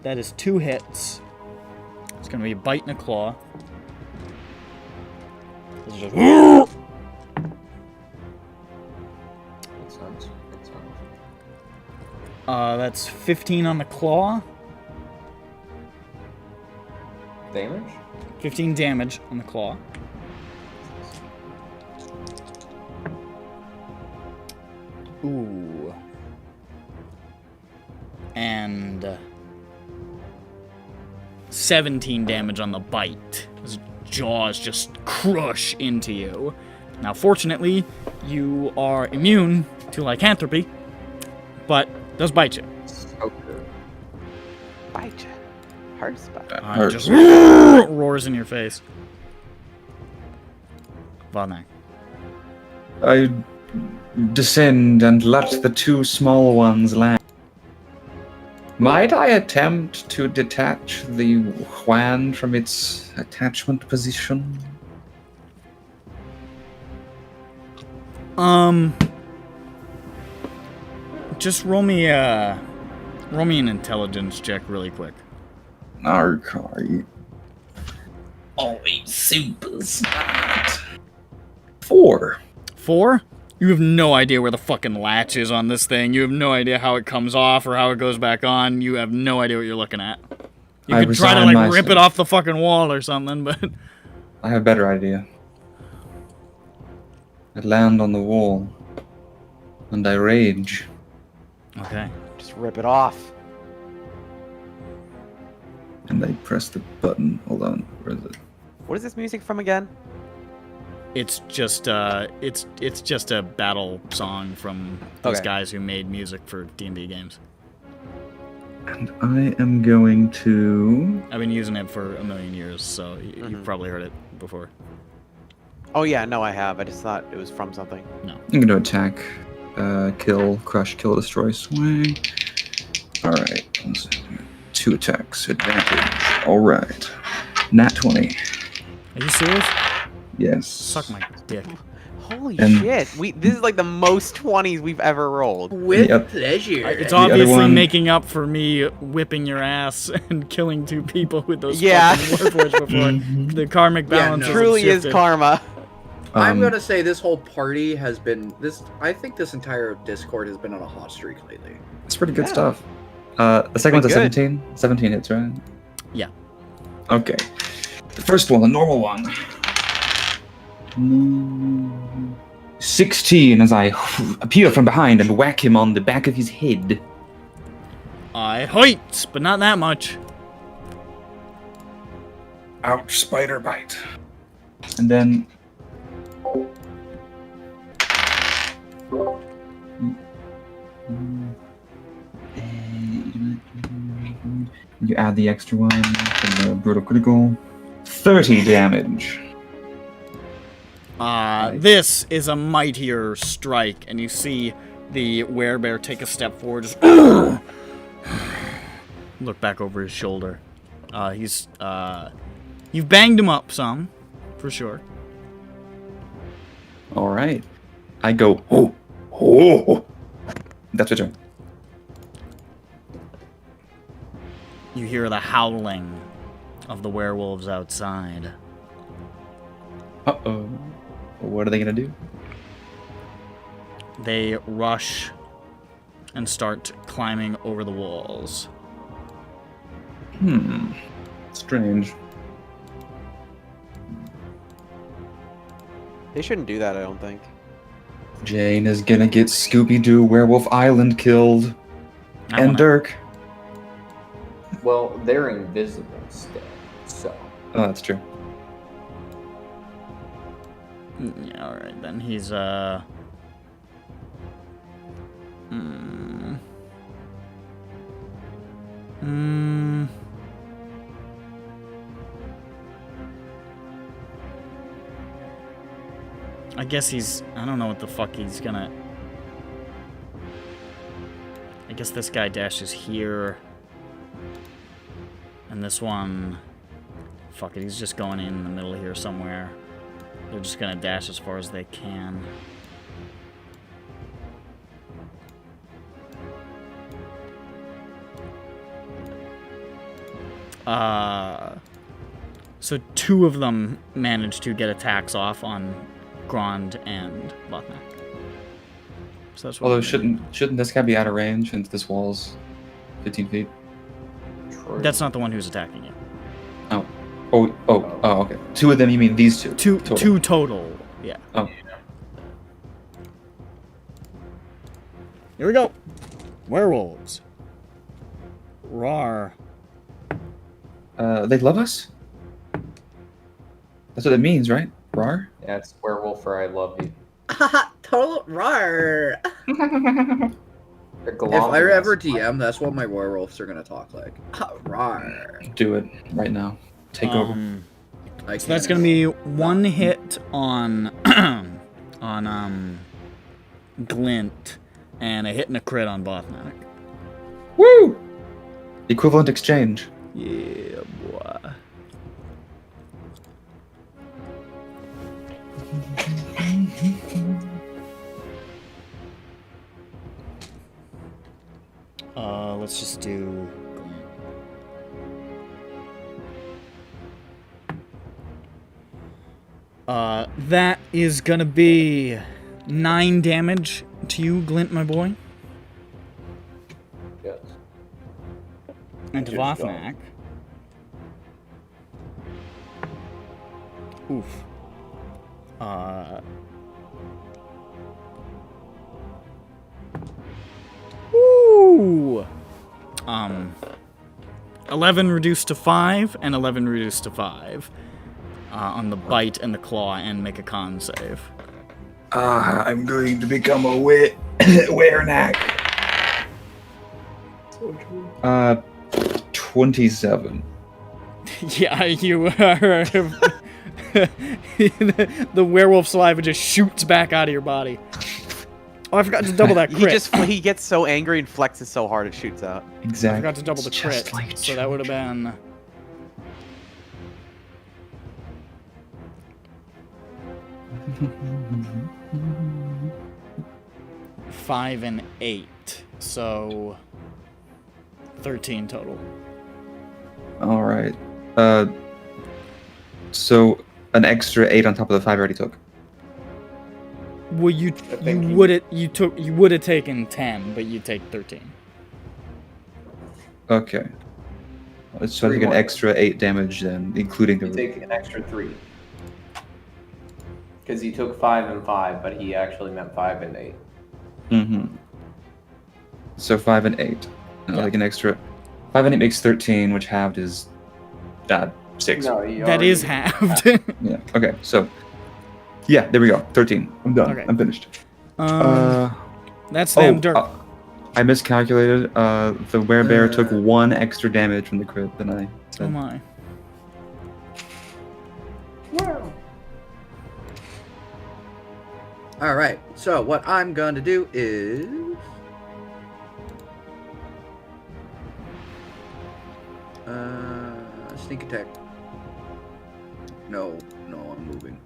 That is 2 hits. It's gonna be a bite and a claw. This is just Makes sense. Makes sense. that's 15 on the claw. Damage? 15 damage on the claw. Ooh. And 17 damage on the bite. His jaws just crush into you. Now, fortunately, you are immune to lycanthropy, but does bite you. So good. Bite ya. Hard spot. Hurts. Just roars in your face. Valnak. I descend and let the 2 small ones land. Might I attempt to detach the wand from its attachment position? Just roll me an intelligence check really quick. Narcari. Always super smart. 4. 4? You have no idea where the fucking latch is on this thing. You have no idea how it comes off or how it goes back on. You have no idea what you're looking at. You I could try to resign like rip it myself. off the fucking wall or something, but I have a better idea. I land on the wall. And I rage. okay. Just rip it off. And I press the button. Hold on. Where is it? What is this music from again? It's just it's just a battle song from those Okay. guys who made music for D&D games. And I am going to... I've been using it for a million years, so you've probably heard it before. Oh yeah, no, I have. I just thought it was from something. No. I'm going to attack. Kill, crush, kill, destroy, swing. Alright. 2 attacks. Advantage. Alright. Nat 20. Are you serious? Yes. Suck my dick. Holy And- shit! This is like the most 20s we've ever rolled. With Yep. pleasure. It's The other obviously one- making up for me whipping your ass and killing 2 people with those Yeah. fucking warforged before. The karmic Yeah, balance no. has Truly is shifted. karma. I'm gonna say this whole party has been I think this entire Discord has been on a hot streak lately. It's pretty good Yeah. stuff. The second one's a Pretty good. 17. 17 hits, right? Yeah. Okay. The first one, the normal one. 16 as I appear from behind and whack him on the back of his head. I hurt, but not that much. Ouch, spider bite. And then... You add the extra one from the brutal critical. 30 damage. This is a mightier strike, and you see the werebear take a step forward, just look back over his shoulder. You've banged him up some, for sure. Alright. I go, oh, oh. That's your turn. You hear the howling of the werewolves outside. Uh-oh. What are they gonna do? They rush and start climbing over the walls. Strange. They shouldn't do that, I don't think. Jane is gonna get Scooby-Doo Werewolf Island killed. I And wanna- Dirk. Well, they're invisible still, so. Oh, that's true. Yeah, alright, then he's, I guess I don't know what the fuck he's gonna... I guess this guy dashes here. And this one... Fuck it, he's just going in the middle here somewhere. They're just gonna dash as far as they can. So two of them managed to get attacks off on Grond and Lothnak. So that's what Although, I'm gonna shouldn't this guy be out of range since this wall's 15 feet? Troy. That's not the one who's attacking you. Oh, okay. Two of them, you mean these two? Two total. Yeah. Oh. Here we go. Werewolves. Rawr. They love us? That's what it means, right? Rar? Yeah, it's werewolf or I love you. Total rar. They're If glowing I ever us. DM, that's what my werewolves are gonna talk like. Rar. Do it right now. Take over. So that's gonna be one hit on on Glint and a hit and a crit on Bothnak. Woo! Equivalent exchange. Yeah, boy. Let's just do. That is gonna be 9 damage to you, Glint, my boy. Yes. And to Just Vothnak. Oof. Ooh. 11 reduced to 5 and 11 reduced to 5 on the bite and the claw, and make a con save. I'm going to become a werenak. 27. Yeah, you are. The werewolf saliva just shoots back out of your body. Oh, I forgot to double that crit. He gets so angry and flexes so hard it shoots out. Exactly. I forgot to double the It's crit, just like so that would have been 5 and 8, so 13 total. All right. So an extra 8 on top of the 5 I already took. Well, you would have taken 10, but you take 13. Okay. So I take an extra 8 damage then, including the. You take an extra 3. Because he took 5 and 5, but he actually meant 5 and 8. Mm-hmm. So 5 and 8. Like an extra. 5 and 8 makes 13, which halved is 6. No, you That already- is halved. Yeah. Okay. So. Yeah. There we go. 13. I'm done. Okay. I'm finished. That's them dirt. I miscalculated. The werebear took 1 extra damage from the crit than I said. Oh my. Wow. All right. So what I'm going to do is sneak attack. No, I'm moving.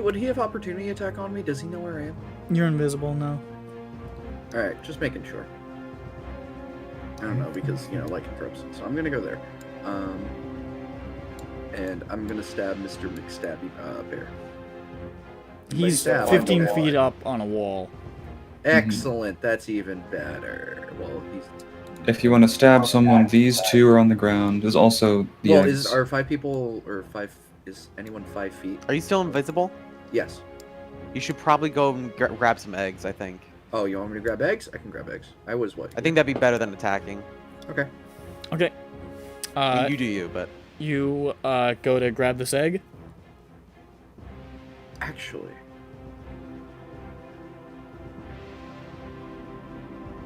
Would he have opportunity attack on me? Does he know where I am? You're invisible now. All right, just making sure. I don't know because lycanthropes. So I'm gonna go there, and I'm gonna stab Mr. McStabby Bear. He's stab. 15 feet up on a wall. Excellent. That's even better. Well, he's. If you want to stab someone, these 2 are on the ground. There's also the Well, eggs. are 5 people or 5? Is anyone 5 feet? Are you still invisible? Yes. You should probably go and grab some eggs, I think. Oh, you want me to grab eggs? I can grab eggs. I was what? I think that'd be better than attacking. Okay. Okay. I mean, you do you, but... You go to grab this egg. Actually.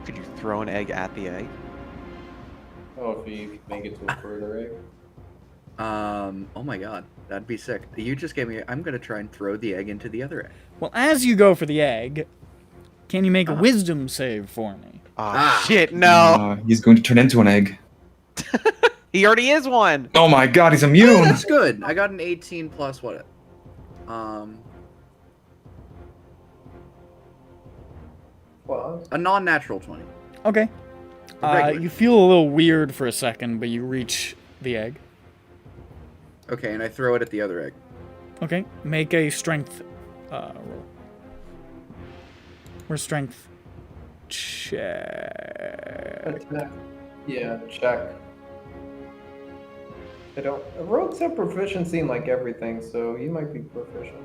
Could you throw an egg at the egg? Oh, if you make it to a further egg. Oh my god. That'd be sick. You just gave me... I'm gonna try and throw the egg into the other egg. Well, as you go for the egg, can you make a wisdom save for me? Oh, shit, no! He's going to turn into an egg. He already is one! Oh my god, he's Oh, immune! that's good. I got an 18 plus what? Well, A non-natural 20. Okay. Regular. You feel a little weird for a second, but you reach the egg. Okay, and I throw it at the other egg. Okay. Make a strength roll. Or strength check. attack. Yeah, check. I don't. Rogues have proficiency in like everything, so you might be proficient.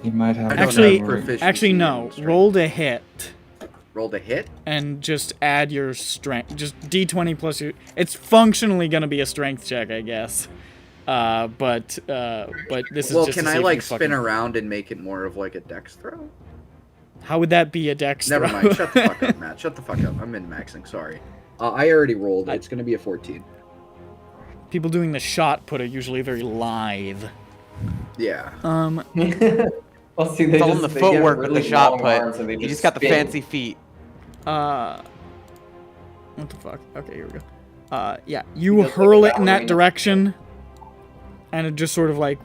He might have. I don't Actually, have proficiency actually in no. strength. Roll to hit. Rolled a hit? And just add your strength. Just d20 plus your. It's functionally gonna be a strength check, I guess. But this is Well, just. can to I see if like you spin fucking- around and make it more of like a dex throw? How would that be a dex Never throw? mind. Shut the fuck up, Matt. Shut the fuck up. I'm in maxing. Sorry. I already rolled. It's gonna be a 14. People doing the shot put are usually very lithe. Yeah. Well, see, It's all in the footwork with the shot put. You You just got the fancy feet. What the fuck? Okay, here we go. Yeah, you hurl it in that direction, and it just sort of like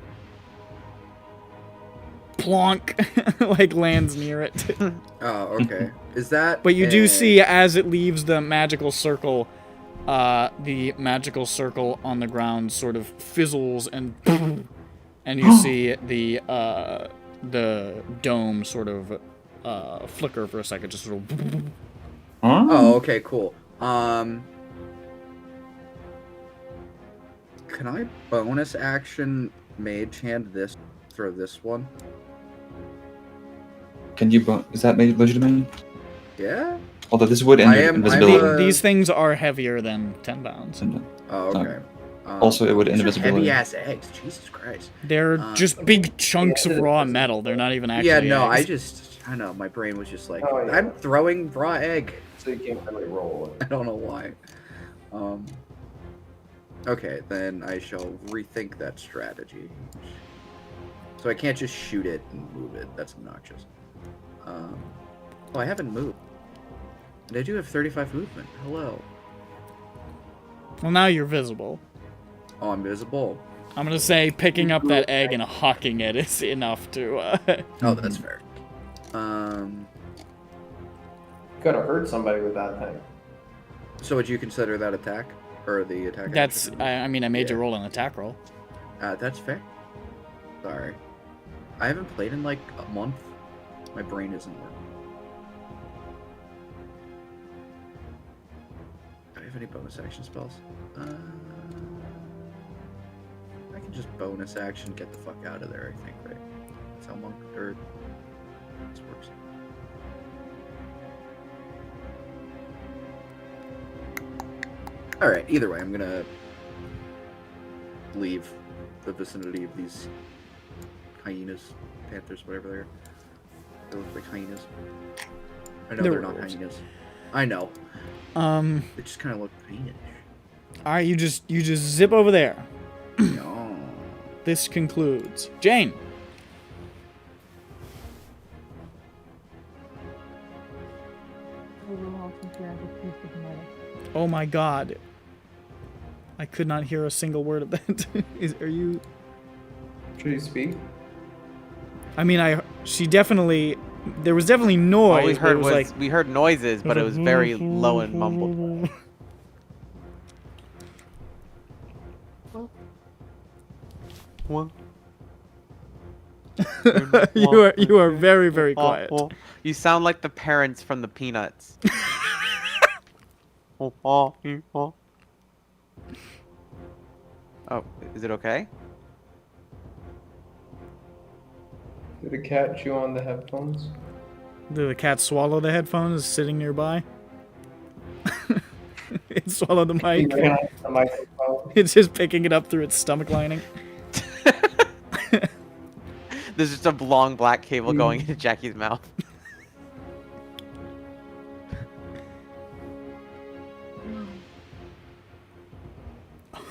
plonk, like lands near it. Oh, okay. Is that? But you do see as it leaves the magical circle, the magical circle on the ground sort of fizzles and you see the dome sort of flicker for a second, just sort of. Oh, okay, cool. Can I bonus action mage hand this? Throw this one. Can you? Is that made legitimate? Yeah. Although this would end invisibility. These things are heavier than 10 pounds. Oh, okay. Also, it would end these are invisibility. Heavy ass eggs. Jesus Christ. They're just big chunks of raw metal. They're not even actually. Yeah, no, eggs. I know. My brain was just like, Oh, yeah. I'm throwing raw egg. So you can't really roll it. I don't know why. Okay, then I shall rethink that strategy. So I can't just shoot it and move it. That's obnoxious. Oh, I haven't moved. And I do have 35 movement. Hello. Well, now you're visible. Oh, I'm visible. I'm gonna say picking up that egg and hawking it is enough to. Oh, that's fair. Could have hurt somebody with that thing. So would you consider that attack? Or the attack? That's. action? I mean, I made you roll an attack roll. That's fair. Sorry. I haven't played in like a month. My brain isn't working. Do I have any bonus action spells? I can just bonus action, get the fuck out of there, I think, right? That's how monk, or this works. Alright, either way, I'm gonna leave the vicinity of these hyenas, panthers, whatever they are. They look like hyenas. I know they're not wolves. hyenas. I know. They just kind of look hyena-ish. All right, you just zip over there. No. This concludes. Jane. Oh my God. I could not hear a single word of that. Are you? Should you speak? I mean, she definitely. There was definitely noise. All we but heard it was like. we heard noises, but it was very low and mumbled. What? you are very, very quiet. You sound like the parents from the Peanuts. Oh, is it okay? Did the cat chew on the headphones? Did the cat swallow the headphones sitting nearby? It swallowed the mic. The microphone. It's just picking it up through its stomach lining. There's just a long black cable going into Jackie's mouth.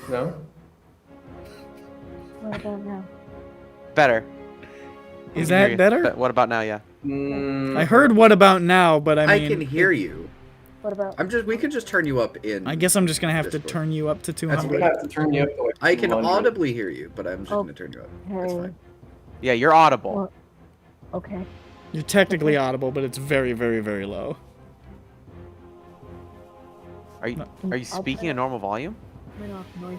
No? What about now? Better. Is that better? What about now? Yeah. I heard what about now, but I mean... I can hear you. What about? We can just turn you up in. I guess I'm just gonna have to Discord. turn you up to I'm 200. gonna have to turn you up to like I can 200. audibly hear you, but I'm just gonna turn you up. That's Hey. fine. Yeah, you're audible. Well, okay. You're technically audible, but it's very, very, very low. Are you I'll speaking turn a normal volume? off noise.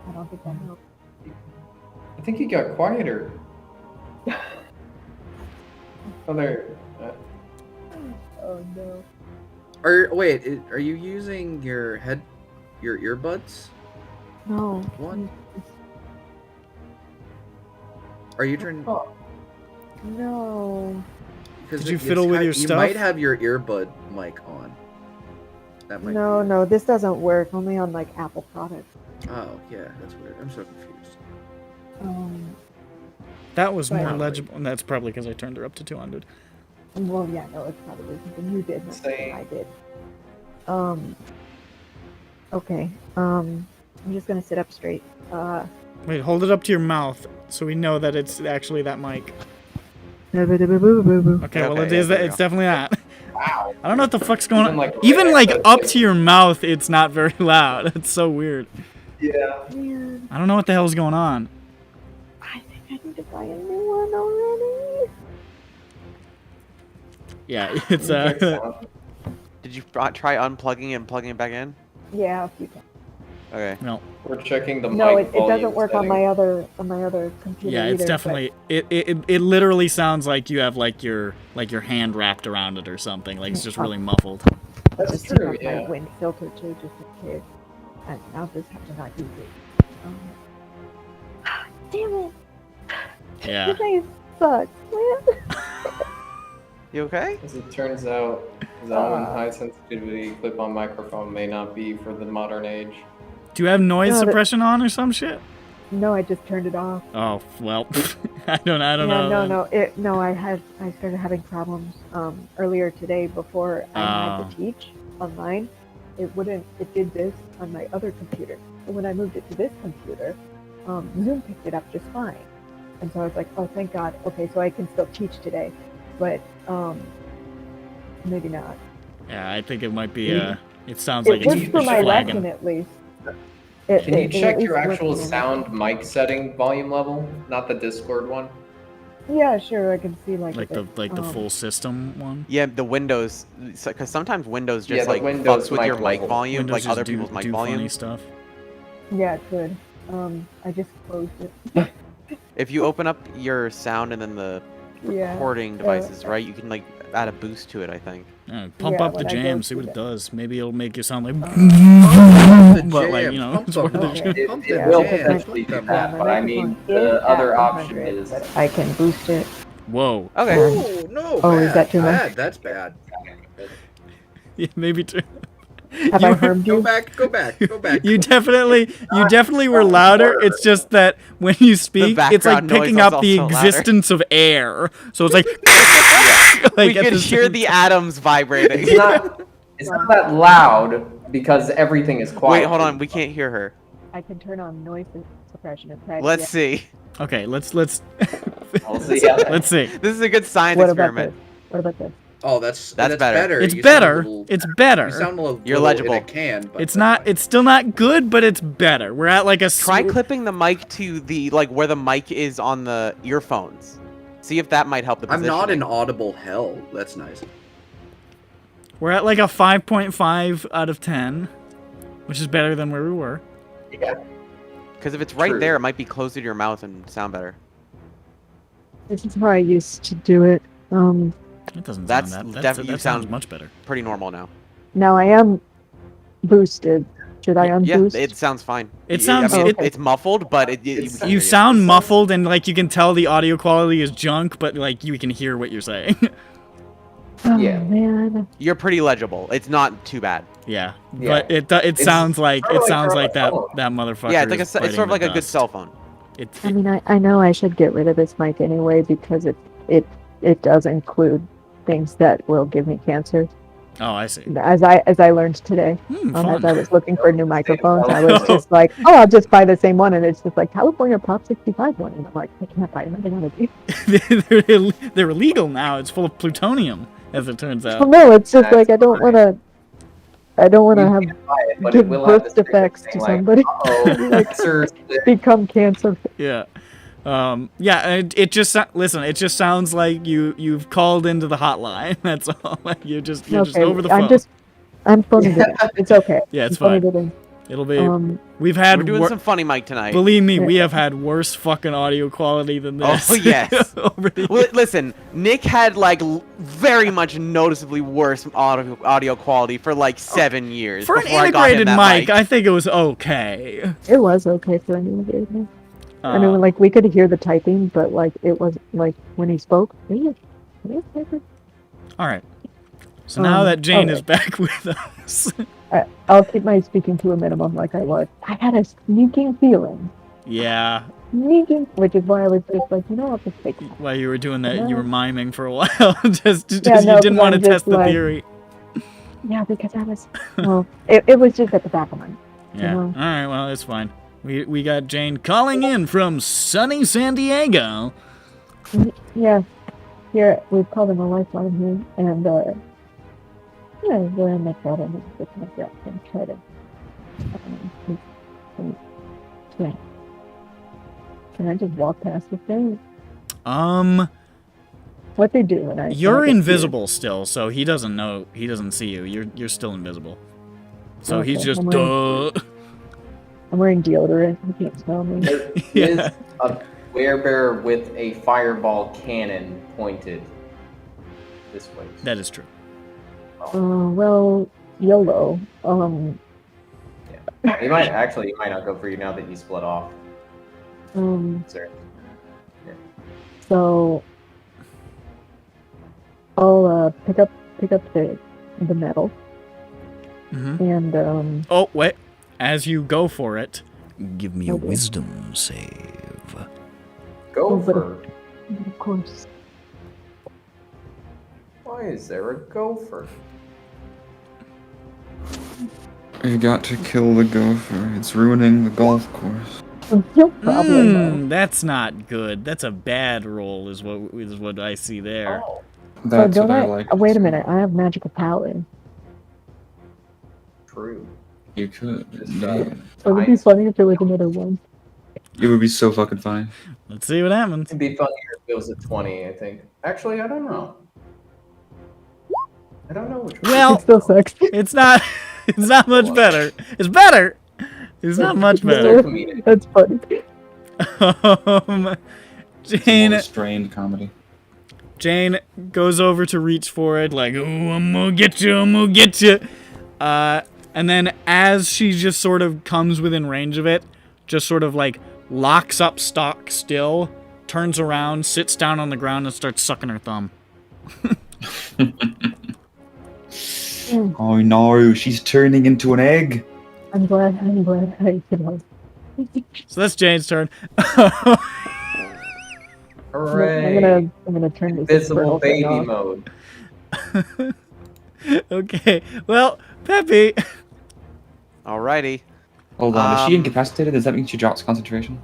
I don't think that helps. I think he got quieter. Oh, there. Oh no. Wait, are you using your earbuds? No. What? Are you turning? Oh. No. Because Did you fiddle with your you stuff? You might have your earbud mic on. That might. No, be. no, this doesn't work. Only on like Apple products. Oh yeah, that's weird. I'm so confused. That was more Right. legible, and that's probably because I turned her up to 200. Well, yeah, no, it's probably something you did, not something I did. Okay. I'm just gonna sit up straight. Wait, hold it up to your mouth so we know that it's actually that mic. Okay, well it is that. It's definitely that. Wow. I don't know what the fuck's going on. Even, like, Even up to your mouth, it's not very loud. It's so weird. Yeah. Man, I don't know what the hell's going on. I think I need to buy a new one already. Yeah, it's Did you try unplugging and plugging it back in? Yeah, a few times. Okay. No. We're checking the No, mic it doesn't volume work on settings. my other computer. Yeah, it's either, definitely it literally sounds like you have like your hand wrapped around it or something. Like it's just really muffled. but That's just true, take off yeah. my wind filter too, just in case. And I'll just have to not use it. Damn it! Yeah. This thing sucks, man. You okay? As it turns out, Zalman high sensitivity clip-on microphone may not be for the modern age. Do you have noise No, suppression on or some shit? No, I just turned it off. Oh well, I don't know. No. I started having problems earlier today before I had to teach online. It did this on my other computer. But when I moved it to this computer, Zoom picked it up just fine. And so I was like, oh, thank God. Okay, so I can still teach today. But maybe not. Yeah, I think it might be. It sounds It like works it's for my flagging. lesson at least. Can you It check at your least actual works for my sound lesson. mic setting volume level, not the Discord one? Yeah, sure. I can see Like the full system one. Yeah, the Windows, because sometimes Windows just Yeah, the like Windows fucks with your mic mic level. volume, Windows like just other do people's mic funny volumes. stuff. Yeah, it's good. I just closed it. If you open up your sound and then the Yeah. recording devices, right, you can like add a boost to it, I think. Yeah, pump Yeah, up the when I go jam, see to what it the- does. Maybe it'll make you sound like. The But like, jam, you know, pump it's them worth up. it. Pump It them will jams, potentially pump do them that, up. but I mean, microphone the is other at option 100, is but I can boost it. Whoa. Okay. Oh no! Oh, bad, is that too much? bad. That's bad. Yeah, maybe too. Have I harmed Go you? back. Go back. Go back. You definitely were louder. It's just that when you speak, it's like background noise picking was up the also louder. existence of air. So it's like, We at could the hear same the time. atoms vibrating. it's not that loud because everything is quiet. Wait, hold on. We can't hear her. I can turn on noise suppression and try to Let's get- see. Okay, let's We'll see how that- let's see. This is a good science What about experiment. this? What about this? Oh, that's better. better. It's You sound a better. little- It's You better. sound a little. You're in legible. a can, but It's that's not. fine. It's still not good, but it's better. We're at like a. Try clipping the mic to the like where the mic is on the earphones. See if that might help the I'm positioning. not in audible hell. That's nice. We're at like a 5.5 out of 10, which is better than where we were. Because if it's right True. there, it might be closer to your mouth and sound better. This is how I used to do it. It doesn't That's sound that. definitely- you That sounds sound- much better. Pretty normal now. Now I am boosted. Should I Yeah, unboost? it sounds fine. It sounds- I mean, it- it's muffled, but it, It's- we can You hear sound muffled, and like you can tell the audio quality is junk, but like you can hear what you're saying. Oh, Yeah. man. You're pretty legible. It's not too bad. Yeah, Yeah. but it sounds like sort of like sounds you're on like a that phone. that motherfucker. Yeah, it's like is it's sort of like biting a the good dust. cell phone. I mean, I know I should get rid of this mic anyway because it does include things that will give me cancer. Oh, I see. As I learned today, Hmm, as I fun. was looking for new microphones, I was just like, oh, I'll just buy the same one, and it's just like California Prop 65 one, and I'm like, I can't buy another one of these. They're illegal now. It's full of plutonium, as it turns Well, out. no, it's just That's like I don't fine. want to You have can buy it, but it give will have birth this defects thing to like, somebody, "Uh-oh, like cancer." become cancer. Yeah. Yeah, it just listen. It just sounds like you've called into the hotline. That's all. Like you're just over the phone. I'm phoning it in. It's okay. Yeah, it's I'm phoning fine. it in. It'll be. We've We're had. doing some funny mic tonight. Believe me, we have had worse fucking audio quality than this. Oh, yes. Over the Well, listen, Nick had like very much noticeably worse audio quality for like 7 years. For an before I got him integrated that mic, I think it was okay. It was okay for an integrated. I Uh, mean, like we could hear the typing, but like it was like when he spoke. It was perfect. All right. So now that Jane okay. is back with us, I'll keep my speaking to a minimum, like I was. I had a sneaking feeling, yeah. which is why I was just like, I'll just take it. While you were doing that, you No. were miming for a while, just Yeah, no, you didn't 'cause want I'm to test just the like- theory. Yeah, because I was. Well, it was just at the back of my. Yeah. know. All right. Well, it's fine. We got Jane calling in from sunny San Diego. Yeah, here we've called him a lifeline here, and we're in the crowd and just like that and try to. Yeah. Can I just walk past the thing? What they do when I? You're when I get invisible still, so he doesn't know. He doesn't see you. You're still invisible. So he's Okay, just I'm duh. I'm wearing deodorant. You can't smell me. There Yeah. is a werebear with a fireball cannon pointed this way. That is true. Well, YOLO. He might not go for you now that you split off. Sir. So I'll pick up the metal Hmm. and Oh wait! As you go for it, give me a Okay. wisdom save. Go Oh, but- for. of course. Why is there a gopher? You got to kill the gopher. It's ruining the golf course. No problem. That's not good. That's a bad roll, is what I see there. Oh, But That's don't what I I? like. Wait to a see. minute. I have magical power. true. You could. Just, indeed. It would be Nice. funny if there was another one. It would be so fucking funny. Let's see what happens. It'd be funnier if it was a 20, I think. Actually, I don't know. I don't know which one. Well, It still sucks. it's not. It's not much better. It's better, It's not much Mr. better. Comedic. That's funny. It's Jane, more strained comedy. Jane goes over to reach for it, like, "Oh, I'm gonna get you, I'm gonna get you." And then as she just sort of comes within range of it, just sort of like locks up stock still, turns around, sits down on the ground, and starts sucking her thumb. Oh no, she's turning into an egg. I'm glad I, So that's Jane's turn. Hooray! I'm gonna turn this Invisible squirrel thing baby off. mode. Okay, well, Peppy. Alrighty. Hold on, is she incapacitated? Does that mean she drops concentration?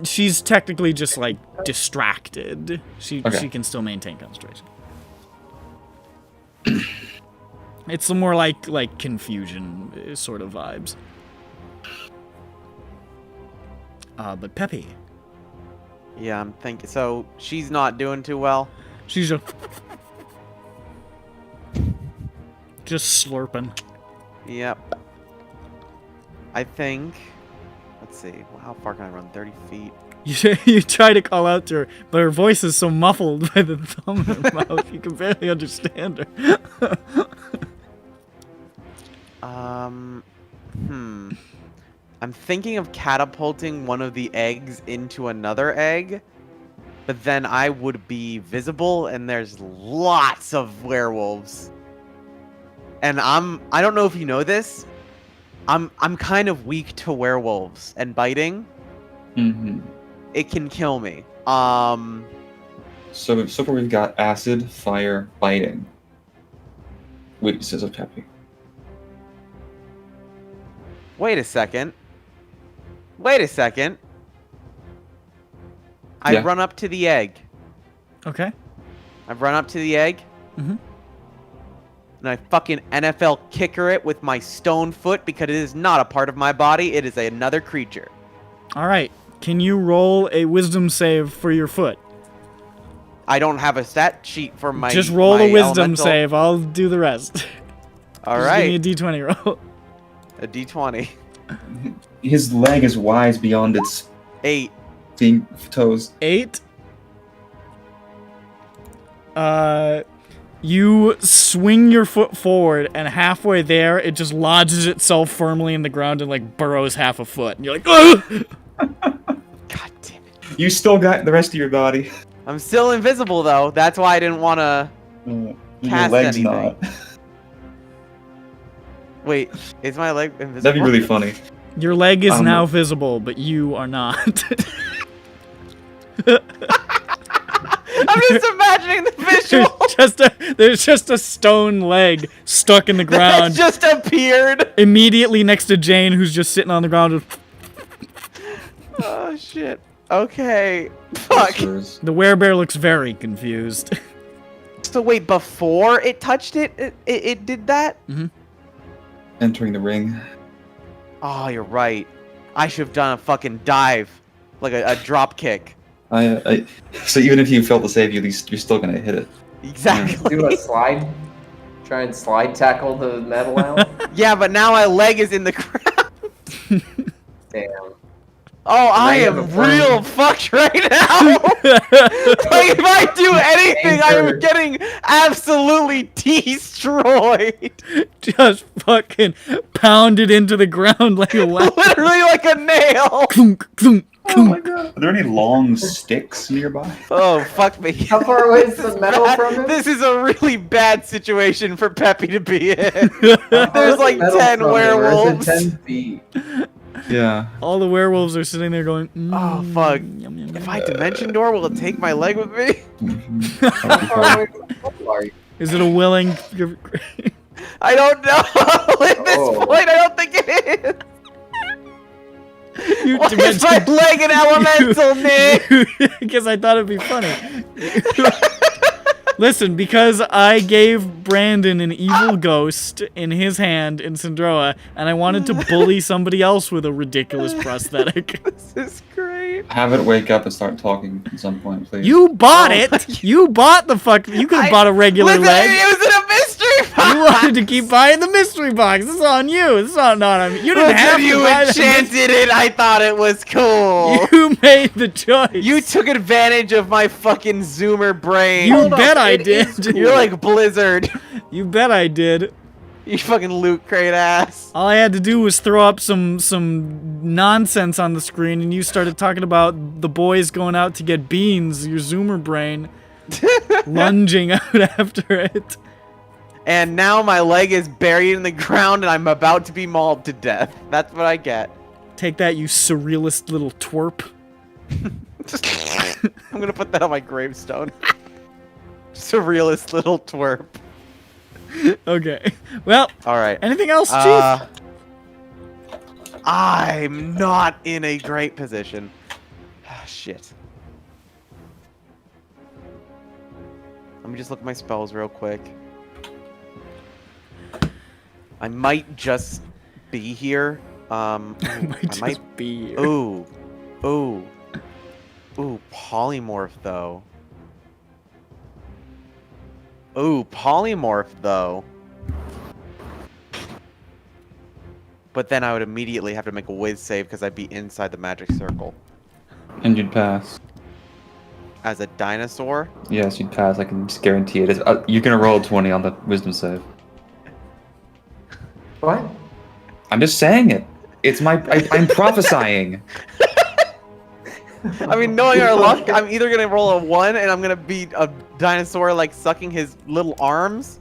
She's technically just like distracted. She can still maintain concentration. It's some more like confusion sort of vibes. But Peppy. Yeah, I'm thinking. So she's not doing too well. She's just slurping. Yep. I think. Let's see. How far can I run? 30 feet. You try to call out to her, but her voice is so muffled by the thumb in her mouth, you can barely understand her. I'm thinking of catapulting one of the eggs into another egg, but then I would be visible, and there's lots of werewolves. And I don't know if you know this, I'm kind of weak to werewolves and biting. Mm-hmm. It can kill me. So far we've got acid, fire, biting. Weaknesses of Peppy. Wait a second. I Yeah. run up to the egg. Okay. I run up to the egg. Mm-hmm. And I fucking NFL kicker it with my stone foot because it is not a part of my body. It is another creature. All right. Can you roll a wisdom save for your foot? I don't have a stat sheet for my. Just roll my a wisdom elemental. save. I'll do the rest. All Just right. Give me a d20 roll. A d20. His leg is wise beyond its 8. toes. 8. You swing your foot forward, and halfway there, it just lodges itself firmly in the ground and like burrows half a foot. And you're like, ugh! God damn it. You still got the rest of your body. I'm still invisible though. That's why I didn't want to. Your Cast leg's anything. not. Wait, is my leg invisible? That'd be really funny. Your leg is now visible, but you are not. I'm just imagining the visual. There's just a stone leg stuck in the That ground just appeared. immediately next to Jane, who's just sitting on the ground. Oh shit. Okay. Fuck. The werebear looks very confused. So wait, before it touched it, it did that? Mm-hmm. Entering the ring. Oh, you're right. I should have done a fucking dive, like a drop kick. So even if you fail to save, you're still gonna hit it. Exactly. Do a slide. Try and slide tackle the metal out. Yeah, but now my leg is in the ground. Damn. Oh, I you have am a friend. real fucked right now. Like, if I do anything, I am getting absolutely destroyed. Just fucking pounded into the ground like a weapon. Literally like a nail. Clunk, clunk, Oh my god. Are there any long sticks nearby? Oh, fuck me. How far away is the metal from him? This is a really bad situation for Peppy to be in. How far There's is like the metal 10 from him? Or is it werewolves. 10 feet. Yeah. All the werewolves are sitting there going, Oh, fuck. yum, yum, If yum. I dimension door, will it take my leg with me? How far away from the metal are you? Is it a willing... I don't know. At this Oh. point, I don't think it is. You Why is my leg an elemental, Nick? Because I thought it'd be funny. Listen, because I gave Brandon an evil ghost in his hand in Syndroa, and I wanted to bully somebody else with a ridiculous prosthetic. This is great. Have it wake up and start talking at some point, please. You bought it! You bought the fuck... You could have bought a regular Listen, leg. it was in a mystery box. wanted to keep buying the mystery box. This is on you. This is not on me. You didn't have to you buy the enchanted it. I thought it was cool. You made the choice. You took advantage of my fucking Zoomer brain. You bet I did. You're like Blizzard. You bet I did. You fucking loot crate ass. All I had to do was throw up some nonsense on the screen, and you started talking about the boys going out to get beans. Your Zoomer brain lunging out after it. And now my leg is buried in the ground, and I'm about to be mauled to death. That's what I get. Take that, you surrealist little twerp. I'm gonna put that on my gravestone. Surrealist little twerp. Okay. Well. All right. Anything else, Chief? I'm not in a great position. Shit. Let me just look at my spells real quick. I might just be here. I might be here. Ooh. Polymorph though. But then I would immediately have to make a whiz save because I'd be inside the magic circle. And you'd pass. As a dinosaur? Yes, you'd pass. I can just guarantee it. You're gonna roll a 20 on the wisdom save. What? I'm just saying it. It's I'm prophesying. I mean, knowing our luck, I'm either gonna roll a 1 and I'm gonna be a dinosaur like sucking his little arms,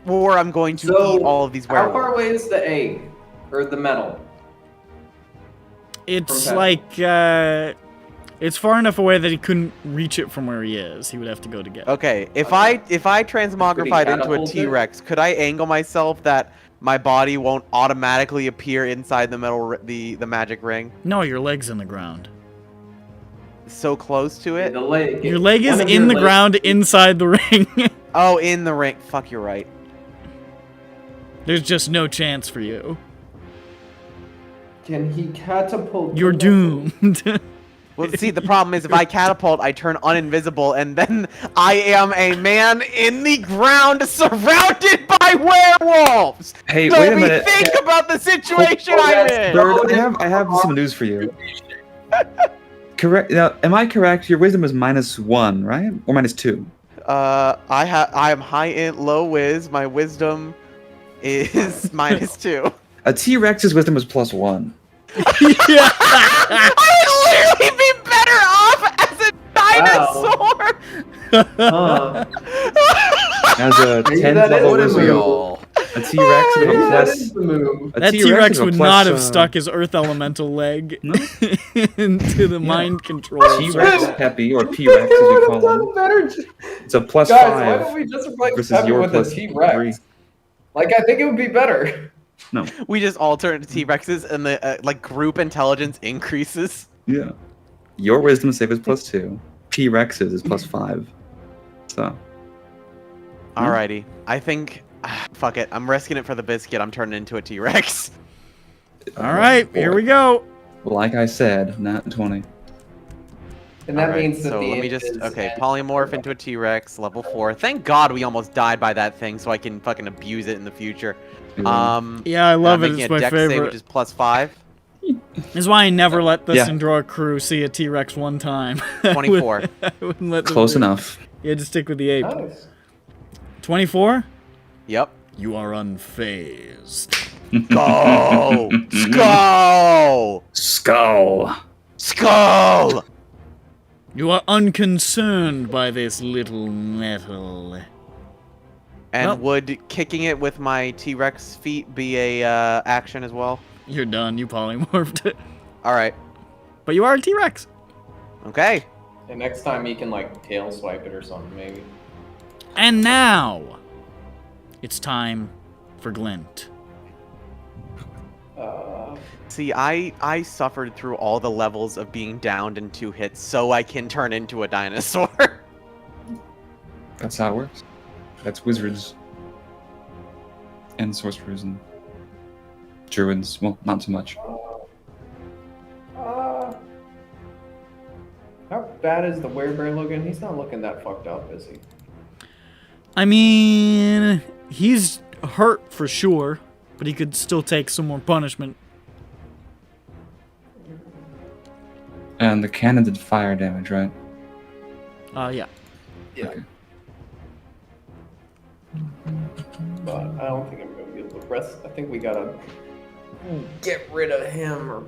or I'm going to eat all of these werewolves. How far away is the egg? Or the metal? It's like, it's far enough away that he couldn't reach it from where he is. He would have to go to get it. Okay, if I transmogrified into a T-Rex, could I angle myself that my body won't automatically appear inside the metal, the magic ring? No, your leg's in the ground. So close to it? Your leg is in the ground inside the ring. Oh, in the ring. Fuck, you're right. There's just no chance for you. Can he catapult? You're doomed. Well, see, the problem is if I catapult, I turn uninvisible, and then I am a man in the ground surrounded by werewolves! Hey, so wait a minute. think about the situation I'm in! Bird, I have some news for you. Correct. Now, am I correct? Your wisdom is -1, right? Or -2? I am high int, low whiz. My wisdom is -2. A T-Rex's wisdom was +1. Yeah. I would literally be better off as a dinosaur! As a 10th level wizard, a T-Rex with a plus... That T-Rex would not have stuck his Earth Elemental leg into the mind control. T-Rex Peppy, or P-Rex as we call him. It's a +5 why don't we just replace versus Peppy your with a T-Rex? Like, I think it would be better. No. We just alternate to T-Rexes and the like group intelligence increases. Yeah. Your wisdom save is +2. P-Rex's is +5. So. Alrighty. I think... fuck it. I'm risking it for the biscuit. I'm turning into a T-Rex. Alright, here we go. Like I said, not 20. And that means that so let me just... Okay, polymorph into a T-Rex, level 4. Thank God we almost died by that thing so I can fucking abuse it in the future. Yeah, I love it. It's my favorite. Save, which is +5. This is why I never let the Syndroic crew see a T-Rex one time. 24. I wouldn't let them Close do it. enough. You had to stick with the ape. Nice. 24? Yep. You are unfazed. Go! Skull! Skull! Skull! You are unconcerned by this little metal. And would kicking it with my T-Rex feet be a action as well? You're done. You polymorphed it. Alright. But you are a T-Rex. Okay. And next time you can, like, tail swipe it or something, maybe. And now, it's time for Glint. See, I suffered through all the levels of being downed in 2 hits so I can turn into a dinosaur. That's how it works. That's wizards. And sorcerers and druids. Well, not so much. How bad is the werebear looking? He's not looking that fucked up, is he? I mean, he's hurt for sure, but he could still take some more punishment. And the cannon did fire damage, right? Yeah. Yeah. Okay. But I don't think I'm gonna be able to press. I think we gotta get rid of him or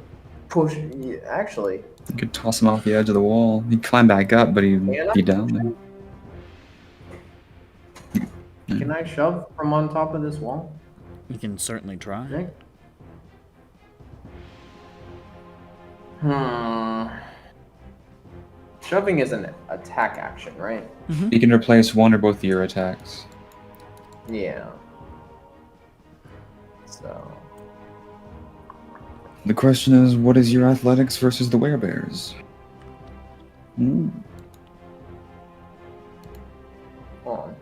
push. Yeah, actually, You could toss him off the edge of the wall. He'd climb back up, but he'd be down there. Can I shove from on top of this wall? You can certainly try. Nick? Shoving is an attack action, right? You can replace one or both of your attacks. Yeah. So. The question is, what is your athletics versus the werebears? Hold on.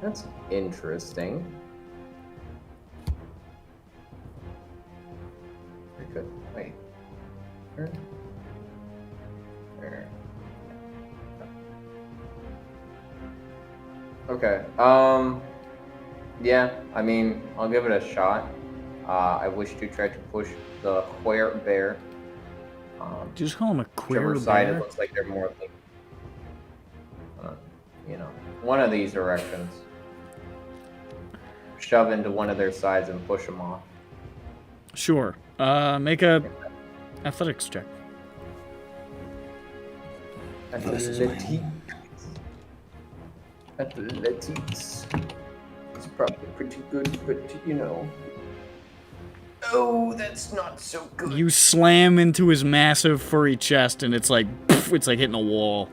That's interesting. Very good. Wait. Where? Okay. Yeah. I mean, I'll give it a shot. I wish to try to push the queer bear. Do you just call him a queer Whichever side it bear? looks like they're more like, one of these directions. Shove into one of their sides and push them off. Sure. Make a athletics check. Athletics. It's probably pretty good, but oh, that's not so good. You slam into his massive furry chest, and it's like hitting a wall.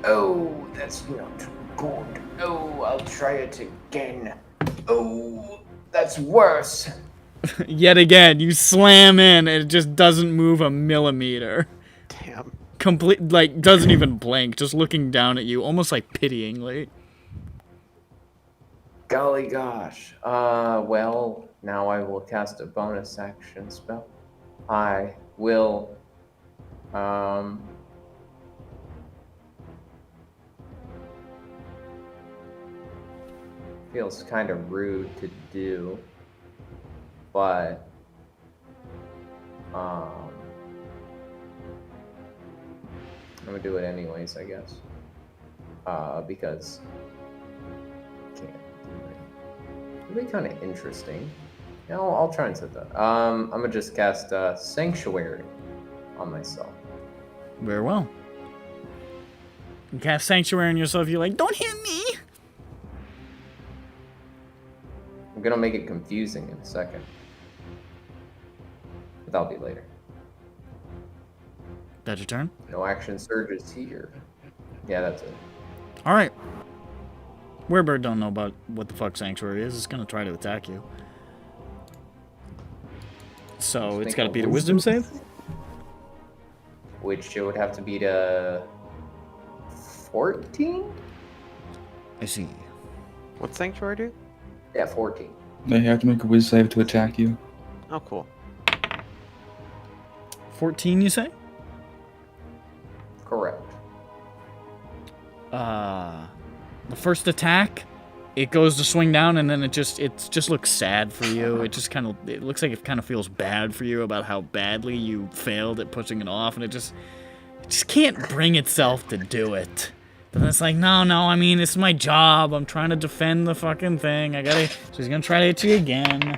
Oh, that's not good. Oh, I'll try it again. Oh, that's worse. Yet again, you slam in, and it just doesn't move a millimeter. Damn. Doesn't even blink, just looking down at you, almost like pityingly. Golly gosh. Well, now I will cast a bonus action spell. I will, feels kind of rude to do, but, I'm gonna do it anyways, I guess. Because I can't do it. It'll be kind of interesting. Yeah, I'll try and set that. I'm gonna just cast Sanctuary on myself. Very well. You cast Sanctuary on yourself, you're like, don't hit me! I'm gonna make it confusing in a second. But that'll be later. That's your turn? No action surges here. Yeah, that's it. Alright. Werebird don't know about what the fuck Sanctuary is. It's gonna try to attack you. So it's gotta beat a wisdom save? Which it would have to beat a 14? I see. What's Sanctuary do? Yeah, 14. They have to make a whiz save to attack you. Oh, cool. 14, you say? Correct. The first attack, it goes to swing down, and then it just looks sad for you. It looks like it kind of feels bad for you about how badly you failed at pushing it off, and it just can't bring itself to do it. But it's like, no, I mean, it's my job. I'm trying to defend the fucking thing. So he's gonna try to hit you again.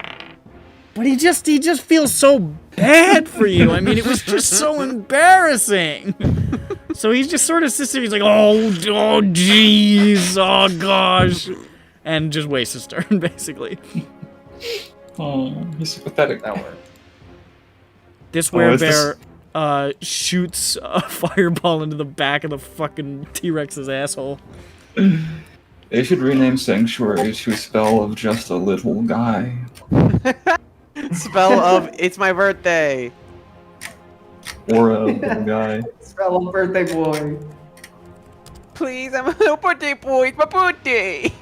But he just feels so bad for you. I mean, it was just so embarrassing. So he's just sort of sits there. He's like, oh, jeez, oh, gosh. And just wastes his turn, basically. Oh, he's pathetic. That worked. This werebear shoots a fireball into the back of the fucking T-Rex's asshole. They should rename Sanctuary to a spell of just a little guy. Spell of it's my birthday. Or a little guy. Spell of birthday boy. Please, I'm a little birthday boy. It's my birthday.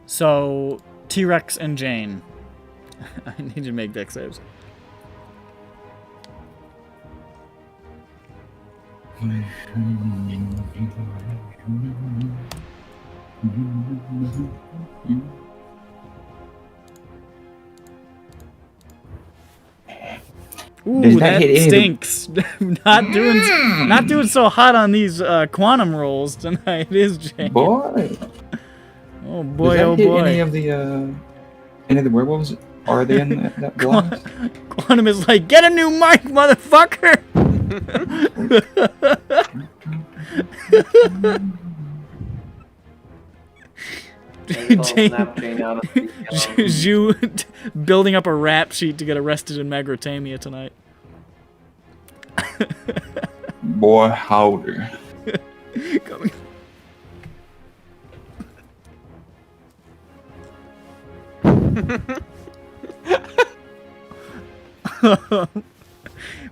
So T-Rex and Jane. I need to make deck saves. Ooh, Does that that hit any of the- stinks. not doing so hot on these quantum rolls tonight, is Jane? Boy. Oh boy, Does that oh hit boy. any of the werewolves? Are they in that blast? Quantum is like, get a new mic, motherfucker! Maybe I'll snap Jane out of the, Zhu building up a rap sheet to get arrested in Magrotamia tonight. Boy, howdy. Coming.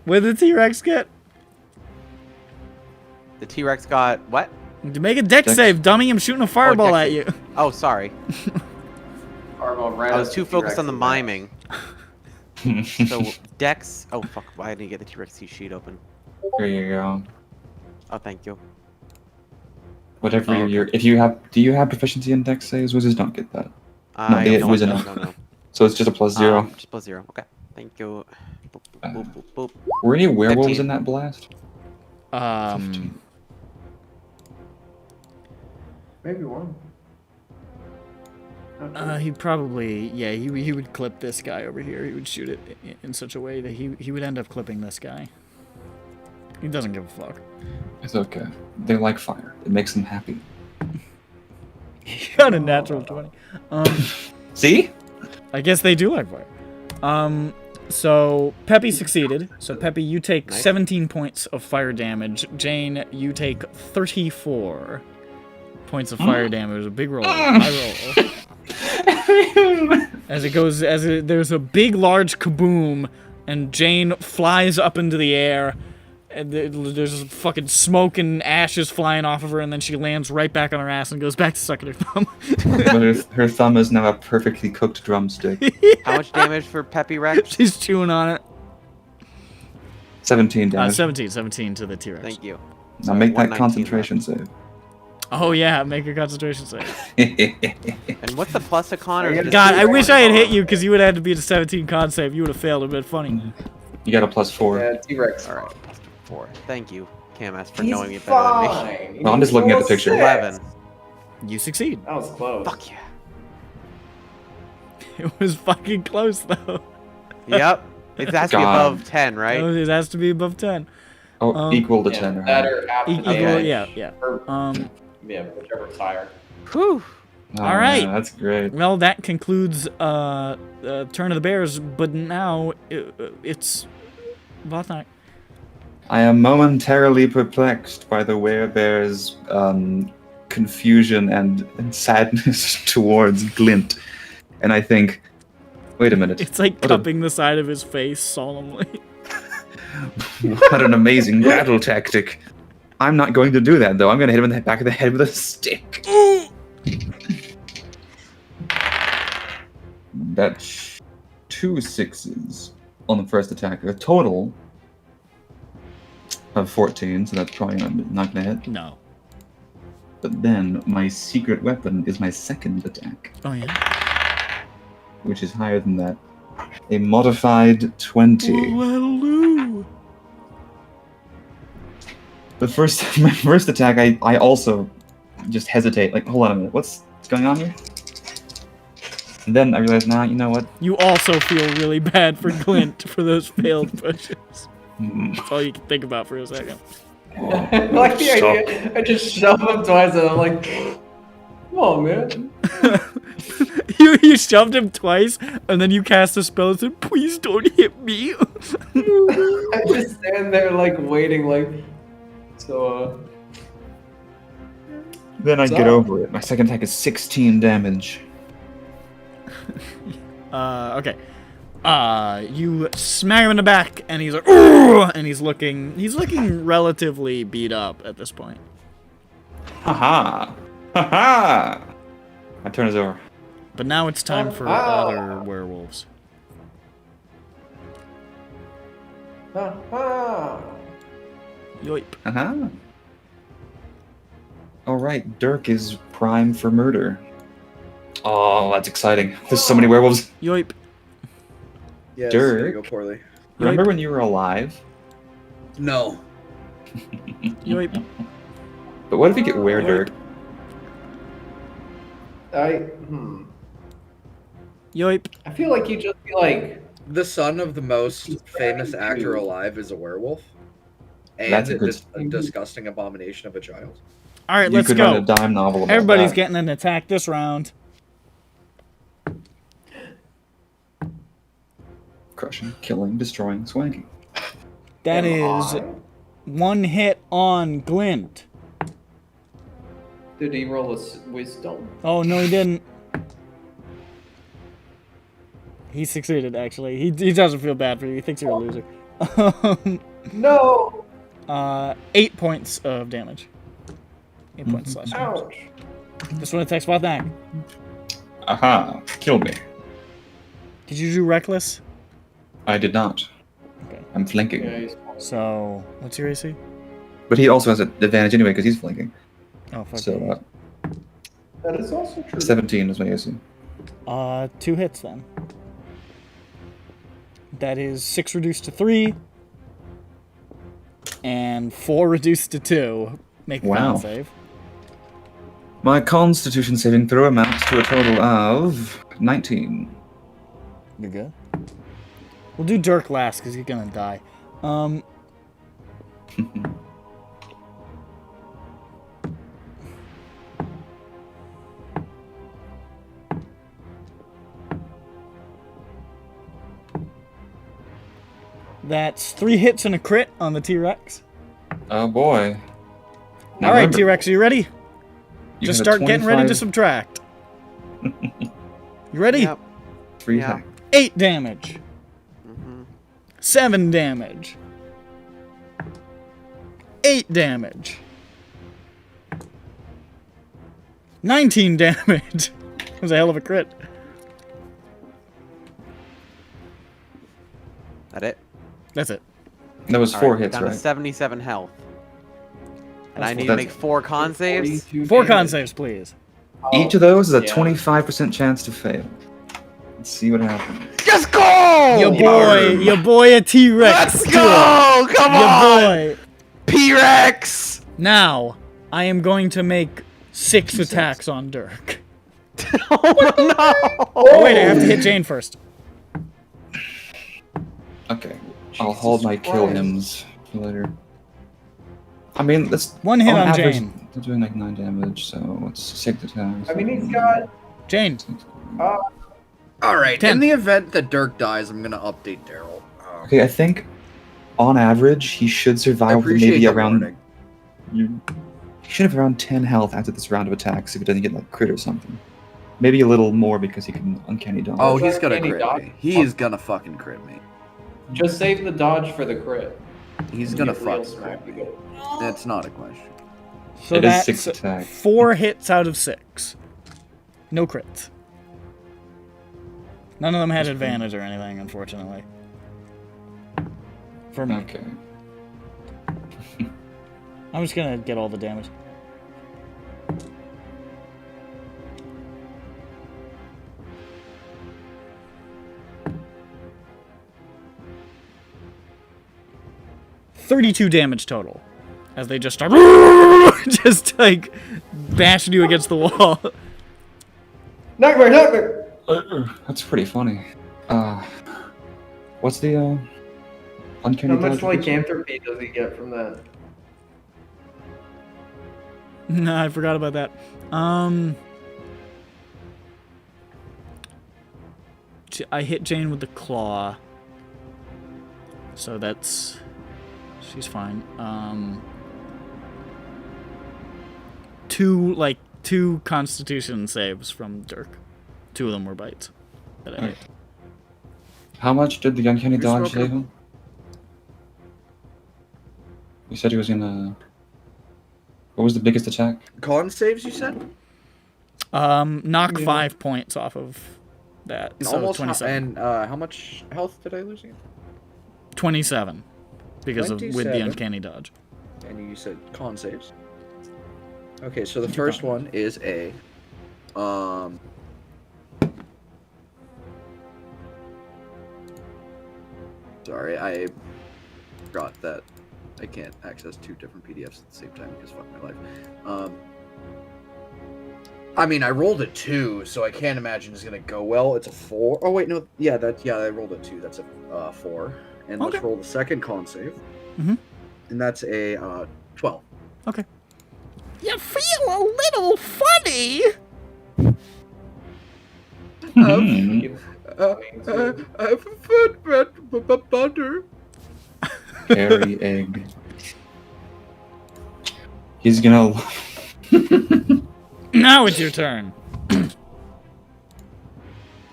What did the T-Rex get? The T-Rex got what? To make a deck save, dummy. I'm shooting a fireball deck at save. you. Oh, sorry. Fireball right I was up too the focused on the T-Rex's miming. So Dex. Oh fuck! Why didn't you get the T-Rex sheet open? There you go. Oh, thank you. Whatever Oh, your if you have, do you have proficiency in dex saves? Wizards don't get that. I it don't- was no, enough. no. So it's just a +0. Just +0. Okay. Thank you. Boop, boop, boop, boop, boop. Were any werewolves 15. in that blast? Maybe one. He'd probably, yeah, he would clip this guy over here. He would shoot it in such a way that he would end up clipping this guy. He doesn't give a fuck. It's okay. They like fire. It makes them happy. He got a natural 20. See? I guess they do like fire. So Peppy succeeded. So Peppy, you take 17 points of fire damage. Jane, you take 34 points of fire damage. A big roll. High roll. There's a big, large kaboom, and Jane flies up into the air. And there's fucking smoke and ashes flying off of her, and then she lands right back on her ass and goes back to sucking her thumb. But her thumb is now a perfectly cooked drumstick. How much damage for Peppy Rex? She's chewing on it. 17 damage. 17 to the T-Rex. Thank you. Now make that 119 concentration save. Oh yeah, make a concentration save. And what's the plus to con? Or God, I wish I had hit you because you would have had to beat a 17 con save. You would have failed. It'd been funny. You got a +4. Yeah, T-Rex. All right, +4. Thank you, Camas, for He's knowing me better than me. fine. Well, I'm just looking at the picture. 11. You succeed. That was close. Fuck yeah. It was fucking close though. Yep. It has to be God. above 10, right? It has to be above 10. Oh, equal to Yeah, 10. that or half the Equal, damage. yeah. Or, Yeah. whichever's higher. Whew. Oh, all right. man, that's great. Well, that concludes Turn of the Bears, but now it's Vothnak. I am momentarily perplexed by the werebear's confusion and sadness towards Glint. And I think, wait a minute. It's like What a- cupping the side of his face solemnly. What an amazing battle tactic. I'm not going to do that, though. I'm going to hit him in the back of the head with a stick. That's 2 6s on the first attack. A total of 14, so that's probably not going to hit. No. But then my secret weapon is my second attack, Oh yeah. which is higher than that. A modified 20. Hallelujah. My first attack, I also just hesitate. Like, hold on a minute, what's going on here? And then I realized, nah, you know what? You also feel really bad for Glint for those failed pushes. That's all you can think about for a second. I like the idea. I just shove him twice and I'm like, come on, man. You shoved him twice, and then you cast a spell and said, please don't hit me. I just stand there like waiting, like, so, Then I So- get over it. My second attack is 16 damage. Okay. You smack him in the back, and he's like, "Ooh!" And he's looking relatively beat up at this point. Haha. Haha. My turn is over. But now it's time for other werewolves. Yoip. Uh-huh. Alright, Dirk is prime for murder. Oh, that's exciting. There's so many werewolves. Yoip. Yeah, it's gonna Dirk. go poorly. Remember when you were alive? No. Yoip. But what if you get Dirk? Yoip. I feel like you just be like, The son of the most famous actor alive is a werewolf. And That's a it good- is a disgusting abomination of a child. All right, You let's could go. write a dime novel about Everybody's that. getting an attack this round. Crushing, killing, destroying, swanking. That is one hit on Glint. did he roll a wisdom? Oh, no, he didn't. He succeeded, actually. He doesn't feel bad for you. He thinks you're a loser. No! 8 points of damage. 8 points slash damage. Ouch. This one attacks both neck. Aha, kill me. Did you do reckless? I did not. Okay. I'm flanking. Yeah, he's So, what's your AC? But he also has an advantage anyway because he's flanking. Oh, fuck. So, that is also true. 17 is my AC. 2 hits then. That is 6 reduced to 3. And 4 reduced to 2. Make a Wow. con save. My Constitution saving throw amounts to a total of 19. You're good. We'll do Dirk last because he's gonna die. That's 3 hits and a crit on the T-Rex. Oh boy. Now All right, remember, T-Rex, are you ready? you Just have a start getting ready to 25 subtract. You ready? Yep. free Yeah. attack. 8 damage. 7 damage. 8 damage. 19 damage. That was a hell of a crit. That it? That's it. That was All 4 right, hits, down right? to 77 health. And I That's need to fine. make 4 con saves. 4 con saves, please. Each of those is a yeah. 25% chance to fail. Let's see what happens. Let's go! Your boy a T-Rex. Let's go! Come Your on! boy. P-Rex! Now, I am going to make 6 attacks on Dirk. Oh no! Oh, wait, I have to hit Jane first. Okay. I'll hold my kill hymns for later. I mean, that's 1 hit on average, Jane. they're doing like 9 damage, so it's 6 attacks. I mean, he's got. Jane. All right. 10. In the event that Dirk dies, I'm gonna update Daryl. Okay, I think on average he should I survive with appreciate maybe the around. warning. He should have around 10 health after this round of attacks if he doesn't get like crit or something. Maybe a little more because he can uncanny dodge. Oh, he's gonna Uncanny crit dodge. me. He is gonna fucking crit me. Just save the dodge for the crit. He's You gonna get real fucking smack crit to me. go. That's not a question. So It is that's 6 attacks. 4 hits out of 6. No crits. None of them had advantage or anything, unfortunately. For me. Okay. I'm just gonna get all the damage. $32 damage total. As they just start just like bashing you against the wall. Nightmare, nightmare! That's pretty funny. What's the uncanny How much dodge? lycanthropy does he get from that? No, I forgot about that. I hit Jane with the claw. So that's... She's fine. 2 constitution saves from Dirk. 2 of them were bites that I hit. How much did the uncanny You're dodge smoking. save him? You said he was gonna. What was the biggest attack? Con saves, you said? Knock 5 points off of that. And So almost 27. and how much health did I lose again? 27. Because with the 27. uncanny dodge. And you said con saves. Okay, so the first one is a sorry, I forgot that I can't access 2 different PDFs at the same time because fuck my life. I mean, I rolled a 2, so I can't imagine it's gonna go well. It's a 4. Oh wait, no, yeah, I rolled a 2. That's a 4. And Okay. let's roll the second con save. Mhm. And that's a 12. Okay. You feel a little funny. I have a fat butter. Carry egg. He's gonna. Now it's your turn.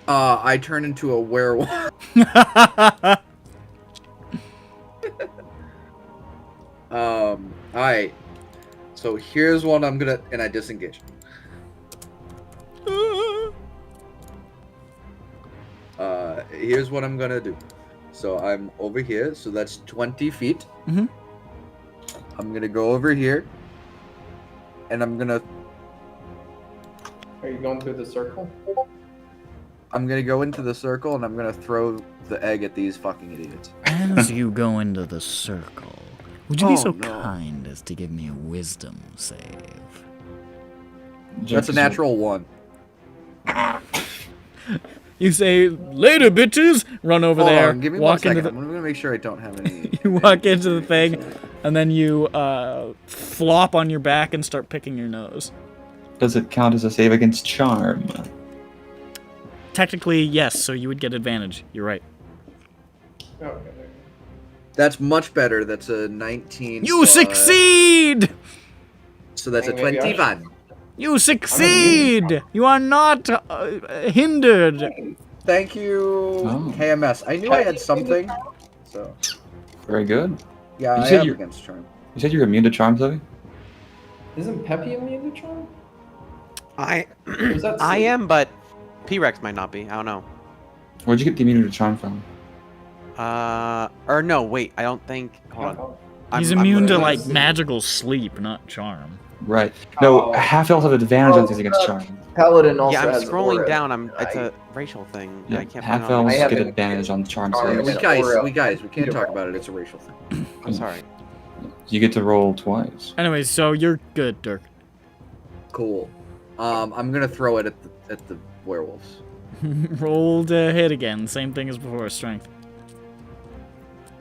I turn into a werewolf. Alright. So here's what I'm gonna, and I disengage. Here's what I'm gonna do. So I'm over here, so that's 20 feet. Mhm. I'm gonna go over here, and I'm gonna Are you going through the circle? go into the circle, and I'm gonna throw the egg at these fucking idiots. As you go into the circle, would you be Oh, so no. kind as to give me a wisdom save? That's a natural 1. You say, later, bitches! Run over Hold there, on, give me walk 1 into second. the... I'm gonna make sure I don't have any. You walk into the thing, and then you flop on your back and start picking your nose. Does it count as a save against charm? Technically, yes, so you would get advantage. You're right. Okay. That's much better. That's a 19. You succeed! So that's a Maybe I should- 21. You succeed! You are not hindered. Thank you, Oh. KMS. I knew I had something. So Very good. yeah, You I said am you- against charm. You said you're immune to charm, Zoe? Isn't Peppy immune to charm? I Or is that I Sue? am, but P-Rex might not be. I don't know. Where'd you get the immunity to charm from? Or no, wait. I don't think. Hold on. He's I'm immune to, looking- like, magical sleep, not charm. Right. No, Oh. half elves have advantage on things against charm. Paladin also Yeah, I'm has scrolling aura. down. It's I- a racial thing. Yeah, I can't half find it on elves my- I get haven't- advantage on charm Alright, saves. we We got guys, we can't Either talk way. about it. It's a racial thing. I'm sorry. You get to roll twice. Anyways, so you're good, Dirk. Cool. I'm gonna throw it at the werewolves. Roll to hit again. Same thing as before, strength.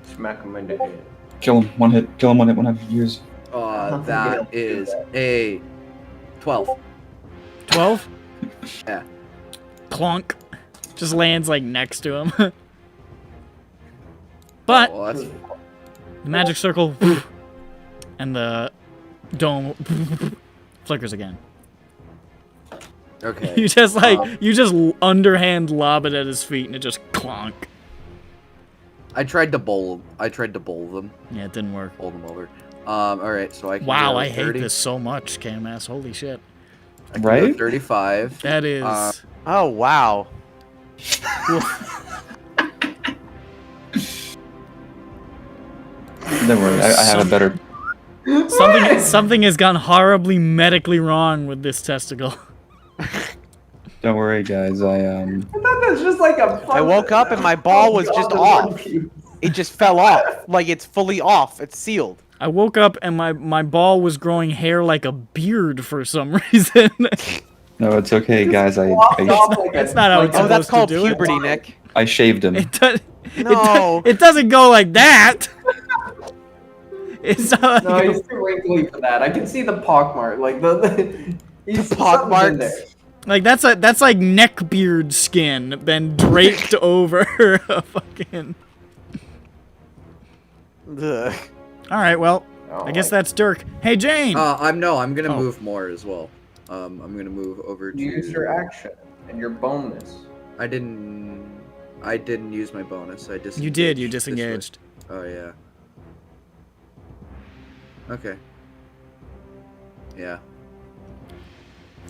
Smack him in the head. Kill him, one hit. Kill him, 1 hit, 1 half years. That is a 12. 12? Yeah. Clunk. Just lands, like, next to him. But Well, that's the magic circle and the dome flickers again. okay. You just, like, you just underhand lob it at his feet and it just clonk. I tried to bowl them, Yeah, it didn't work. hold them over. All right, so I can Wow, go I hate 30, this so much, KMS. Holy shit. I can go Right? 35. That is... Oh wow. Don't worry, I have a better. something has gone horribly medically wrong with this testicle. Don't worry, guys. I thought that's just like a. I woke up and my ball was just off. It just fell off. Like it's fully off. It's sealed. I woke up and my ball was growing hair like a beard for some reason. No, it's okay, guys. That's not how it's Oh, that's supposed called to do it. puberty, Nick. I shaved him. It, does, No. it doesn't go like that. It's not No, like he's too wrinkly for that. I can see the pockmark, like the he's pock something's in marks? there. like that's like neck beard skin been draped over a fucking. Ugh. All right, well, Oh, I guess that's Dirk. Hey Jane. I'm gonna Oh. move more as well. I'm gonna move over to. You use your action and your bonus. I didn't. I didn't use my bonus. I disengaged. You did. You this way. disengaged. Oh yeah. Okay. Yeah.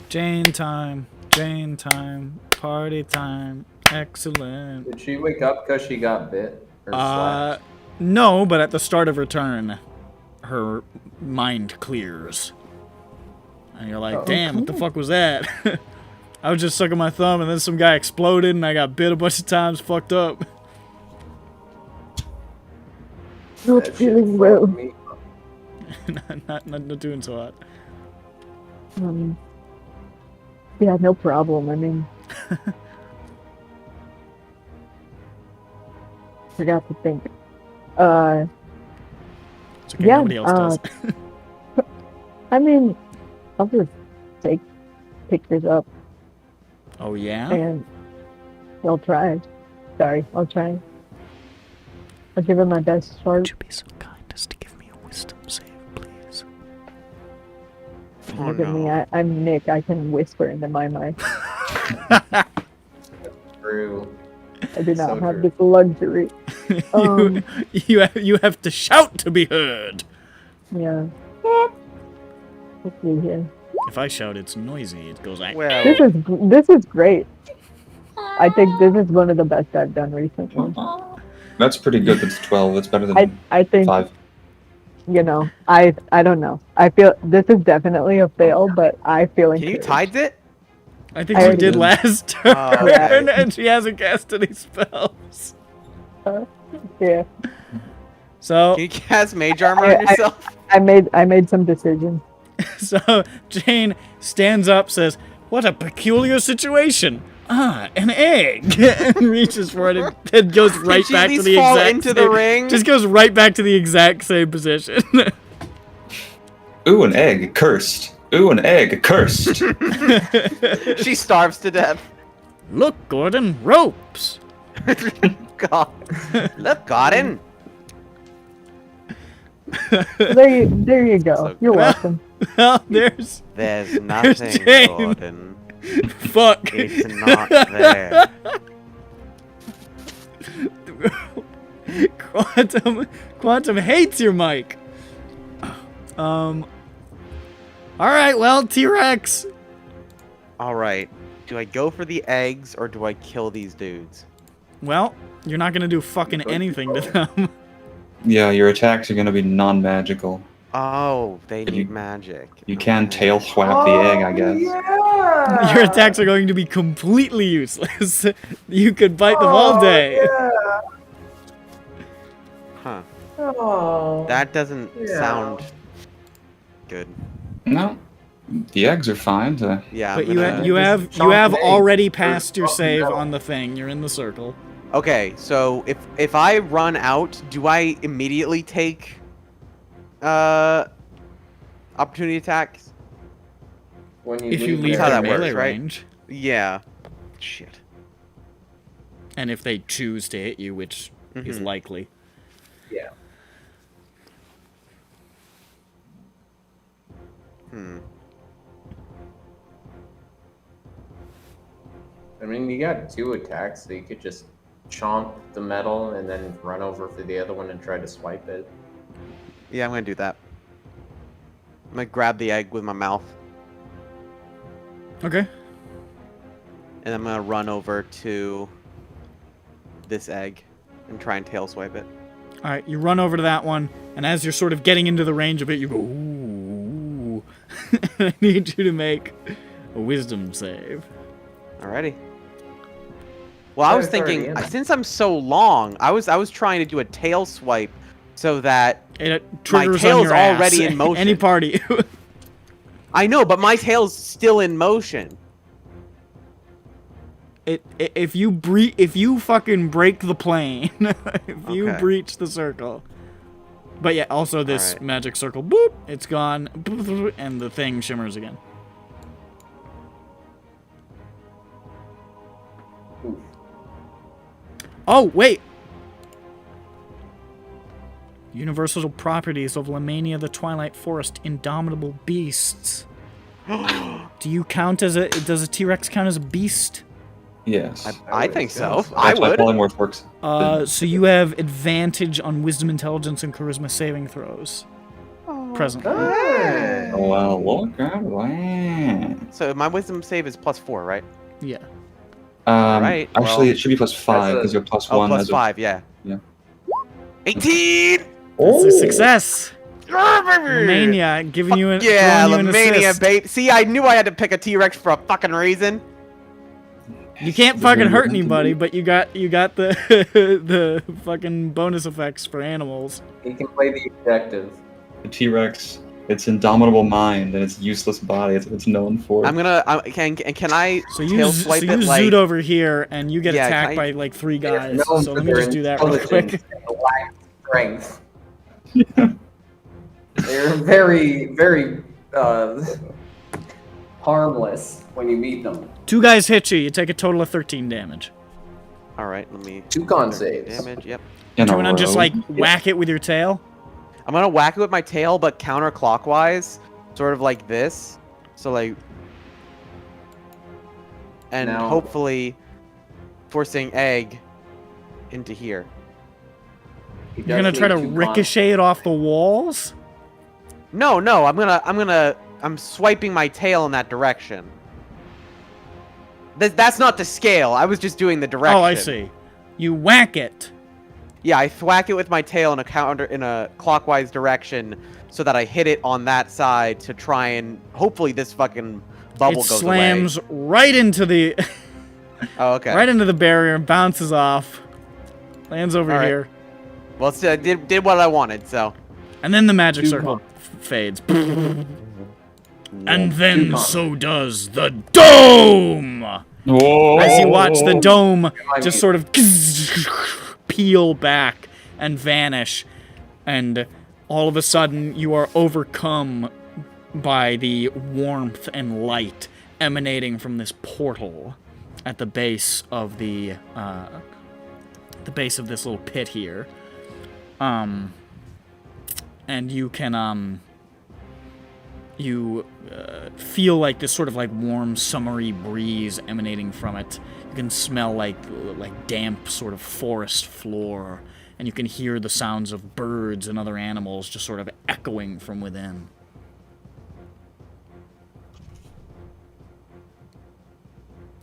Jane time. Jane time. Party time. Excellent. Did she wake up because she got bit? Or slapped? No, but at the start of her turn, her mind clears. And you're like, damn, what the fuck was that? I was just sucking my thumb and then some guy exploded and I got bit a bunch of times, fucked up. Not That shit feeling fucked well. me up. not doing so hot. Yeah, no problem. I mean, forgot to think. It's okay, Yeah, nobody else does. I mean, I'll just take pictures up Oh, yeah? and I'll try. Sorry, I'll try. I'll give it my best shot. Would you be so kind as to give me a wisdom save, please? Oh, Look at me, no. I'm Nick. I can whisper into my mic. True. I do not So have true. this luxury. You have to shout to be heard. Yeah. Let's see here. If I shout, it's noisy. It goes like, Well, This is great. I think this is one of the best I've done recently. That's pretty good. That's 12. That's better than I think 5. you know, I don't know. I feel this is definitely a fail, but I feel can you encouraged. tides it? I think I she already did did. last turn, Oh, okay. and she hasn't cast any spells. Yeah. So, Can you cast mage armor on yourself? I made some decisions. so Jane stands up, says, "What a peculiar situation! Ah, an egg!" and reaches for it and then goes right she back at to least the fall exact into same, the ring? Just goes right back to the exact same position. Ooh, an egg. Cursed. Ooh, an egg. Cursed. She starves to death. Look, Gordon, ropes. God. Look, Gordon. There you go. So You're good. welcome. Well, there's There's nothing, Jane. Gordon. fuck. It's not there. Quantum hates your mic. All right, well, T-Rex. All right. Do I go for the eggs or do I kill these dudes? Well, you're not gonna do fucking anything to them. Yeah, your attacks are going to be non-magical. Oh, they If need you- magic. You can Okay. tail swap the egg, I guess. Yeah. Your attacks are going to be completely useless. You could bite them all day. Huh. Oh. That doesn't Yeah. sound good. No, the eggs are fine. Yeah. But I'm gonna- you have chomp an egg. already passed your Chomp save metal. on the thing. You're in the circle. Okay, so if I run out, do I immediately take opportunity attacks? When If you leave leave That's how their that melee works, right? range, Yeah. Shit. and if they choose to hit you, which is Mhm. likely. Yeah. I mean, you got 2 attacks, so you could just chomp the metal and then run over for the other one and try to swipe it. Yeah, I'm gonna do that. I'm gonna grab the egg with my mouth, Okay. and I'm gonna run over to this egg and try and tail swipe it. All right, you run over to that one, and as you're sort of getting into the range of it, you go, ooh. I need you to make a wisdom save. Alrighty. Well, I was It's already thinking, in. since I'm so long, I was trying to do a tail swipe so that It triggers on tail's your ass. already in motion. Any party. I know, but my tail's still in motion. If you fucking break the plane, if you Okay. breach the circle. But yeah, also this Alright. magic circle, boop, it's gone, boop, and the thing shimmers again. Oof. Oh, wait! Universal properties of Lamania the Twilight Forest, indomitable beasts. Do you count as does a T-Rex count as a beast? Yes. I think so. guess. I That's why would. polymorph works. So you have advantage on wisdom, intelligence, and charisma saving throws. Presently. Hey. Well, look at that. So my wisdom save is +4, right? Yeah. Alright, Actually, well- it should be +5 because you're Oh, +1 plus as 5, yeah. Yeah. 18! That's a success. Yeah, Mania, giving you an yeah, throwing you an Lamania, assist. babe. See, I knew I had to pick a T-Rex for a fucking reason. You can't fucking hurt anybody, but you got the the fucking bonus effects for animals. He can play the objective. The T-Rex, its indomitable mind and its useless body, it's known for. I'm gonna. Can I So tail you swipe so it you like? zoot over here, and you get Yeah, attacked can by like 3 They're guys. known So for let me their just do that real quick. intelligence and lack of strength. They're very, very harmless when you meet them. 2 guys hit you. You take a total of 13 damage. All right, let me. 2 con saves. Damage. Yep. in Do a you want to just row. like whack it with your tail? I'm gonna whack it with my tail, but counterclockwise, sort of like this. So like, and Now- hopefully, forcing egg into here. He You're gonna does try to need 2 con- ricochet it off the walls? No, I'm swiping my tail in that direction. That's not the scale. I was just doing the direction. Oh, I see. You whack it. Yeah, I thwack it with my tail in a clockwise direction, so that I hit it on that side to try and hopefully this fucking bubble It goes slams away. right into the Oh, okay. right into the barrier, bounces off, lands over All right. here, Well, still, I did what I wanted. So. and then the magic 2 circle con. fades. And then 2 con. so does the dome. Whoa. As you watch the dome I just mean- sort of peel back and vanish, and all of a sudden you are overcome by the warmth and light emanating from this portal at the base of the base of this little pit here. And you can you feel like this sort of like warm summery breeze emanating from it. You can smell like damp sort of forest floor, and you can hear the sounds of birds and other animals just sort of echoing from within.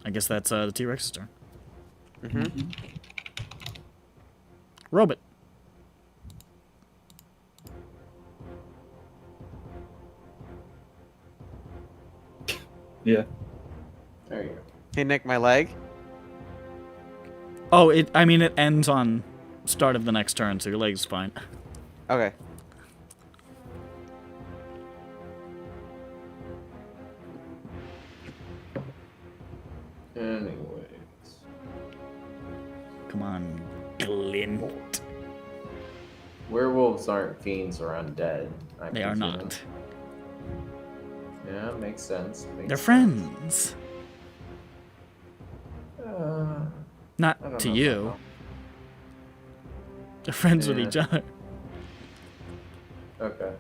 I guess that's the T-Rex's turn. Mm-hmm. Robot. Yeah. There you go. Hey, Nick, my leg. Oh, it ends on start of the next turn, so your leg's fine. Okay. Anyways. Come on, Glint. Werewolves aren't fiends or undead. I They are presume. not. Yeah, makes sense. They're friends. I Not don't to know you. about They're friends with Yeah. each other. that. Okay.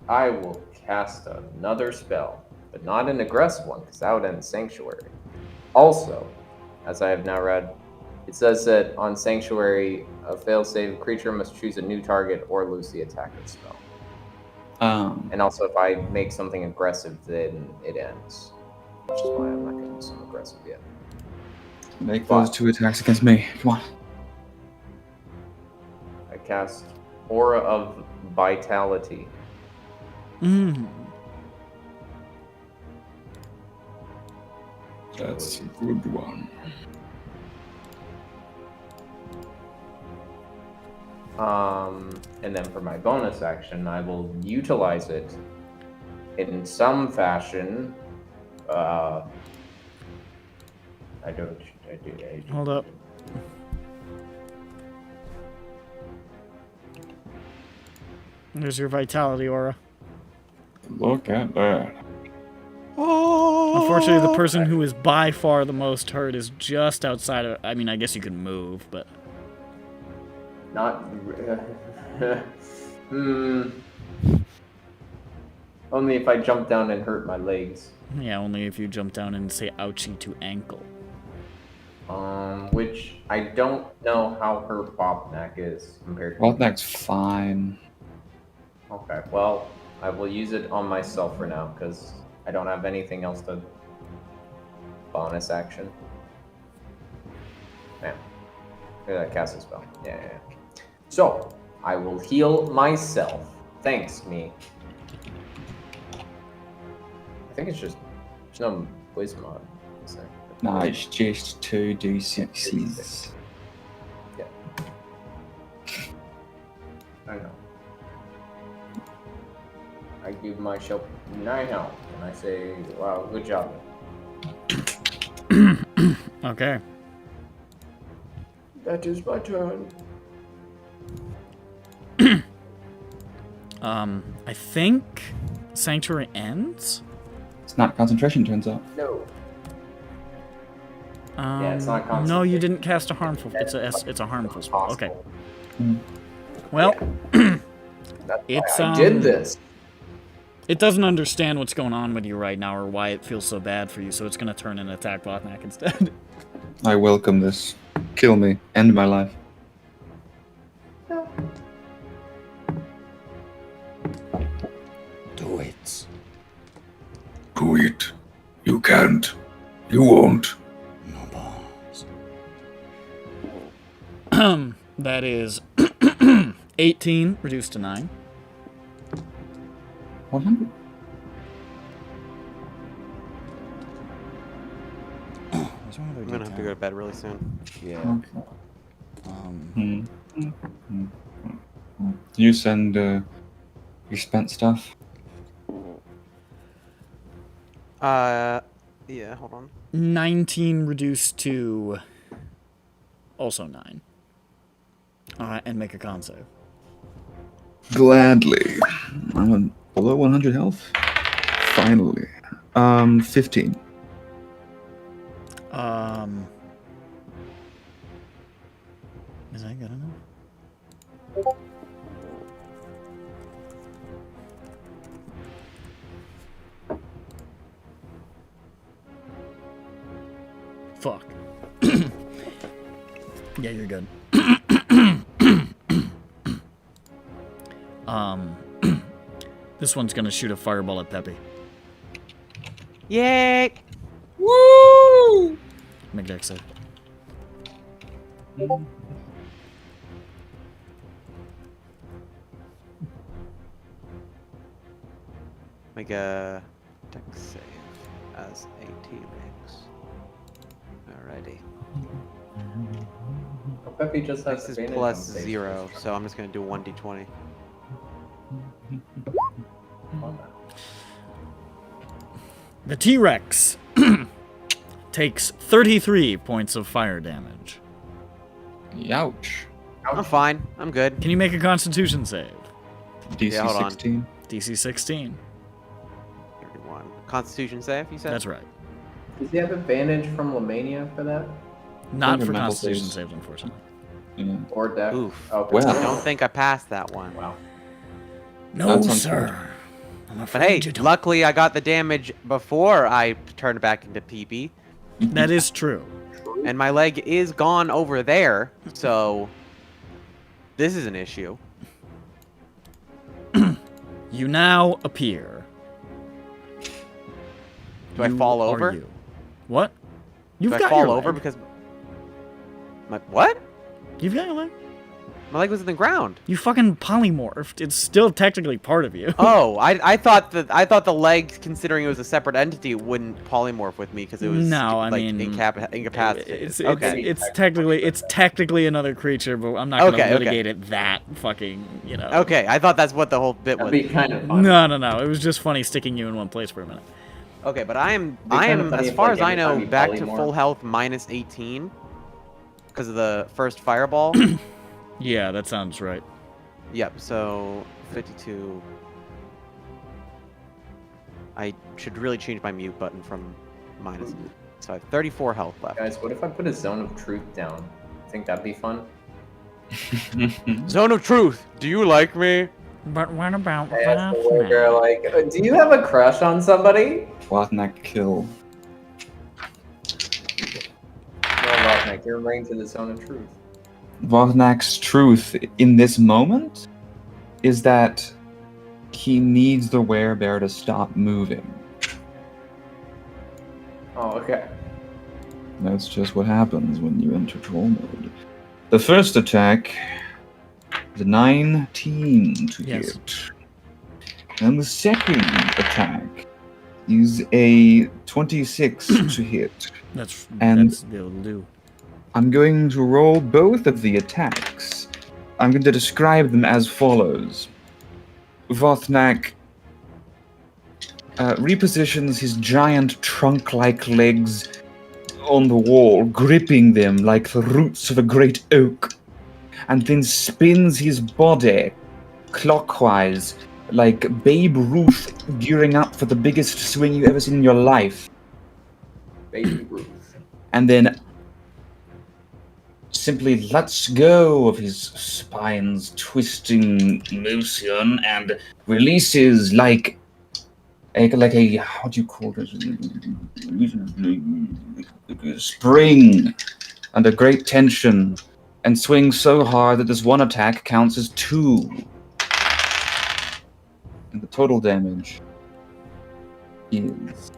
I will cast another spell, but not an aggressive one, because that would end Sanctuary. Also, as I have now read, it says that on Sanctuary, a fail-save creature must choose a new target or lose the attacker's spell. And also, if I make something aggressive, then it ends. Which is why I'm not going to do some aggressive yet. Make those 2 attacks against me. Come on. I cast Aura of Vitality. Mm. That's a good one. And then for my bonus action, I will utilize it in some fashion. I do. Hold up. There's your vitality aura. Look at that. Unfortunately, the person who is by far the most hurt is just outside of. I mean, I guess you can move, but Not. Only if I jump down and hurt my legs. yeah, only if you jump down and say "ouchie" to ankle. Which I don't know how her pop neck is compared to. Well, neck's fine. Okay, well, I will use it on myself for now because I don't have anything else to bonus action. Yeah. Cast a spell. Yeah. So, I will heal myself. Thanks, me. I think it's just, there's no poison mod. No, it's just 2d6s. Yeah. I know. I give myself 9 health, and I say, wow, good job. Okay. That is my turn. I think Sanctuary ends? It's not concentration, turns out. No. Yeah, it's not No, concentration. you didn't cast a harmful. It's a harmful spell. Okay. Mm. Well, That's it's why I did this. It doesn't understand what's going on with you right now or why it feels so bad for you, so it's gonna turn and attack Botnak instead. I welcome this. Kill me. End my life. Do it. Do it. You can't. You won't. No balls. That is 18 reduced to 9. 100. I'm gonna have to go to bed really soon. Yeah. You send your spent stuff? Yeah, hold on. 19 reduced to also 9. And make a con save. Gladly. I'm below 100 health. Finally. 15. Is that good enough? Fuck. Yeah, you're good. This one's gonna shoot a fireball at Peppy. Yay! Woo! Make dex save. Make a dex save as a T-Rex. Alrighty. Peppy just has This is advantage plus on saves. 0, so I'm just gonna do 1d20. The T-Rex takes 33 points of fire damage. Youch. I'm fine. I'm good. Can you make a Constitution save? DC Yeah, hold on. 16. DC 16. 31. Constitution save, you said? That's right. Does he have advantage from Lamania for that? Not Your for mental Constitution saves. saves, unfortunately. Yeah. Or death? Oof. Okay. Well. I don't think I passed that one. Wow. No, That's sir. I'm But afraid hey, you don't. luckily I got the damage before I turned back into PB. That is true. And my leg is gone over there, so this is an issue. You now appear. Do I You fall are over? you. What? You've Do I got fall your over leg. because my what? You've got your leg. My leg was in the ground. You fucking polymorphed. It's still technically part of you. Oh, I thought the leg, considering it was a separate entity, wouldn't polymorph with me because it was No, I like mean, incapacitated. It's Okay. it's technically another creature, but I'm not gonna Okay, okay. litigate it that fucking, you know. Okay, I thought that's what the whole bit That'd was. be kind of fun. No. It was just funny sticking you in one place for a minute. Okay, but I am kind of funny as if, far like, as I know anytime you back to polymorph- full health minus 18 because of the first fireball. Yeah, that sounds right. Yep. So 52. I should really change my mute button from minus. So I have 34 health left. Guys, what if I put a zone of truth down? Think that'd be fun? Zone of truth. Do you like me? But what about I asked the Fafnir? girl, like, do you have a crush on somebody? Botnak kill. Well, Votnak, you're reign to the zone of truth. Votnak's truth in this moment is that he needs the werebear to stop moving. Oh, okay. That's just what happens when you enter troll mode. The first attack is a 19 to hit. And the second attack is a 26 to hit. That'll do. I'm going to roll both of the attacks. I'm going to describe them as follows. Votnak repositions his giant trunk-like legs on the wall, gripping them like the roots of a great oak, and then spins his body clockwise like Babe Ruth gearing up for the biggest swing you've ever seen in your life. Babe Ruth. And then simply lets go of his spine's twisting motion and releases like a what do you call it? A spring under great tension, and swings so hard that this one attack counts as 2. And the total damage is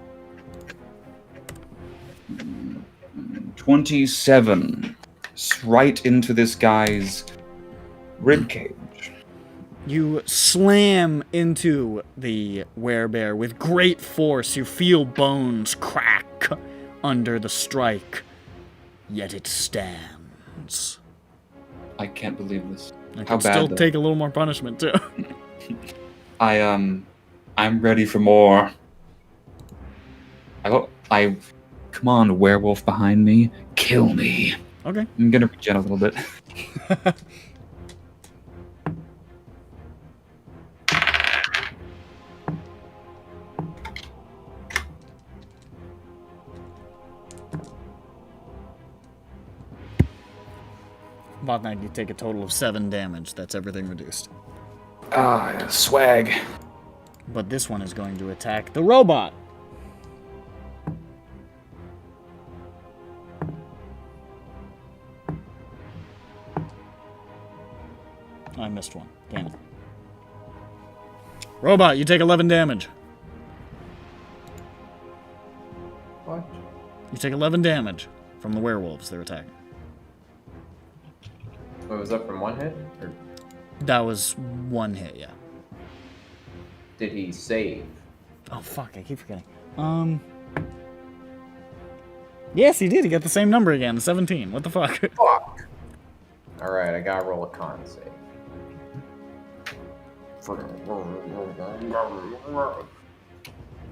27. Right into this guy's ribcage. You slam into the werebear with great force. You feel bones crack under the strike, yet it stands. I can't believe this. I How can bad, still though? take a little more punishment too. I'm ready for more. Come on, werewolf behind me, kill me. Okay. I'm gonna regen a little bit. Votnak, you take a total of 7 damage. That's everything reduced. Ah, swag. But this one is going to attack the robot. I missed one. Damn it. Robot, you take 11 damage. What? You take 11 damage from the werewolves they're attacking. Wait, was that from one hit? Or That was 1 hit, yeah. did he save? Oh, fuck, I keep forgetting. Yes, he did. He got the same number again, 17. What the fuck? Fuck! Alright, I gotta roll a con save.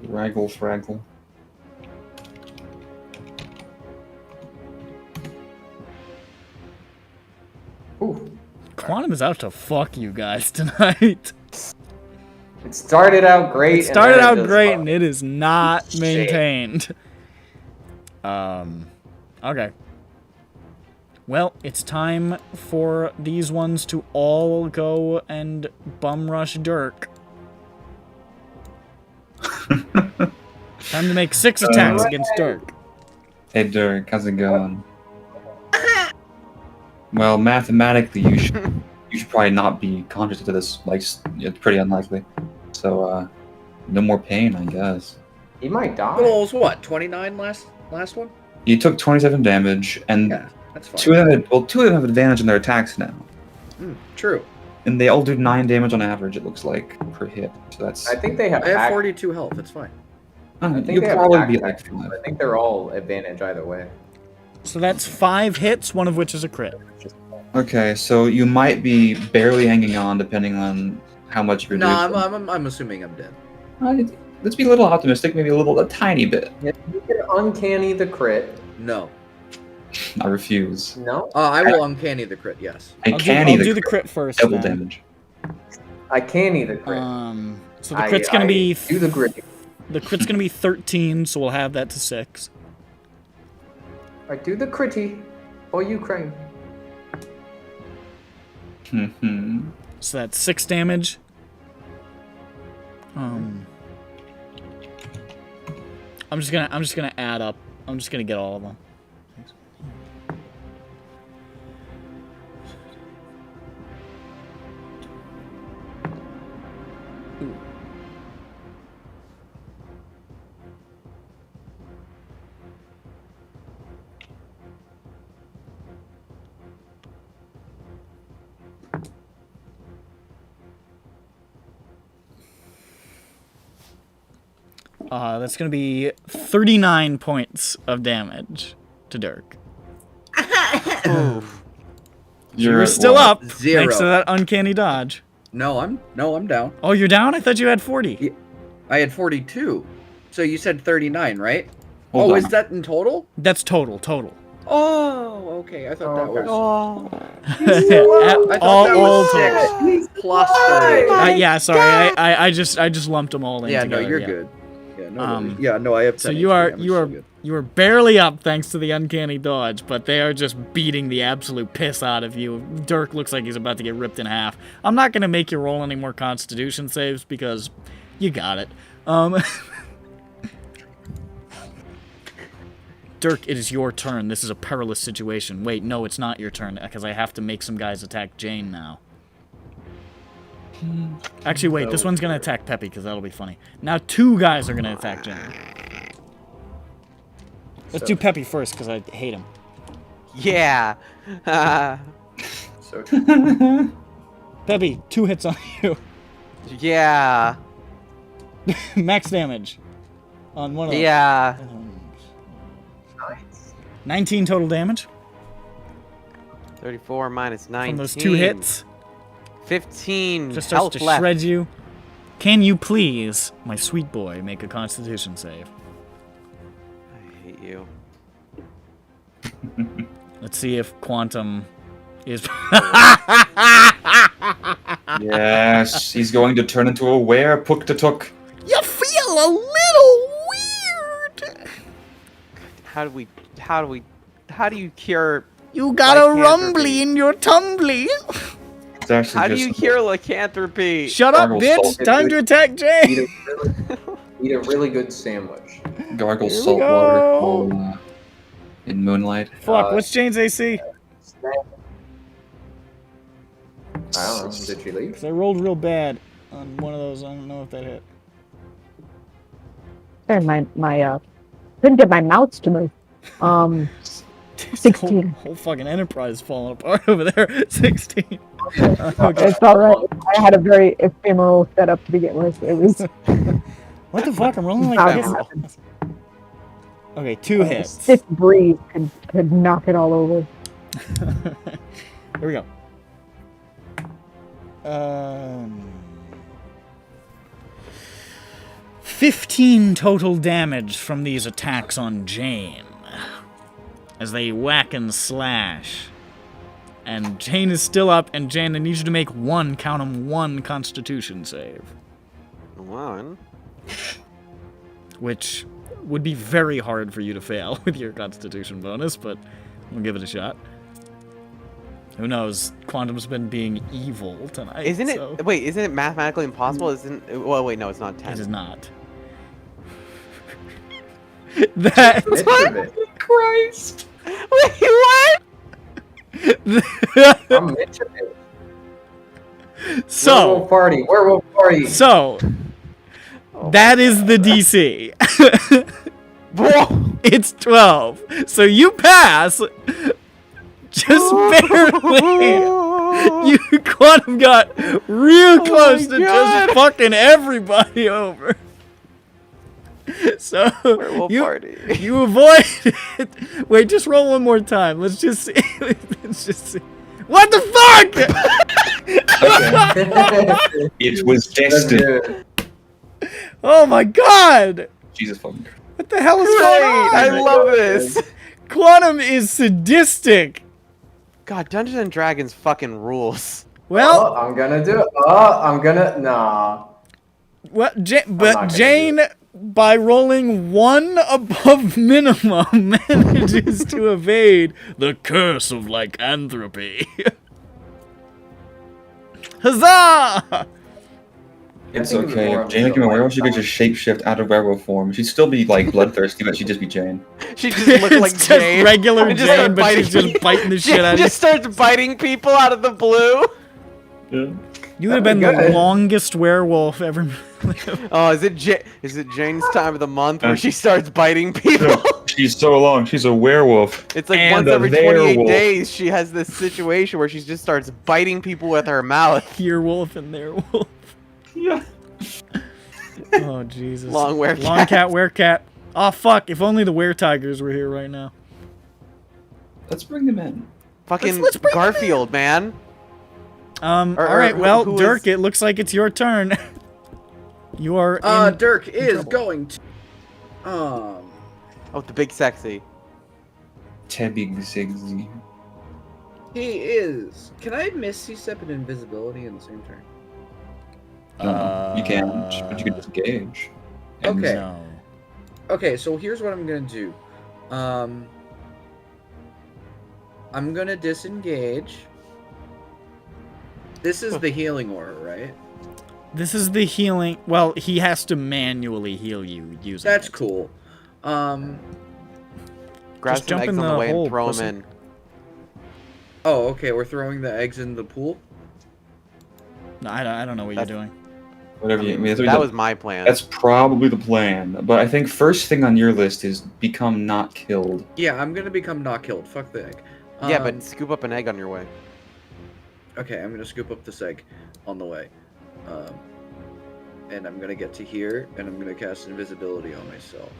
Raggle fraggle. Ooh. Quantum is out to fuck you guys tonight. It started out great. It started out just great, fucked. and it is not Shit. maintained. Okay. Well, it's time for these ones to all go and bum rush Dirk. Time to make 6 attacks against Dirk. Hey Dirk, how's it going? Well, mathematically, you should probably not be conscious of this. Like, it's pretty unlikely. So, no more pain, I guess. He might die. Well, it was what, 29 last one? You took 27 damage, and Yeah, that's fine. two of them have advantage in their attacks now, True. and they all do 9 damage on average. It looks like per hit. So that's. I think they have. I have hack- 42 health. It's fine. I think You'll they have probably hack be like attacks. 5. I think they're all advantage either way. So that's 5 hits, one of which is a crit. Okay, so you might be barely hanging on, depending on how much you're. No, I'm assuming I'm dead. Let's be a little optimistic, maybe a tiny bit. You can uncanny the crit. No. I refuse. No? I will uncanny the crit, yes. I canny I'll do the crit first. double then. damage. I canny the crit. So the crit's gonna be do the gritty. The crit's gonna be 13, so we'll have that to 6. I do the critty for Ukraine. So that's 6 damage. I'm just gonna add up. I'm just gonna get all of them. That's going to be 39 points of damage to Dirk. Oof. You're still up, 0. thanks to that uncanny dodge. No, I'm down. Oh, you're down? I thought you had 40. Yeah, I had 42. So you said 39, right? Hold on. Is that in total? That's total. Oh, okay. I thought that was. Oh. I thought that was 6 plus 30. Yeah, sorry. I just lumped them all in Yeah, together. no, you're good. Yeah, no, I have. So 10 you HP are damage, you are barely up thanks to the uncanny dodge, but they are just beating the absolute piss out of you. Dirk looks like he's about to get ripped in half. I'm not gonna make you roll any more Constitution saves because you got it. Dirk, it is your turn. This is a perilous situation. Wait, no, it's not your turn because I have to make some guys attack Jane now. Actually, wait, this one's gonna attack Peppy because that'll be funny. Now 2 guys are gonna attack Jane. Let's do Peppy first because I hate him. Yeah. So Peppy, 2 hits on you. Yeah. Max damage on one of them. Yeah. 19 total damage 34 minus 19. from those 2 hits. 15 Just starts health to left. shred you. Can you please, my sweet boy, make a Constitution save? I hate you. Let's see if Quantum is... Yes, he's going to turn into a were-puk-to-tuk. You feel a little weird. How do you cure? You got a lycanthropy? rumbly in your tumbly. It's actually How do just you cure lycanthropy? Shut up, Gargle bitch. salt. Time to attack Jay. eat a really good sandwich. gargle Here we salt go. water in moonlight. Fuck, what's Jane's AC? I don't know. Did she leave? Because I rolled real bad on one of those. I don't know if that hit. Sorry, my couldn't get my mouse to move. 16. Whole fucking enterprise is falling apart over there. 16. It's all right. I had a very ephemeral setup to begin with. It was. What the fuck? I'm rolling like Bound this. to Okay, 2 A hits. stiff breeze could knock it all over. Here we go. 15 total damage from these attacks on Jane. As they whack and slash. And Jane is still up, and Jane, I need you to make one Constitution save. 1. Which would be very hard for you to fail with your Constitution bonus, but we'll give it a shot. Who knows? Quantum's been being evil tonight. Isn't it? so- Wait, isn't it mathematically impossible? Well, wait, no, it's not 10. It is not. That. Christ! Wait, what? I'm Mitchell. So, Werewolf party. so that is the DC. It's 12. So you pass. Just barely. You Quantum got real close to just fucking everybody over. So Werewolf you party. you avoid it. Wait, just roll one more time. Let's just see. Let's just see. What the fuck? It was destined. Oh my god! Jesus fucking Christ. What the hell is going on? I love this. Quantum is sadistic. God, Dungeons and Dragons fucking rules. Well, I'm gonna do it. Nah. well, not gonna do Jane, by rolling 1 above minimum, manages to evade the curse of lycanthropy. Huzzah! It's think it was okay. more If of Jane a became a werewolf, she could like- just shapeshift out of werewolf form. She'd still be like bloodthirsty, but she'd just be Jane. She just looks like It's just Jane. regular and just Jane, start but she's just biting the shit Jane out of you. just starts biting people out of the blue. Yeah. You would have been the Good. longest werewolf ever. Oh, is it Jane's time of the month where she starts biting people? She's so long. She's a werewolf. It's like And once a every 28 werewolf. days she has this situation where she just starts biting people with her mouth. Here wolf and there wolf. Yeah. Oh Jesus. Long wear Long cat, wear cat. Oh fuck! If only the were tigers were here right now. Let's bring them in. Fucking let's bring him Garfield, man. All right. who- Well, who Dirk, is- it looks like it's your turn. You are in. Dirk is trouble. going to. Oh, the big sexy. Tebig Zigzy. He is. Can I Misty Step and Invisibility in the same turn? You can, but you can disengage. And Okay. No. Okay, so here's what I'm gonna do. I'm gonna disengage. This is the healing aura, right? This is the healing. Well, he has to manually heal you using. That's it. cool. Grab Just some jump eggs in on the the way hole, and throw pussy. them in. Oh, okay. We're throwing the eggs in the pool. No, I don't know what you're doing. whatever you. I mean, That was my plan. That's probably the plan. But I think first thing on your list is become not killed. Yeah, I'm gonna become not killed. Fuck the egg. Yeah, but scoop up an egg on your way. Okay, I'm gonna scoop up this egg on the way. And I'm gonna get to here, and I'm gonna cast invisibility on myself.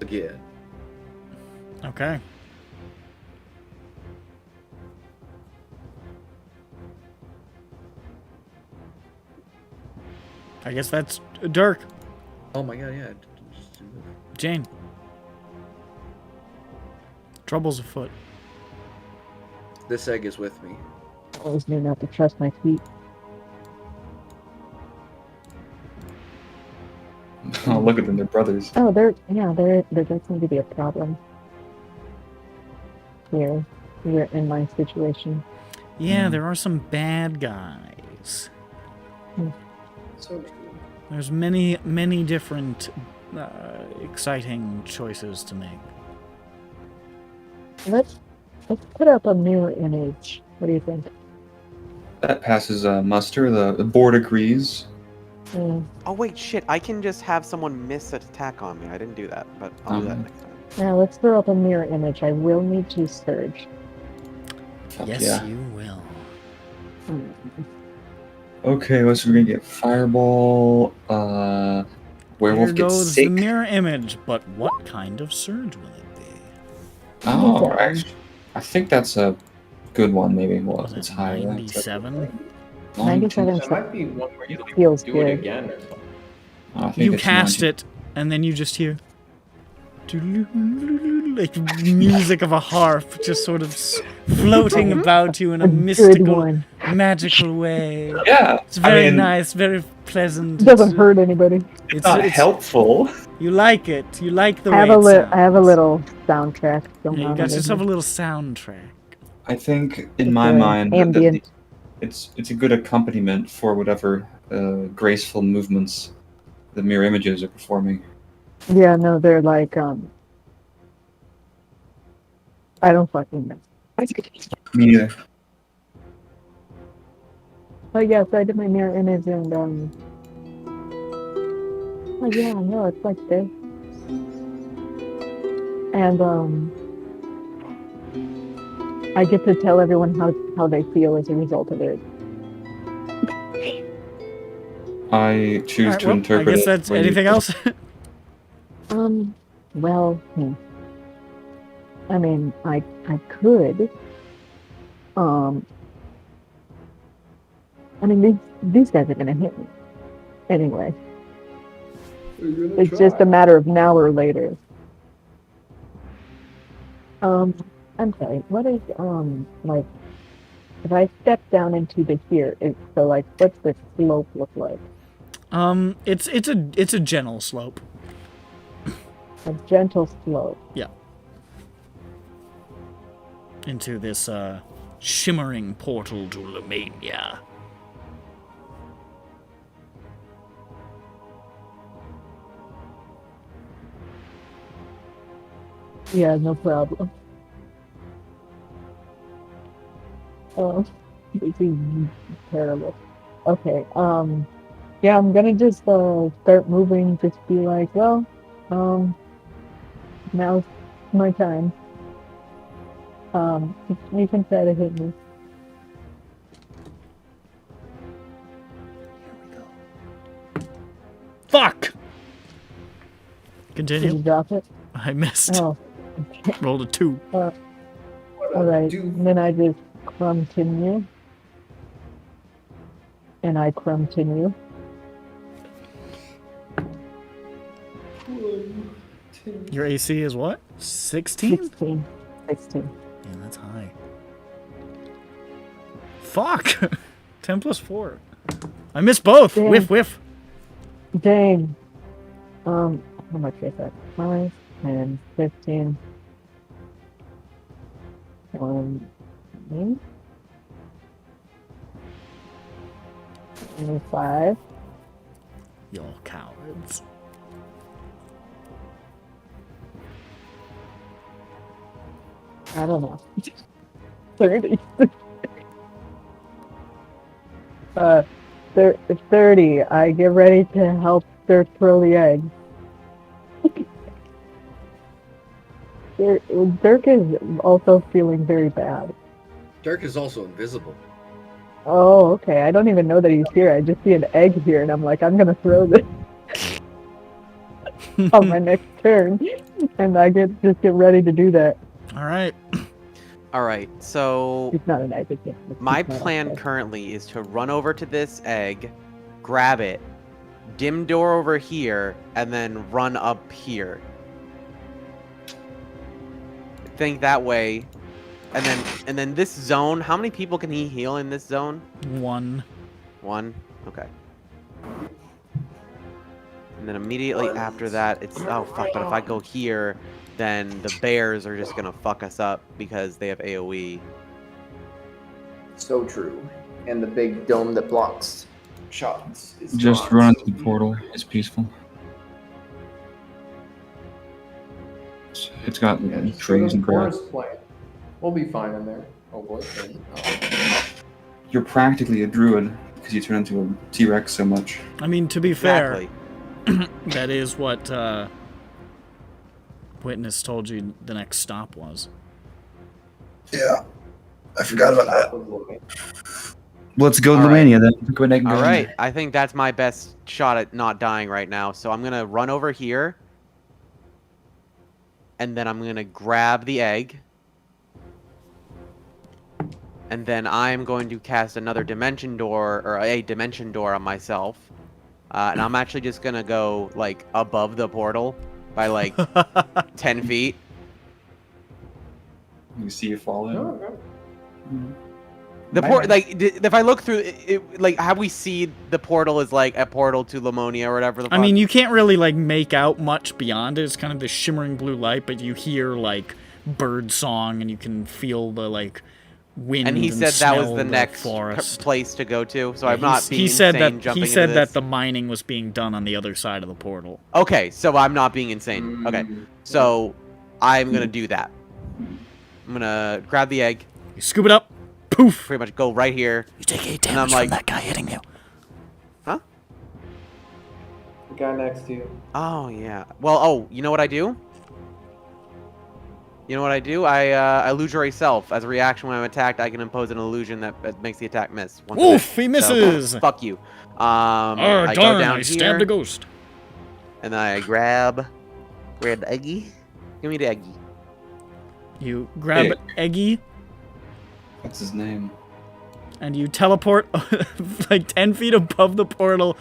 Again. Okay. I guess that's Dirk. Oh my god, yeah. Jane. Trouble's afoot. This egg is with me. Always knew not to trust my feet. Oh, look at them, they're brothers. Oh, there does seem to be a problem here in my situation. Yeah, there are some bad guys. So There's many different exciting choices to make. Let's put up a mirror image. What do you think? That passes muster. The board agrees. Mm. Oh wait, shit! I can just have someone miss an attack on me. I didn't do that, but I'll do that next time. Now let's throw up a mirror image. I will need to surge. Fuck Yes, yeah. you will. Mm. Okay, what's we're gonna get? Fireball. Werewolf Here gets goes sick. the mirror image, but what kind of surge will it be? Oh, actually, I think that's a good one. Maybe. Well, Was it's it high. 97? 97 that might be one where you feels do good. it again or something. I think You it's cast 90. it, and then you just hear like music of a harp just sort of floating about you in a A good mystical, one. magical way. Yeah, It's very I mean, nice, very pleasant. It doesn't hurt anybody. It's not helpful. You like it. You like the I way have it sounds. I have a little soundtrack going Yeah, you on. got over yourself a here. little soundtrack. I think, in It's, my mind, that ambient. it's a good accompaniment for whatever graceful movements the mirror images are performing. Yeah, no, they're like I don't fucking know. Me neither. Oh yeah, so I did my mirror image and oh yeah, no, it's like this. And I get to tell everyone how they feel as a result of it. I choose Alright, to well, I interpret guess it. that's when you- anything else. Well, I mean, I could. I mean, these guys are gonna hit me anyway. It's just a matter of now or later. I'm sorry. What is like? If I step down into the here, so like, what's the slope look like? It's a gentle slope. A gentle slope. Yeah. Into this shimmering portal to Lumania. Yeah, no problem. Oh, this is terrible. Okay, yeah, I'm gonna just start moving, just be like, well, now's my time. You can try to hit me. Fuck! Did you Continue. drop it? I missed. Oh. Rolled a 2. Alright. And then I just continue. And I continue. Your AC is what? 16? 16. Yeah, that's high. Fuck! 10 plus 4. I missed both! Damn. Whiff, whiff! Dang. How much is that? 5, 10, 15. 25. Y'all cowards. I don't know. 30. 30. I get ready to help Dirk throw the egg. Dirk is also feeling very bad. Dirk is also invisible. Oh, okay. I don't even know that he's here. I just see an egg here, and I'm like, I'm gonna throw this on my next turn, and I just get ready to do that. Alright. Alright, so It's not an egg. It's my not plan an egg. currently is to run over to this egg, grab it, dim door over here, and then run up here. Think that way. And then this zone, how many people can he heal in this zone? 1. 1? Okay. And then immediately after that, it's... Oh, fuck, but if I go here, then the bears are just gonna fuck us up because they have AoE. So true. And the big dome that blocks shots. Is Just gone. run into the portal. It's peaceful. It's got Yeah, just trees go to and the grass. forest plant. We'll be fine in there. Oh boy. You're practically a druid because you turn into a T-Rex so much. I mean, to be fair, Exactly. that is what Witness told you the next stop was. Yeah. I forgot about that. Let's go to All right. Lumania then. Go ahead and go in Alright, there. I think that's my best shot at not dying right now. So I'm gonna run over here. And then I'm gonna grab the egg. And then I'm going to cast another dimension door, or a dimension door on myself. And I'm actually just gonna go, like, above the portal by, like, 10 feet. You see you fall in. The port, like, if I look through, like, how we see the portal is, like, a portal to Lamonia or whatever the fuck. I mean, you can't really, like, make out much beyond it. It's kind of this shimmering blue light, but you hear, like, bird song, and you can feel the, like, wind and he said that was smell the of next forest. place to go to, so Yeah, I'm not being he said insane that jumping he said into that this. the mining was being done on the other side of the portal. Okay, so I'm not being insane. Okay, so I'm gonna do that. I'm gonna grab the egg. You scoop it up, poof. Pretty much go right here. You take 8 and damage I'm like, from that guy hitting you. Huh? The guy next to you. Oh yeah. Well, oh, you know what I do? You know what I do? I illusory self. As a reaction when I'm attacked, I can impose an illusion that makes the attack miss. Once a Oof, bit. he misses. So, fuck you. Oh, I go darn, down I here, stabbed a ghost. and then I grab the eggy. Give me the eggy. You grab Hey. Eggy, What's his name? and you teleport like 10 feet above the portal,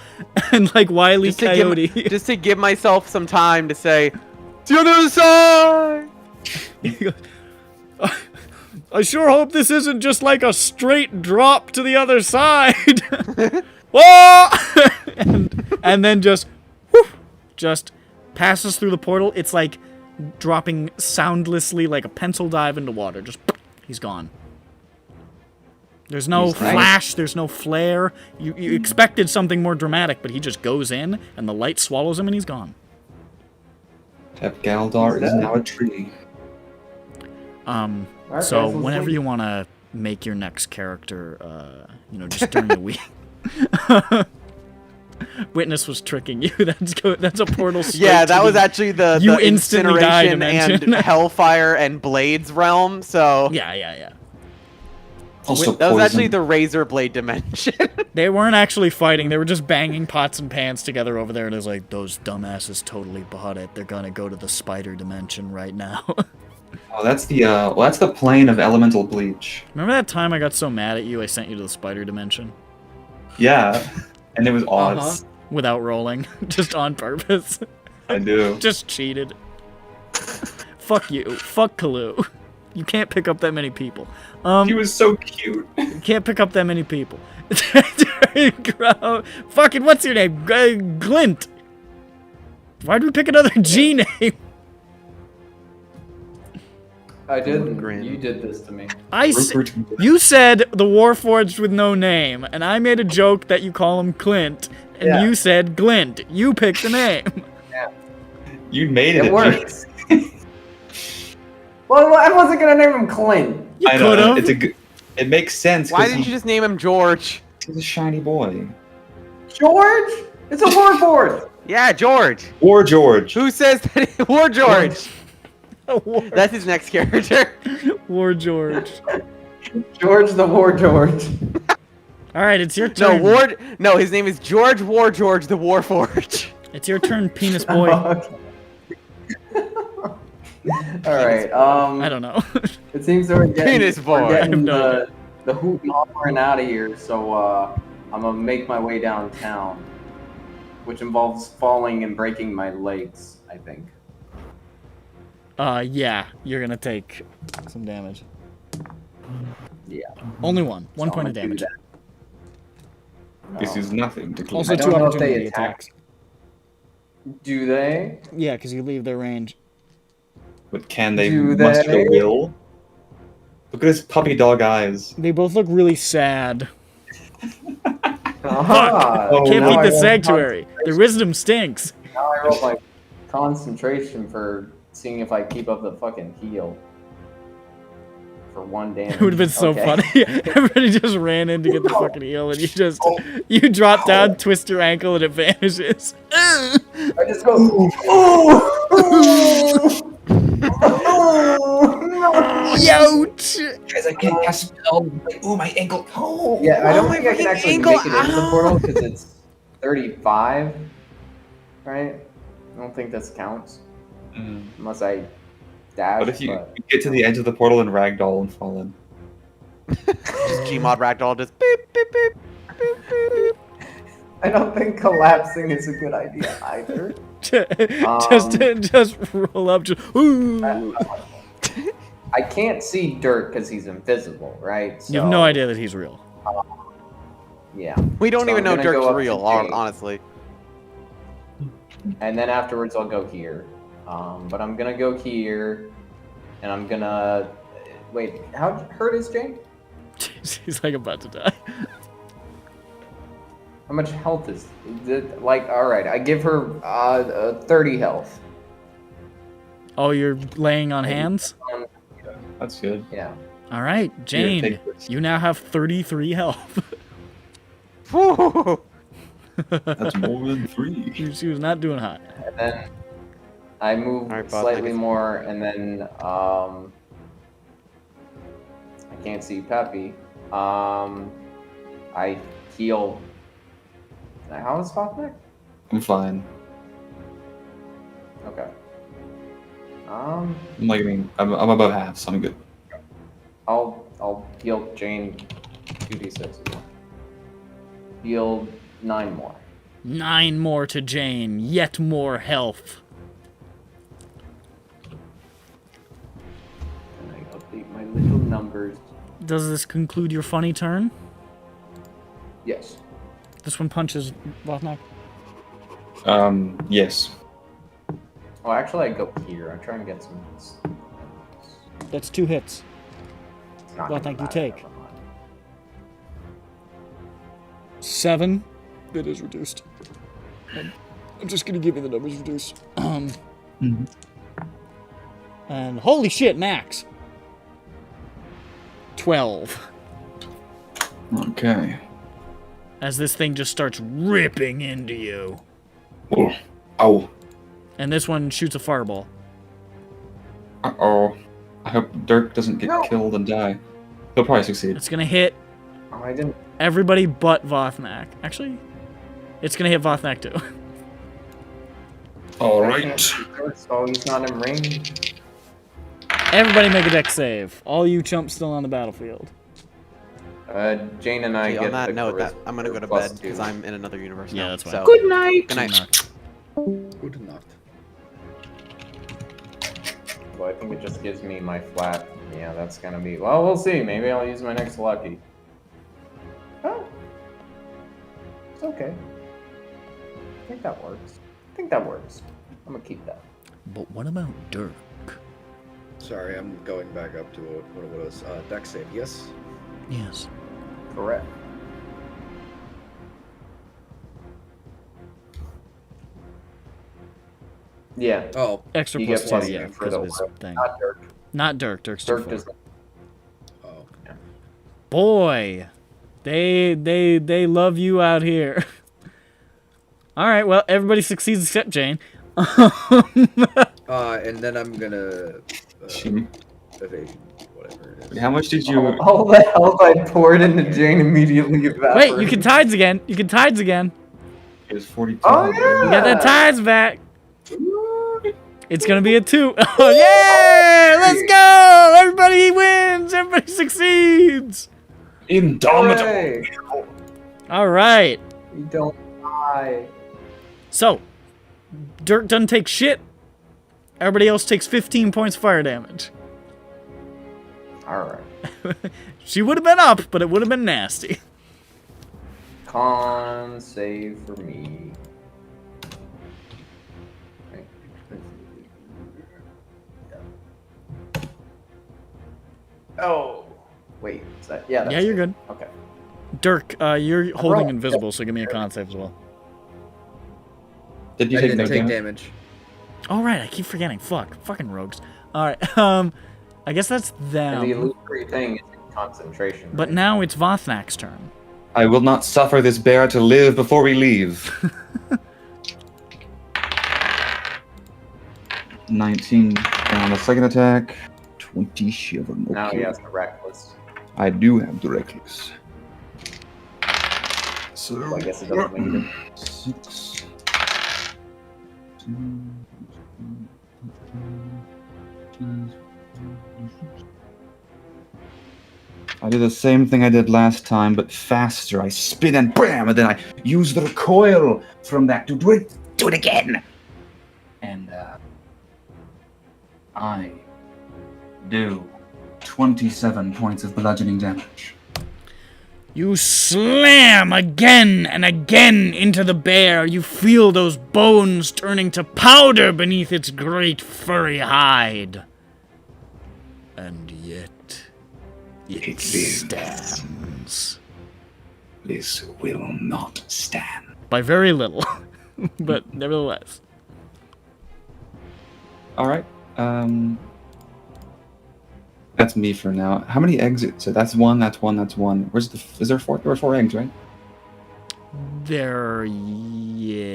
and like Wile E. Just to, Coyote. just to give myself some time to say, to the other side! I sure hope this isn't just like a straight drop to the other side. Whoa! and then just, whoosh, just passes through the portal. It's like dropping soundlessly like a pencil dive into water. Just, he's gone. There's no flash, there's no flare. You expected something more dramatic, but he just goes in, and the light swallows him, and he's gone. Tep Galdar is now a tree. Alright, So guys, let's whenever leave. you want to make your next character, you know, just during the week. Witness was tricking you. That's a portal straight Yeah, to that was the- actually the You instantly die incineration dimension. and hellfire and blades realm. So Yeah. Also, That was actually poison. the razor blade dimension. They weren't actually fighting. They were just banging pots and pans together over there. And it was like, those dumbasses totally bought it. They're gonna go to the spider dimension right now. Oh, that's the plane of elemental bleach. Remember that time I got so mad at you, I sent you to the spider dimension? Yeah, and it was odds. Uh-huh. Without rolling. Just on purpose. I do. Just cheated. Fuck you. Fuck Kalu. You can't pick up that many people. He was so cute. You can't pick up that many people. Fucking, what's your name? Glint. Why'd we pick another G name? I didn't. Grin. You did this to me. Rupert. You said the warforged with no name, and I made a joke that you call him Clint, and Yeah. you said Glint. You picked the name. You made it. It works. Well, I wasn't gonna name him Clint. You I know. could have. It's a good. It makes sense. Why didn't you just name him George? He's a shiny boy. George? It's a warforged. Yeah, George. Or George. Who says that? War George. That's his next character. War George. George the War George. All right, it's your No, turn. No, his name is George War George the Warforged. It's your turn, penis boy. All right. I don't know. It seems that we're getting, Penis boy. we're getting I have no the hoot and hollering out of here. So I'm gonna make my way downtown, which involves falling and breaking my legs, I think. Yeah, you're gonna take some damage. Yeah. Only one. One So point I'm of gonna do damage. that. This is nothing to clean. Also, I two don't know if they opportunity attack. attacks. Do they? Yeah, because you leave their range. But can they Do muster they? will? Look at his puppy dog eyes. They both look really sad. Aha! Oh, Can't no, beat I the roll sanctuary. Their wisdom stinks. Now I roll my concentration for seeing if I keep up the fucking heal. For one damage. It would have been so Okay. funny. Everybody just ran in to get the fucking heal, and you drop down, twist your ankle, and it vanishes. I just go. Oh! Youch! Guys, I can't cast spell. Ooh, my ankle. Oh. Yeah, I don't Oh, think my I can freaking actually ankle, make it into the portal because it's 35, right? I don't think this counts unless I dash. What if you but- get to the edge of the portal and ragdoll and fall in? Just Gmod Ragdoll just beep beep beep beep beep. I don't think collapsing is a good idea either. just roll up. Just, ooh. I can't see Dirt because he's invisible, right? You have no idea that he's real. Yeah. We don't So even I'm know gonna go Dirk's up to real, Jake. honestly. And then afterwards I'll go here. But I'm gonna go here, and I'm gonna wait. How hurt is Jane? He's like about to die. How much health is it? Like, all right, I give her 30 health. Oh, you're laying on hands? That's good. Yeah. All right, Jane, take this. you now have 33 health. Whew. That's more than 3. She was not doing hot. And then I move All right, Bob, slightly thank you. more, and then I can't see Peppy. I heal. How is Fotnek? I'm fine. Okay. I'm like, I'm above half, so I'm good. I'll heal Jane 2d6 as well. Heal 9 more. 9 more to Jane. Yet more health. And I update my little numbers. Does this conclude your funny turn? Yes. This one punches Vothnak. Yes. Oh, actually, I go here. I'm trying to get some. That's 2 hits. It's not Well, gonna thank you, matter, take. never mind. 7. It is reduced. I'm just gonna give you the numbers reduced. And holy shit, max. 12. Okay. As this thing just starts ripping into you. Oh. Ow. And this one shoots a fireball. Uh-oh. I hope Dirk doesn't get No. killed and die. He'll probably succeed. It's gonna hit Oh, I didn't. everybody but Vothnak. Actually, it's gonna hit Vothnak too. All I right. can't see Dirk, so he's not in range. Everybody make a dex save. All you chumps still on the battlefield. Jane and I Okay, get on that the note, charisma I'm gonna go to plus bed two. because I'm in another universe Yeah, now. that's fine. So, Good night. good night. Good enough. Well, I think it just gives me my flat. Yeah, that's gonna be. Well, we'll see. Maybe I'll use my next lucky. Oh, it's okay. I think that works. I'm gonna keep that. But what about Dirk? Sorry, I'm going back up to what it was. Dex save, yes? Yes. Correct. Yeah. Oh, Extra You plus get 2, plus yeah, two for because the of his aura. thing. Not Dirk. Not Dirk. Dirk's too Dirk far. does. oh. Boy, they love you out here. All right, well, everybody succeeds except Jane. And then I'm gonna She- evasion, whatever it is. How much did you? All the health I poured into Jane immediately evaporated. Wait, you can tides again. You can tides again. It was 42. Oh You yeah. got that tides back. It's gonna be a 2. Oh yeah! Let's go! Everybody wins. Everybody succeeds. Indomitable. Hey, All right. you don't die. So, Dirk doesn't take shit. Everybody else takes 15 points fire damage. All right. She would have been up, but it would have been nasty. Con save for me. Oh, wait. Is that, yeah. That's Yeah, you're it. good. Okay. Dirk, you're holding rolled. invisible, so give me a con save as well. Did you I take didn't no take damage? damage. All right, I keep forgetting. Fucking rogues. All right, I guess that's And the them. illusory thing is concentration. But right? now it's Vothnak's turn. I will not suffer this bear to live before we leave. 19 on the second attack. 27. Now Okay. he has the reckless. I do have the reckless. So I guess it doesn't make a difference. 6. I do the same thing I did last time, but faster. I spin and bam, and then I use the recoil from that to do it again. And I do 27 points of bludgeoning damage. You slam again and again into the bear. You feel those bones turning to powder beneath its great furry hide. And yet, it It lives. stands. This will not stand. By very little, but nevertheless. All right. That's me for now. How many eggs? So that's one. That's one. That's one. Where's the? Is there 4? There were 4 eggs, right? There, yes.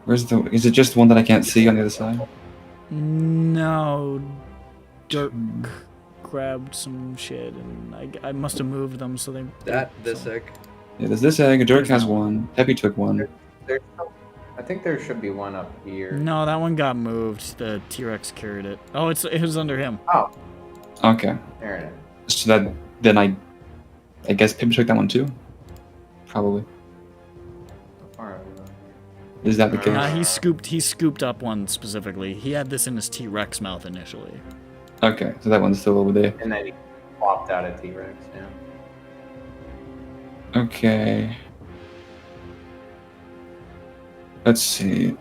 Where's the? Is it just one that I can't see on the other side? No, Dirk grabbed some shit, and I must have moved them so they. This so- egg. Yeah, there's this egg. Dirk has one. Peppy took one. There's I think there should be one up here. No, that one got moved. The T-Rex carried it. Oh, it was under him. Oh, Okay. there it is. So that then I guess Peppy took that one too. Probably. All right. Is that the case? Nah, he scooped up one specifically. He had this in his T-Rex mouth initially. Okay, so that one's still over there. And then he popped out a T-Rex. Yeah. Okay. Let's see.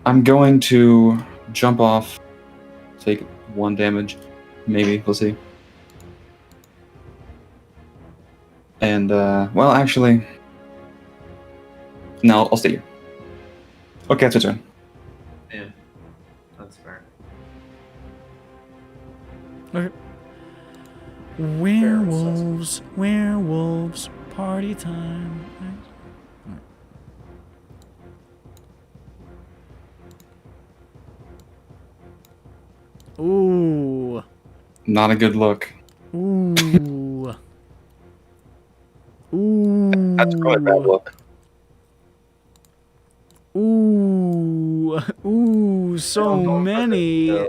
I'm going to jump off, take 1 damage, maybe, we'll see. And, well, actually, no, I'll stay here. Okay, that's your turn. Yeah. That's fair. Okay. Werewolves, werewolves, Party time. Ooh. Not a good look. Ooh. Ooh. That's probably a bad look. Ooh. Ooh, so many.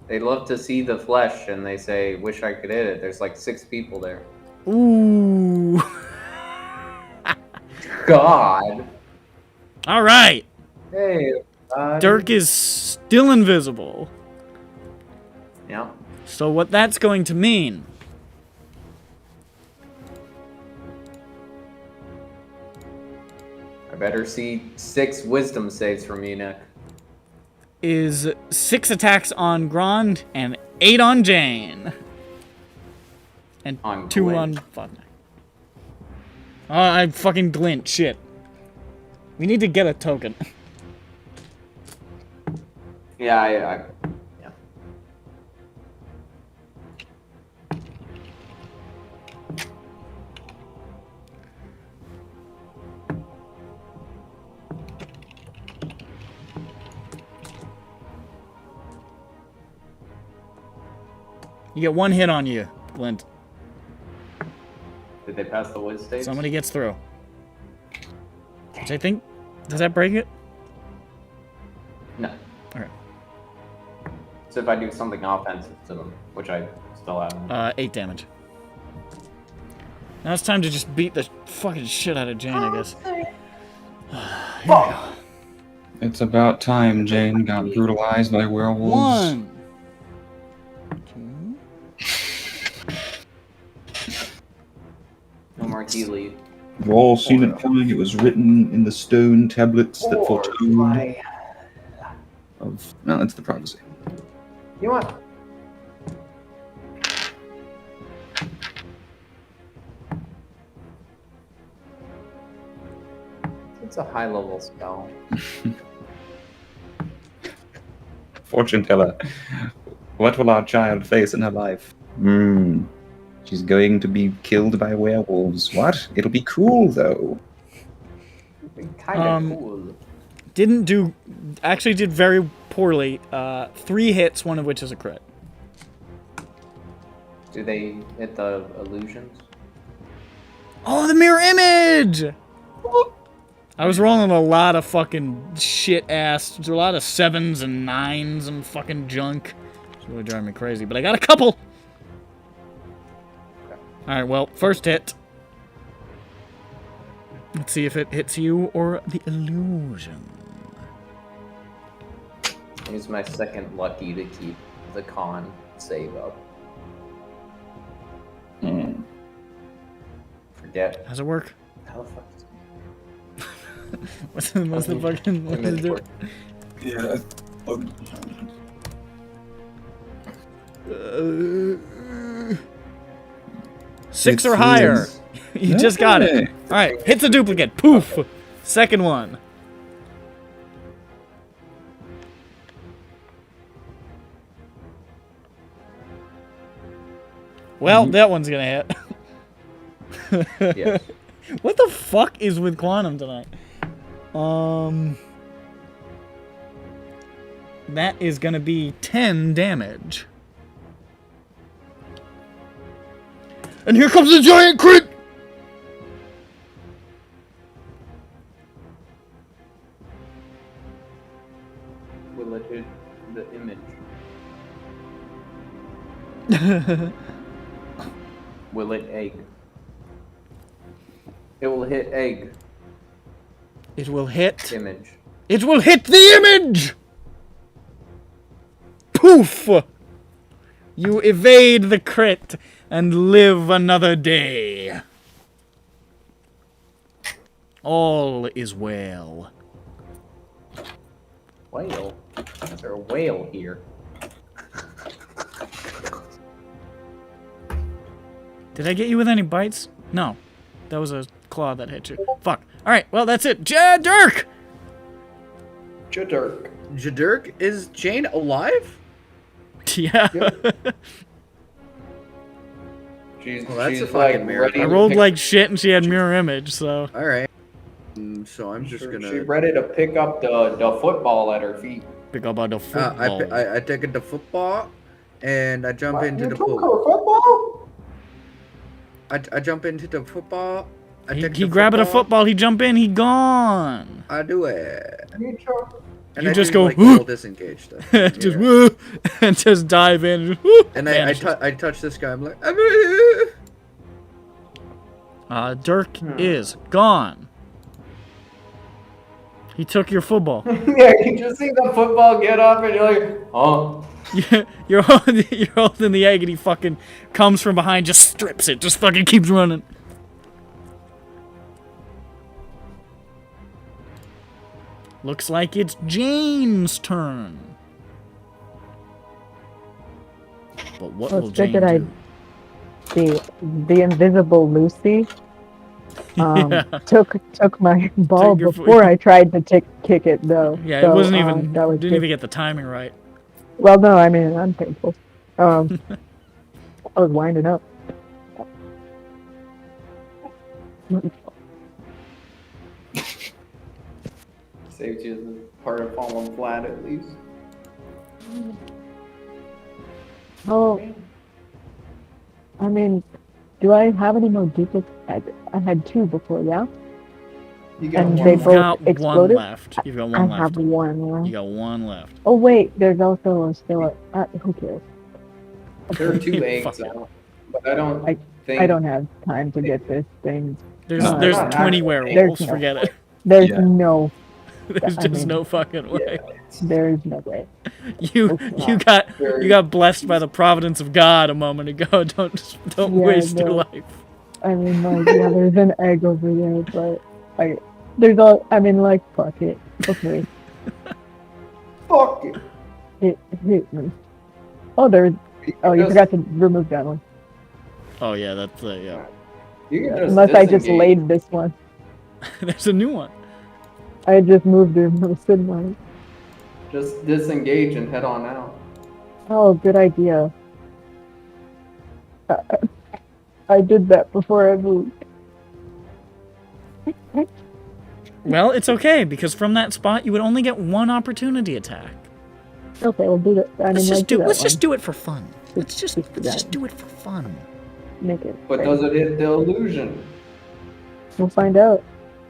They love to see the flesh and they say, wish I could hit it. There's like 6 people there. Ooh. God. All right. Hey. Dirk is still invisible. Yeah. So what that's going to mean I better see 6 wisdom saves from you, Nick. is 6 attacks on Grond and 8 on Jane. And On 2 Glint. on fuck. I fucking glint shit. We need to get a token. Yeah, yeah. You get 1 hit on you, Glint. Did they pass the whiz stage? Somebody gets through. Which I think, does that break it? No. Okay. So if I do something offensive to them, which I still have. 8 damage. Now it's time to just beat the fucking shit out of Jane, I guess. Here we go. It's about time Jane got brutalized by werewolves. 1, 2. No more Healy. We've all seen it coming. It was written in the stone tablets that foretold of. No, that's the prophecy. You know what? It's a high level spell. Fortune teller. What will our child face in her life? She's going to be killed by werewolves. What? It'll be cool, though. Kind of cool. Didn't do... Actually did very poorly. 3 hits, 1 of which is a crit. Do they hit the illusions? Oh, the mirror image! I was rolling a lot of fucking shit-ass... There's a lot of 7s and 9s and fucking junk. It's really driving me crazy, but I got a couple! Alright, well, first hit. Let's see if it hits you or the illusion. Use my second lucky to keep the con save up. Forget. How's it work? How the fuck? What's the fucking... What does it do? Yeah. 6 or higher. You just got it. Alright, hits a duplicate. Poof! Second one. Well, that one's gonna hit. Yes. What the fuck is with Quantum tonight? That is gonna be 10 damage. And here comes the giant crit! Will it hit the image? Will it egg? It will hit egg. It will hit. Image. It will hit the image! Poof! You evade the crit and live another day. All is well. Whale? Is there a whale here? Did I get you with any bites? No. That was a claw that hit you. Fuck. Alright, well, that's it. Dirk! Jadirk. Jadirk, is Jane alive? Yeah. She's, Well, that's she's a like fucking miracle. ready. I to rolled pick- like shit and she had mirror image, so. All right. So I'm just gonna. She's ready to pick up the football at her feet. Pick up on the football. I take the football, and I jump into You the took pool. her football? I jump into the football. I take He the grabbing a football, he jump in, he gone. I do it. You took- And You I just do, go, like, the whole disengage stuff. just Yeah. woo, and just dive in. And, just, woo, And vanishes. I touch this guy. I'm like, Dirk is gone. He took your football. Yeah, you just see the football get up and you're like, oh. You're holding the egg and he fucking comes from behind, just strips it, just fucking keeps running. Looks like it's Jane's turn. But what will It's good Jane that do? the invisible Lucy took my ball Took your before I tried to kick it though. Yeah, so, it wasn't even. that was Didn't good. even get the timing right. Well, no, I mean I'm thankful. I was winding up. Saved you the part of falling flat at least. Oh, I mean, do I have any more duplicates? I had 2 before, yeah. You got And one they You've left. both got one exploded? left. You've got I one have left. 1 left. You got one left. Oh wait, there's also still who cares? There are 2 Fuck eggs it. out, but I don't think I don't have time to get this thing. There's No, there's not 20 actually. werewolves. There's no- Forget it. There's Yeah. no, There's I just mean, no fucking way. there's no way. You very- got blessed by the providence of God a moment ago. Don't Yeah, waste your no. life. I mean, like, yeah, there's an egg over there, but there's all. I mean, like, fuck it. Okay, Fuck it. it hit me. Oh, there's. Oh, you Just- forgot to remove that one. Oh yeah, that's yeah. You can just Unless I just disengage. laid this one. There's a new one. I just moved it. I was sitting on it. Just disengage and head on out. Oh, good idea. I did that before I moved. Well, it's okay because from that spot you would only get one opportunity attack. Okay, we'll do that. I mean, Let's just like, do. that Let's just one. do it for fun. Let's just that. do it for fun. Make it. But does it hit the illusion? We'll find out.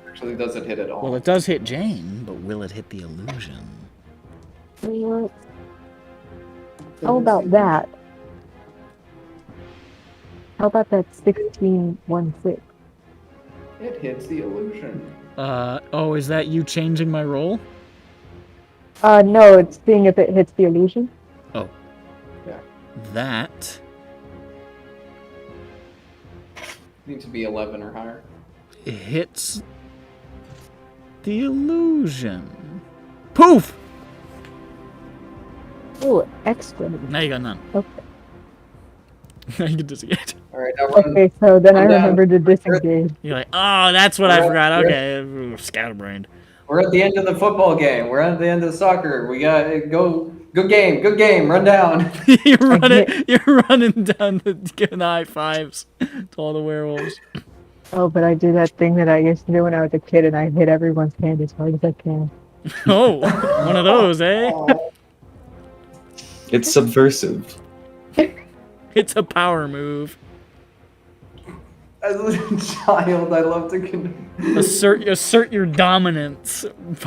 Actually, does it hit at all? Well, it does hit Jane, but will it hit the illusion? You know what? How about that? How about that 16-1-6? It hits the illusion. Oh, is that you changing my roll? No, it's seeing if it hits the illusion. Oh. Yeah. That Needs to be 11 or higher. hits the illusion. Poof! Oh, extra. Now you got none. Okay. Now you can disengage. All right, now run. Okay, so then I I'm down. remember to disengage. You're like, oh, that's what I We're- forgot. we're- Okay, scatterbrained. We're at the end of the football game. We're at the end of the soccer. We got to go. Good game. Good game. Run down. You're running down giving the high fives to all the werewolves. Oh, but I do that thing that I used to do when I was a kid, and I hit everyone's hand as hard as I can. Oh, one of those, eh? It's subversive. It's a power move. As a child, I love to. Assert your dominance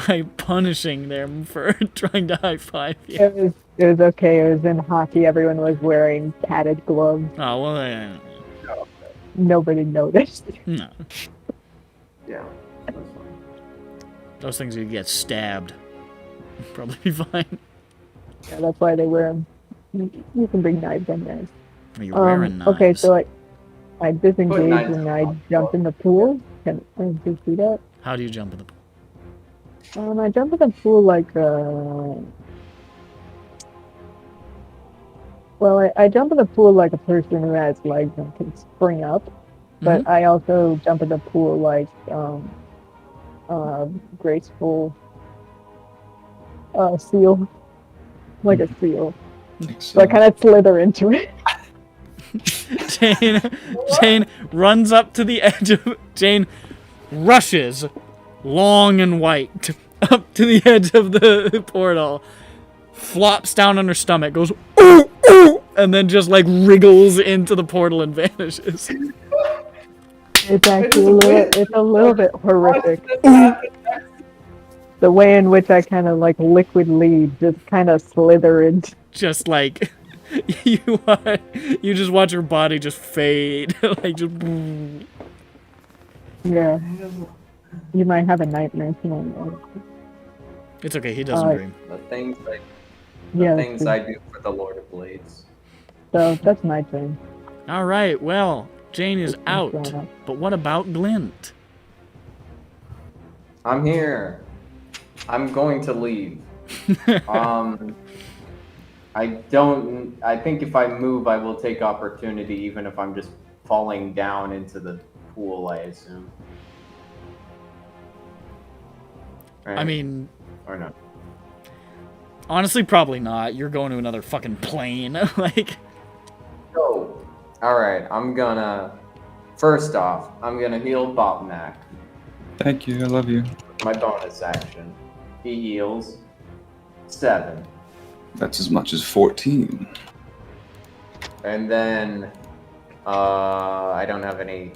by punishing them for trying to high five you. It was okay. It was in hockey. Everyone was wearing padded gloves. Oh well, Nobody noticed. no. Yeah. That's fine. Those things you get stabbed. Probably be fine. Yeah, that's why they wear them. You can bring knives and knives. You're wearing knives. Okay, so I disengage knives and in I the jump in the pool. Can I just do that? How do you jump in the pool? I jump in the pool like well, I jump in the pool like a person who has legs and can spring up, but I also jump in the pool like graceful seal, like a seal. So I kind of slither into it. Jane runs up to the edge of... Jane rushes, long and white, up to the edge of the portal, flops down on her stomach, goes, ooh, ooh, and then just, like, wriggles into the portal and vanishes. It's actually it's a little bit horrific. The way in which I kind of like liquid lead just kind of slither into. Just like you just watch her body just fade, like just. Yeah, you might have a nightmare tonight. It's okay. He doesn't dream. The things Yeah, I do for the Lord of Blades. so that's my turn. All right. Well, Jane is out, going on? but what about Glint? I'm here. I'm going to leave. I think if I move, I will take opportunity, even if I'm just falling down into the pool, I assume. Right? I mean, or no? honestly, probably not. You're going to another fucking plane, like. So, alright, first off, I'm gonna heal Bobnack. Thank you. I love you. My bonus action. He heals 7. That's as much as 14. And then, I don't have any,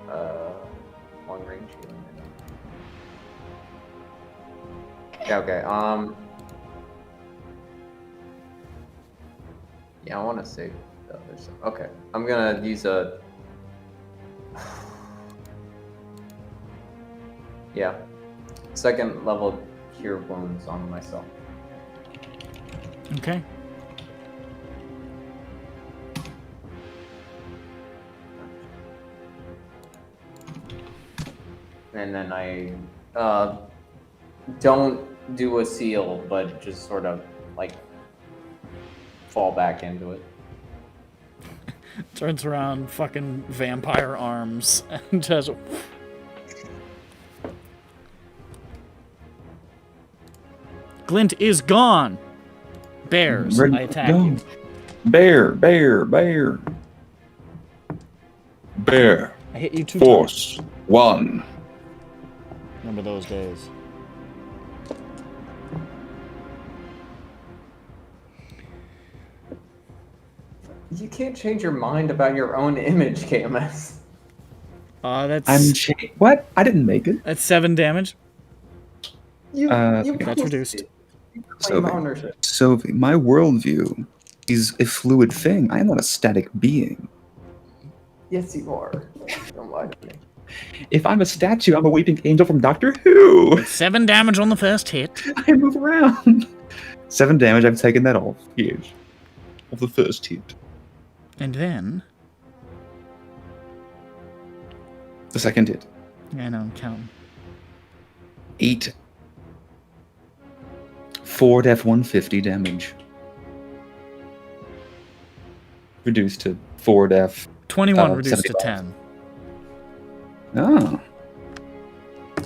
long range healing. Yeah, okay, yeah, I want to save the other stuff. Okay, I'm gonna use a... yeah, 2nd level cure wounds on myself. Okay. And then I don't do a seal, but just sort of like fall back into it. Turns around, fucking vampire arms, and just. Glint is gone. Bears, Ready I attack to you. go. Bear. Bear. I hit you 2 Force. 1. times. Remember those days. You can't change your mind about your own image, KMS. That's What? I didn't make it. that's 7 damage. You That's posted reduced. it. You claim So, ownership. Sophie, my worldview is a fluid thing. I am not a static being. Yes, you are. Don't lie to me. If I'm a statue, I'm a weeping angel from Doctor Who. 7 damage on the first hit. I move around. 7 damage. I've taken that off. Huge. Of the first hit. And then. The second hit. I know, I'm counting. 8. 4 def 150 damage. Reduced to 4 def. 21 reduced to 75. 10. Oh,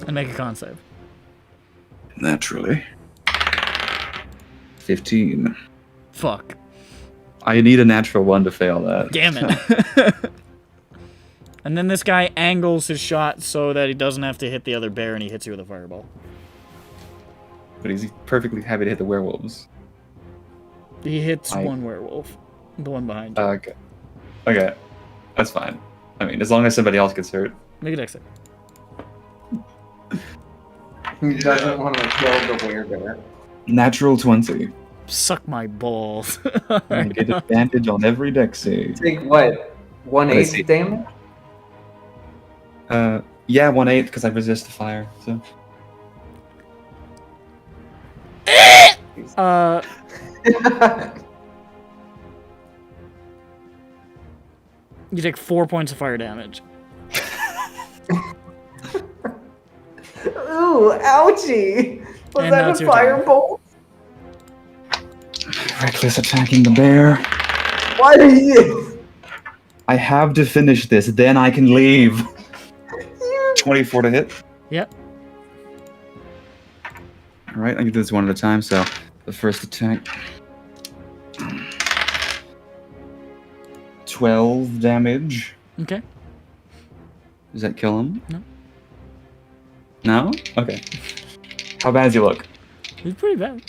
And make a con save. naturally. 15. Fuck. I need a natural 1 to fail that. Damn it. And then this guy angles his shot so that he doesn't have to hit the other bear and he hits you with a fireball. But he's perfectly happy to hit the werewolves. He hits one werewolf. The one behind you. Okay. Okay. That's fine. I mean, as long as somebody else gets hurt. Make a dex save. He doesn't want to kill the werebear. Natural 20. Suck my balls. I get advantage on every dex save. Take what? 1/8 damage? Yeah, 1/8 because I resist the fire. So. You take 4 points of fire damage. Ooh, ouchie! Was And now that it's a your turn. firebolt? Reckless attacking the bear. Why do you? I have to finish this, then I can leave. 24 to hit. Yep. Alright, I can do this one at a time, so the first attack. 12 damage. Okay. Does that kill him? No. No? Okay. How bad does he look? He's pretty bad.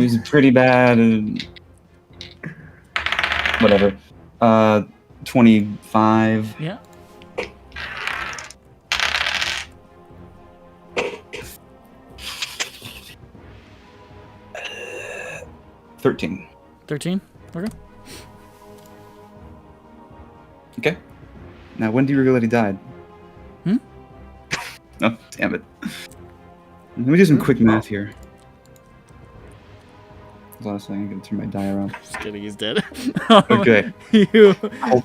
He's pretty bad. Whatever. 25. Yeah. Uh, 13. 13. Okay. Okay. Now, when do you reveal that he died? Hmm? Oh, damn it. Let me do some quick math here. Hold on a second, I'm gonna turn my die around. Just kidding, he's dead. Okay.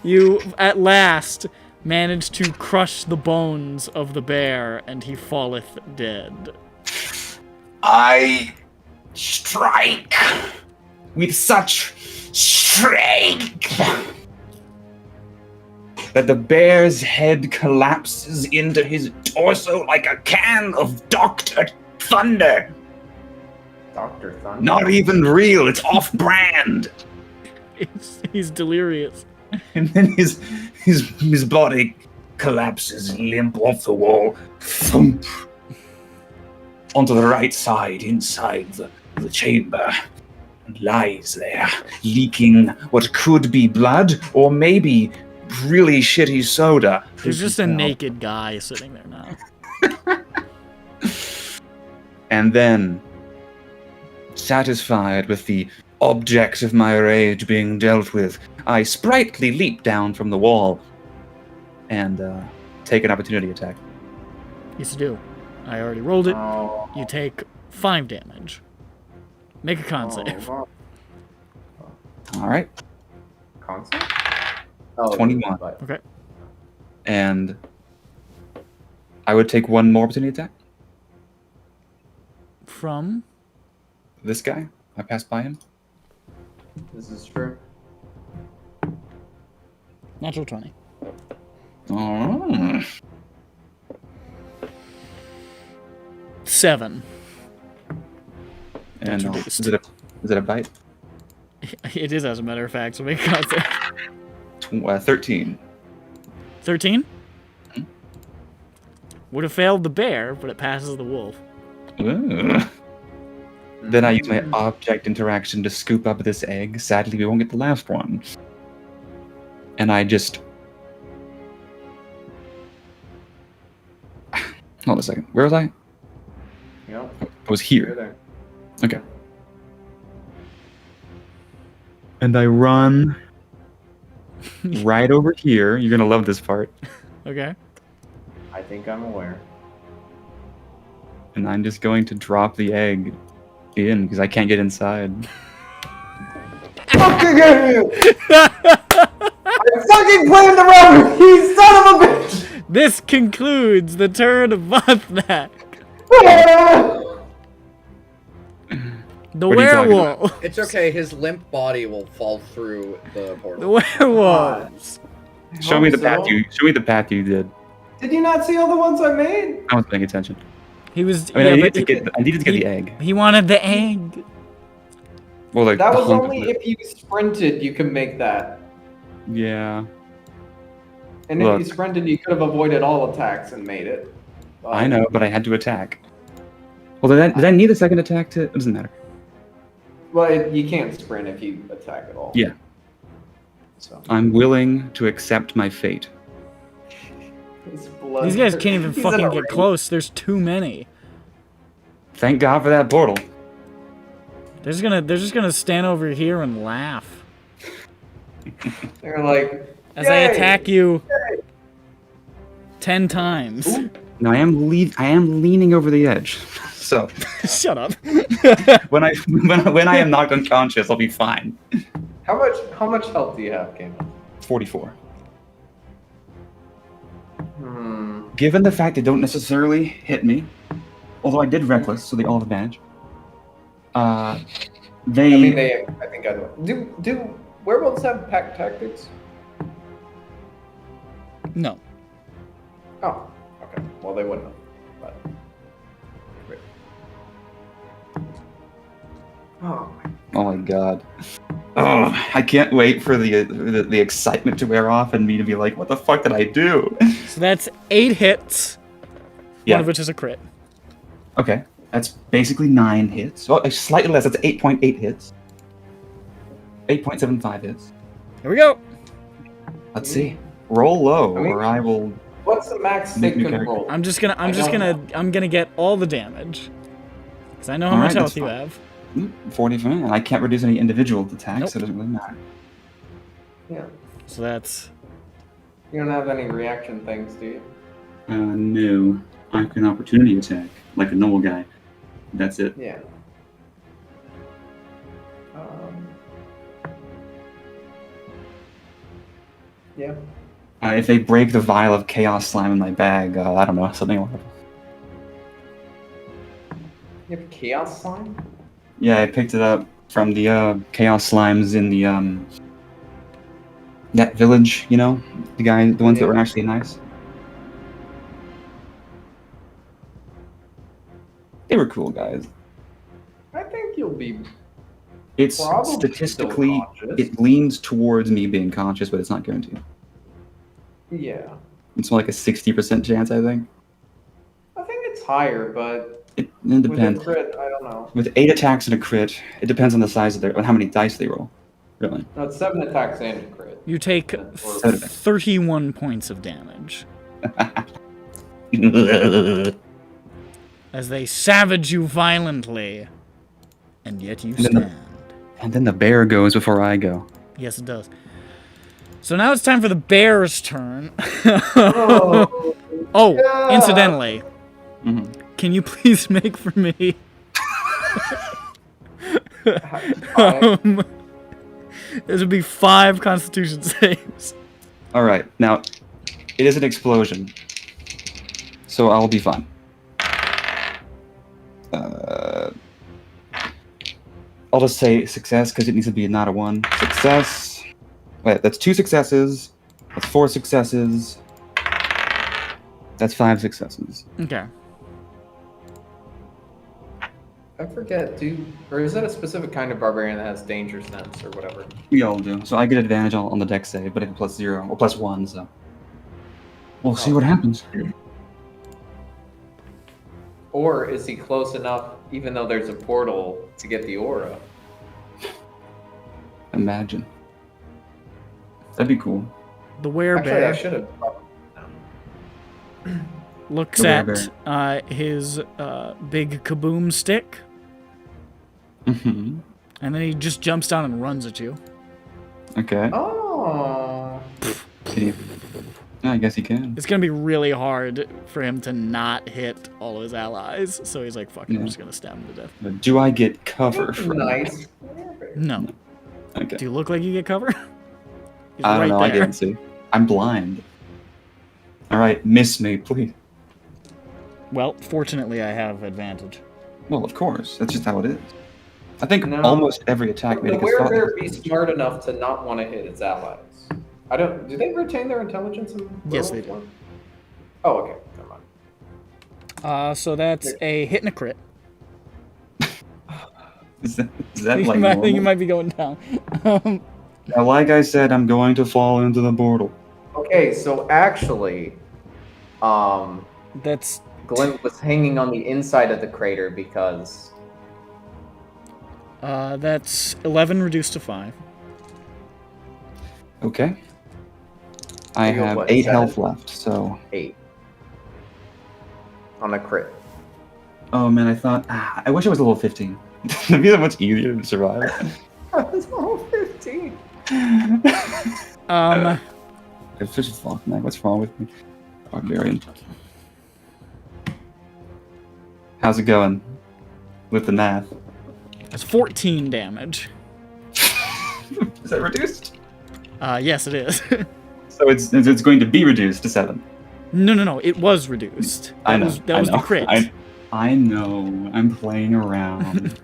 You at last managed to crush the bones of the bear, and he falleth dead. I strike with such strength that the bear's head collapses into his torso like a can of Dr. Thunder. Dr. Thunder? Not even real, it's off-brand. He's delirious. And then his body collapses limp off the wall, thump, onto the right side inside the chamber, and lies there, leaking what could be blood or maybe really shitty soda. There's just a naked guy sitting there now. And then, satisfied with the object of my rage being dealt with, I sprightly leap down from the wall and take an opportunity attack. Yes, you do. I already rolled it. Oh. You take 5 damage. Make a con save. Wow. All right, Con save? Oh, 21. Okay. And I would take one more opportunity attack. From? This guy, I passed by him. This is true. Natural 20. Oh. 7. And Introduced. is it a bite? It is, as a matter of fact, so make a con save. 13. 13? Would have failed the bear, but it passes the wolf. Ooh. Then I use my object interaction to scoop up this egg. Sadly, we won't get the last one. And I just... Hold on a second. Where was I? Yep. I was You're here. there. Okay. And I run right over here. You're gonna love this part. Okay. I think I'm aware. And I'm just going to drop the egg in because I can't get inside. Fucking you! I fucking blamed the robber! You son of a bitch! This concludes the turn of Vothnak. The What are you talking about? werewolf. It's okay. His limp body will fall through the portal. The werewolves. Show me the path you. Show me the path you did. Did you not see all the ones I made? I was paying attention. He was. I mean, yeah, I needed but to get the egg. he wanted the egg. Well, like That the was hunk only of it. if you sprinted, you could make that. Yeah, And Look. if you sprinted, you could have avoided all attacks and made it. But I know, but I had to attack. Well, did I need a second attack to? It doesn't matter. Well, you can't sprint if you attack at all. Yeah. So I'm willing to accept my fate. his blood- These guys can't even He's fucking in a get rage. close. There's too many. Thank God for that portal. They're just gonna stand over here and laugh They're like, as I "Yay!" attack you 10 times. Now I am leaning over the edge. So Shut up. when I am knocked unconscious, I'll be fine. How much health do you have, Cam? 44. Hmm. Given the fact they don't necessarily hit me, although I did reckless, so they all have advantage. They. I mean, I think I do. Do werewolves have pack tactics? No. Oh, okay. Well, they wouldn't have. But. Great. Oh my. Oh my God. Oh, I can't wait for the excitement to wear off and me to be like, what the fuck did I do? So that's 8 hits, Yeah. one of which is a crit. Okay, that's basically 9 hits. Well, slightly less. That's 8.8 hits. 8.75 hits. Here we go. Let's see. Roll low, or I will. What's the max Make stick new can character. roll? I'm gonna get all the damage. Because I know how All much right, health that's you fine. have. 45, and I can't reduce any individual attacks, Nope. so it doesn't really matter. Yeah. So that's... You don't have any reaction things, do you? No. I can opportunity attack, like a normal guy. That's it. Yeah. Yeah. If they break the vial of chaos slime in my bag, I don't know, something will happen. You have chaos slime? Yeah, I picked it up from the chaos slimes in the that village, you know, the ones that were actually nice. They were cool guys. I think you'll be. It's Probably statistically, still conscious. it leans towards me being conscious, but it's not guaranteed. Yeah. It's more like a 60% chance, I think. I think it's higher, but It with depends. a crit, I don't know. With 8 attacks and a crit, it depends on the size of on how many dice they roll. Really. No, it's 7 attacks and a crit. You take Or- 31 points of damage. As they savage you violently. And yet you stand. And then the bear goes before I go. Yes, it does. So now it's time for the bear's turn. Oh, Oh, incidentally, Mhm. can you please make for me? This would be 5 Constitution saves. All right, now it is an explosion, so I'll be fine. I'll just say success because it needs to be not a 1. Success. Wait, that's 2 successes. That's 4 successes. That's 5 successes. Okay. I forget, or is that a specific kind of barbarian that has danger sense or whatever? We all do. So I get advantage on the dex save, but it's +0 or +1. So we'll see what happens. Or is he close enough, even though there's a portal, to get the aura? Imagine. That'd be cool. The Actually, I werebear should have. looks The at werebear. his big kaboom stick, Mm-hmm. and then he just jumps down and runs at you. Okay. Oh. Can you... I guess he can. It's gonna be really hard for him to not hit all of his allies, so he's like, fuck it, I'm Yeah. just gonna stab him to death. But do I get cover from? Nice. No. Okay. Do you look like you get cover? He's I don't right know. I there. can't see. I'm blind. All right, miss me, please. Well, fortunately, I have advantage. Well, of course. That's just how it is. I think No. almost every attack Would made the against werebear be smart enough to not want to hit its allies? I don't. Do they retain their intelligence? Yes, they do. Oh, okay. Never mind. So that's a hit and a crit. Is that I like think you normal? might be going down. Now, like I said, I'm going to fall into the portal. Okay, so actually, That's Glenn was hanging on the inside of the crater because that's 11 reduced to 5. Okay. I You got have what, 8 7? health left, so... 8 on a crit. Oh man, I thought... I wish I was level 15. It'd be that much easier to survive. I was level 15. It's just fuck, man. What's wrong with me? Barbarian. How's it going? With the math? That's 14 damage. Is that reduced? Yes, it is. So it's going to be reduced to 7. No. It was reduced. I know. That was I know. the crit. I know. I'm playing around.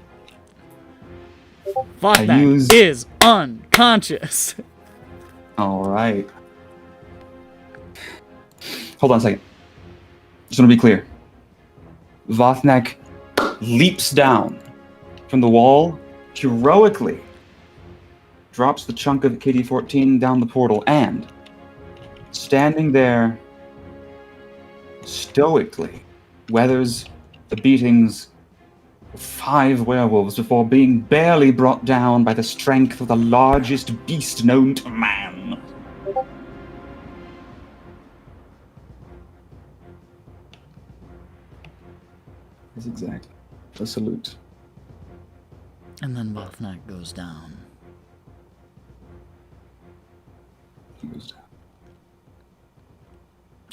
Votnak is unconscious. All right. Hold on a second. Just want to be clear. Vothnak leaps down from the wall heroically drops the chunk of KD-14 down the portal, and standing there stoically weathers the beatings of 5 werewolves before being barely brought down by the strength of the largest beast known to man. Yes, exactly. A salute. And then Wolfneck goes down. He goes down.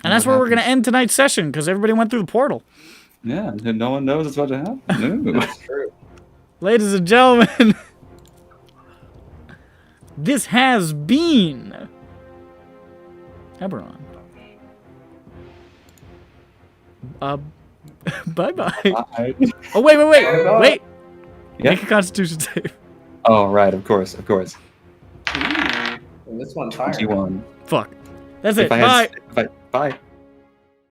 And that's where we're going to end tonight's session, because everybody went through the portal. Yeah, no one knows what's about to happen. No. That's true. Ladies and gentlemen, this has been EBERRON. Bye-bye. Bye. Oh, wait. Yeah. Make a Constitution save. Oh, right, of course. And this one fire. 21. Fuck. That's it. If I Bye. had, bye.